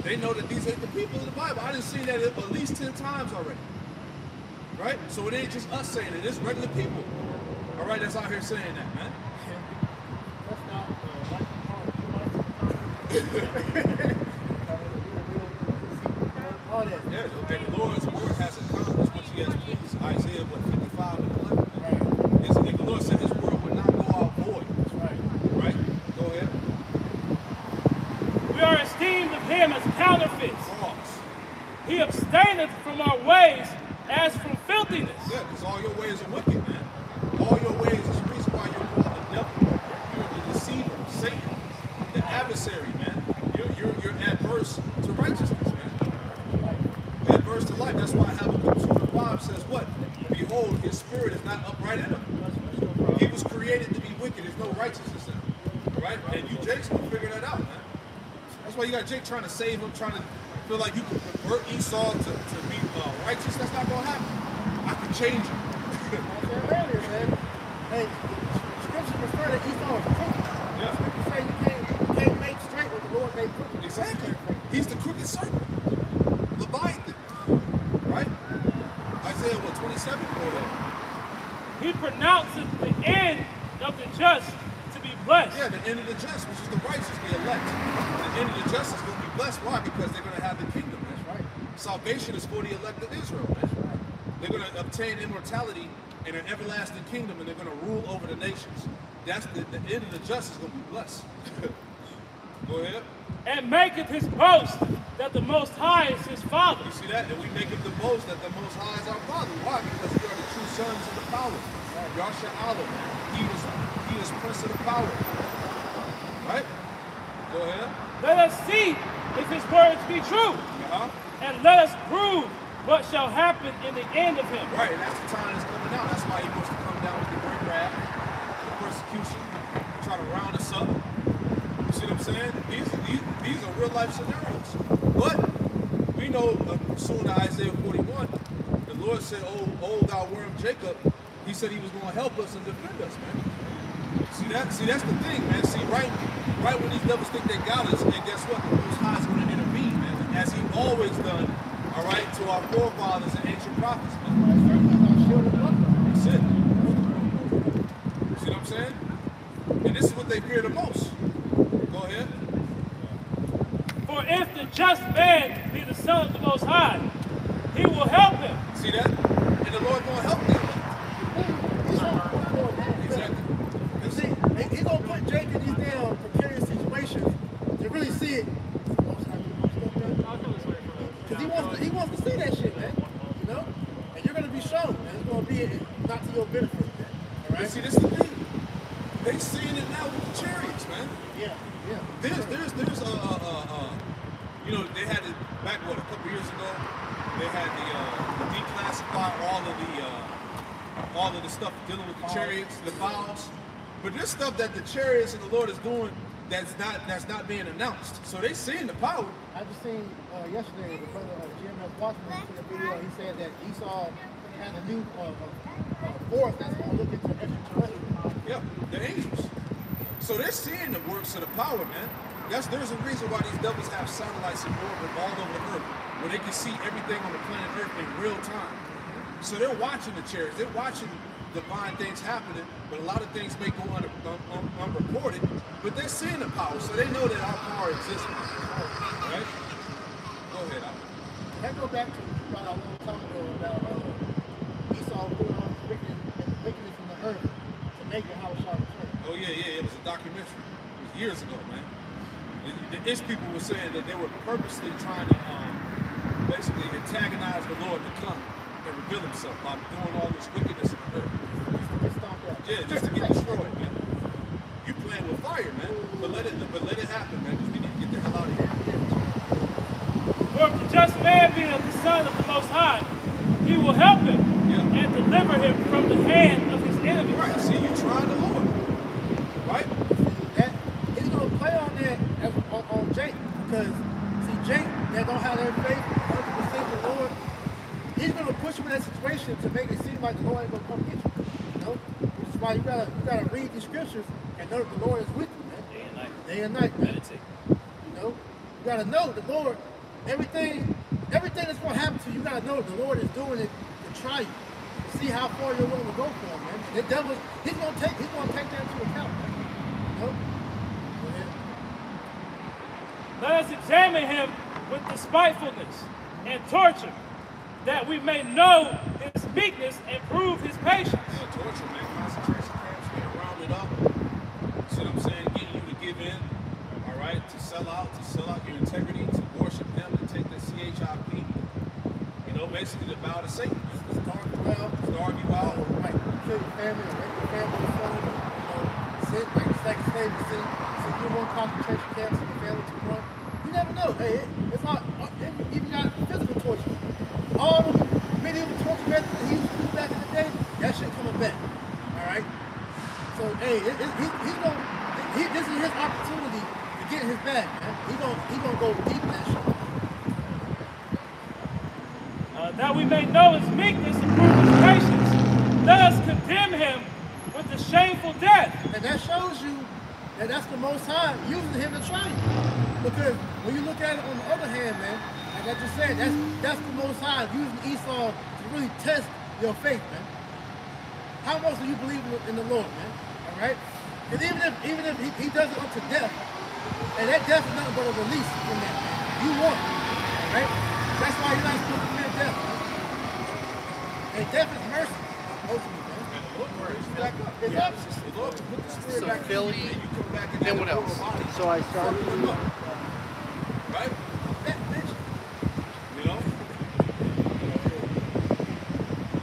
They know that these ain't the people in the Bible. I done seen that at least 10 times already. Right? So it ain't just us saying it, it's regular people. All right, that's out here saying that, man. That's not all that. Yeah, and the Lord's word has accomplished what he has pleased. Isaiah, 55 and 11. Right. And the Lord said his word would not go out void. That's right. Right? Go ahead. We are esteemed of him as counterfeits. Pause. He abstaineth from our ways as from filthiness. Yeah, because all your ways are wicked, man. All your ways is the reason why you're called the devil. You're the deceiver, Satan, the adversary, man. You're adverse to righteousness, man. You're adverse to life. That's why Habakkuk 2:5 says what? Behold, his spirit is not upright in him. He was created to be wicked. There's no righteousness in him. Right? And you Jake's gonna figure that out, man. That's why you got Jake trying to save him, trying to feel like you can convert Esau to be righteous. That's not gonna happen. I can change him. I said earlier, man. Hey, scriptures refer to Esau as crooked. Yeah. Scriptures say you can't make straight what the Lord made crooked. Exactly. He's the crooked serpent. Leviathan. Right? Isaiah 27? Go ahead. He pronounces the end of the just to be blessed. Yeah, the end of the just, which is the righteous, the elect. The end of the just is going to be blessed. Why? Because they're going to have the kingdom. That's right. Salvation is for the elect of Israel. That's right. They're going to obtain immortality in an everlasting kingdom, and they're going to rule over the nations. That's the end of the just is going to be blessed. Go ahead. And maketh his boast that the Most High is his Father. You see that? And we make it the boast that the Most High is our Father. Why? Because we are the true sons of the power. Yasha Allah. He is Prince of the power. Right? Go ahead. Let us see if his words be true. And let us prove what shall happen in the end of him. Right, and that's the time that's coming out. That's why he wants to come down with the great wrath, the persecution, try to round us up. You see what I'm saying? These are real life scenarios. But we know, pursuing Isaiah 41, the Lord said, oh thou worm Jacob, he said he was going to help us and defend us, man. See that's the thing, man. See, right when these devils think they got us, and guess what? The Most High is going to intervene, man, as he always done. All right, to our forefathers and ancient prophets, man. That's it. See what I'm saying? And this is what they fear the most. Go ahead. For if the just man be the son of the Most High, he will help him. See that? And the Lord gonna help them. Exactly. You see, he's gonna put Jake in these damn precarious situations to really see it. Because he wants to see that shit, man. You know? And you're gonna be shown, man. It's gonna be not to your benefit, man. All right? See, this is the thing. They seeing it now with the chariots, man. Yeah. There's you know, they had it back a couple years ago. They had the declassify all of the stuff dealing with the chariots, the vows. But this stuff that the chariots and the Lord is doing, that's not being announced. So they seeing the power. I just seen yesterday the brother GMS Watchman in a video. He said that Esau has a new force that's going to look into extraterrestrial. Yeah, the angels. So they're seeing the works of the power, man. There's a reason why these devils have satellites in orbit all over the earth, where they can see everything on the planet Earth in real time. So they're watching the chariots, they're watching divine things happening, but a lot of things may go unreported, but they're seeing the power, so they know that our power exists. Right? Go ahead, Al. That go back to about a long time ago about Esau putting on wickedness in the earth to make it how it shall return. Oh yeah, it was a documentary. It was years ago, man. The Ish people were saying that they were purposely trying to basically antagonize the Lord to come and reveal himself by doing all this wickedness in the earth. Yeah, just to get destroyed, man. You playing with fire, man. But let it happen, man, because we need to get the hell out of here. For if the just man be of the son of the Most High, he will help him and deliver him from the hand of his enemies. Right, see, you trying the Lord. Right? He's going to play on that on Jake, because see, Jake that don't have their faith 100% the Lord, he's going to push him in that situation to make it seem like the Lord ain't going to come get you. You know? Which is why you gotta read these scriptures and know that the Lord is with you, man. Day and night, man. Meditate. You know? You gotta know the Lord, everything that's going to happen to you, you gotta know the Lord is doing it to try you, to see how far you're willing to go for him, man. The devil, he's going to take that into account, man. You know? Let us examine him with despitefulness and torture, that we may know his meekness and prove his patience. Yeah, torture, man. Concentration camps, being rounded up. See what I'm saying? Getting you to give in, all right? To sell out your integrity, to worship him, to take the CHIP. You know, basically to bow to Satan. Starve you out. Starve you out. Right. Kill your family, or make your family in front of you. Sit like it's like slavery. See, so you want concentration camps and the family to run. You never know. Hey, it's not even got physical torture. All the medieval torture methods that he used to do back in the day, that shit coming back. All right. So hey, he's gonna. This is his opportunity to get his bag, man. He gonna go deep in that shit. That we may know his meekness and prove his patience, let us condemn him with the shameful death. And that shows you that that's the Most High using him to try you. Because when you look at it on the other hand, man, like I just said, that's the Most High using Esau to really test your faith, man. How much do you believe in the Lord, man? All right? Because even if he does it unto death, and that death is nothing but a release from that, man. You want it, all right? That's why you're not supposed to commit death, man. And death is mercy, ultimately, man. Look where it's back up. It's up. The Lord put the spirit So back Philly, in you, and you come back in then that what mortal else? body. So I started Look to up. Right? that bitch. You know?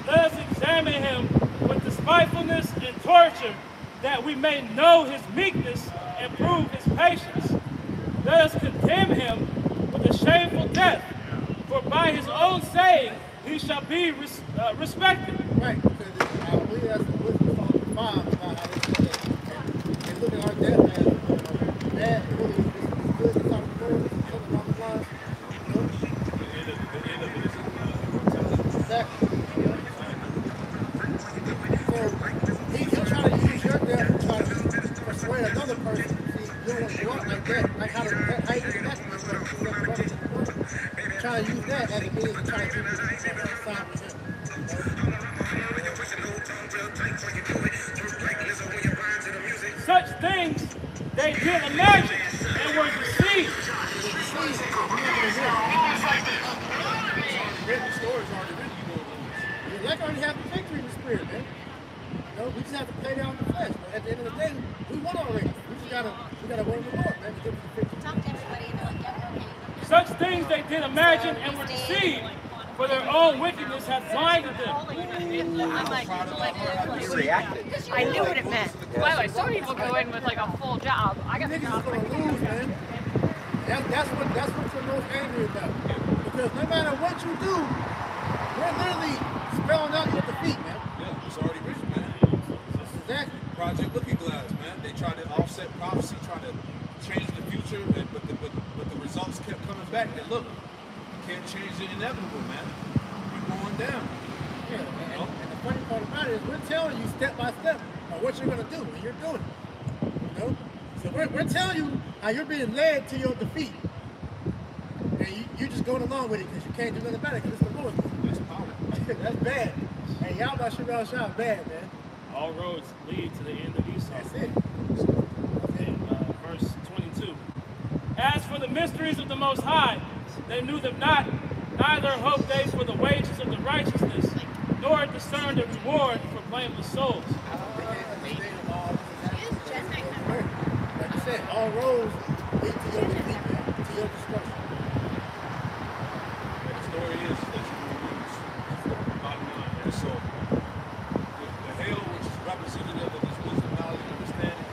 Let us examine him with despitefulness and torture, that we may know his meekness and prove his patience. Let us condemn him with a shameful death, for by his own saying he shall be respected. Right, because I believe that's the wisdom of 5 about how they say that. They look at our death as bad, really, this is good, it's not good, this is something along the lines. You know? The end of it is immortality. Exactly. So he'll try to use your death to try to persuade another person. See, you don't want to go out like that. Like how you do that, trying to use that as a means of trying to keep you side with him. Such things they did imagine and were deceived. The story's already written, you know what it is. Like already have the victory in the spirit, man. You know, we just have to play down the flesh. But at the end of the day, we won already. We just gotta win the Lord, man, to give us the victory. Talk to everybody about it. Such things they did imagine and were deceived, for their own wickedness hath blinded them. I'm like, You reacted. I knew what it meant. By the way, some people go in with like a full job. I got the Niggas is job. gonna lose, man. That's what you're most angry about. Because no matter what you do, we're literally spelling out your defeat, man. Yeah, it's already written, man. Exactly. Project Looking Glass, man. They tried to offset prophecy, trying to change the future, but the results kept coming back. And look, you can't change the inevitable, man. You're going down. Yeah, and the funny part about it is we're telling you step by step of what you're gonna do, and you're doing it. You know? So we're telling you how you're being led to your defeat. And you're just going along with it because you can't do nothing about it because it's the Lord's will. That's power. That's bad. And y'all about shout bad, man. All roads lead to the end of Esau. That's it. In verse 22. As for the mysteries of the Most High, they knew them not, neither hoped they for the wages of the righteousness, nor discerned a reward for blameless souls. Like you said, all roads lead to your defeat, man, to your destruction. And the story is that you will lose. Bottom line, man. So the hell, which is representative of this wisdom, knowledge, and understanding,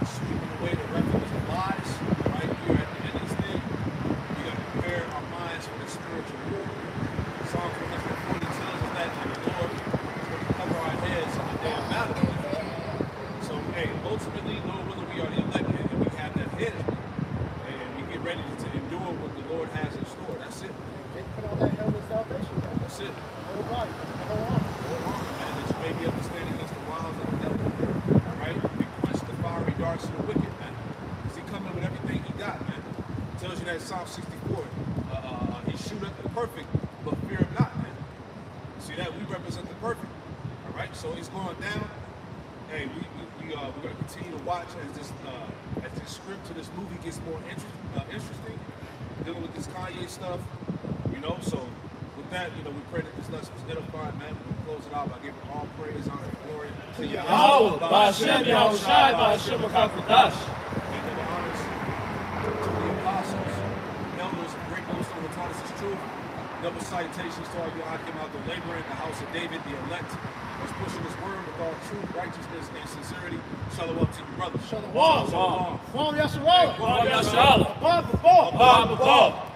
sweeping away the refuge of lies, right here at the end of this thing, we got to prepare our minds for the spiritual war. Psalm 140 tells us that the Lord is going to cover our heads in the day of battle. So, hey, ultimately, Lord willing, we are the elected, and we have that head, and we get ready to endure what the Lord has in store. That's it. They put on that helmet of salvation, man. That's it. The whole body, the whole arm. And that you may be understanding against the wiles of the devil. All right? We quench the fiery darts of the wicked, man. Because he coming with everything he got, man. It tells you that in Psalm 64. He shoot at the perfect, but fear him not, man. See that? We represent the perfect. All right? So it's going down. Hey, we're going to continue to watch as this script to this movie gets more interesting. Dealing with this Kanye stuff. You You know, so with that, you know, we pray that this lesson was edifying, man. We can close it out by giving all praise, honor, and glory to Yahweh, Ba'ashem Yahushai, Ba'ashem HaKadosh. And the honors to the apostles, elders, and great most of the taught us this truth. Double salutations to all you out came out there laboring in the house of David, the elect, was pushing his word with all truth, righteousness, and sincerity. Shalom to you, brothers. Shalom. Shalom. Kwam Yasharallah. Kwam Yasharallah. Abba Baba. Abba Baba.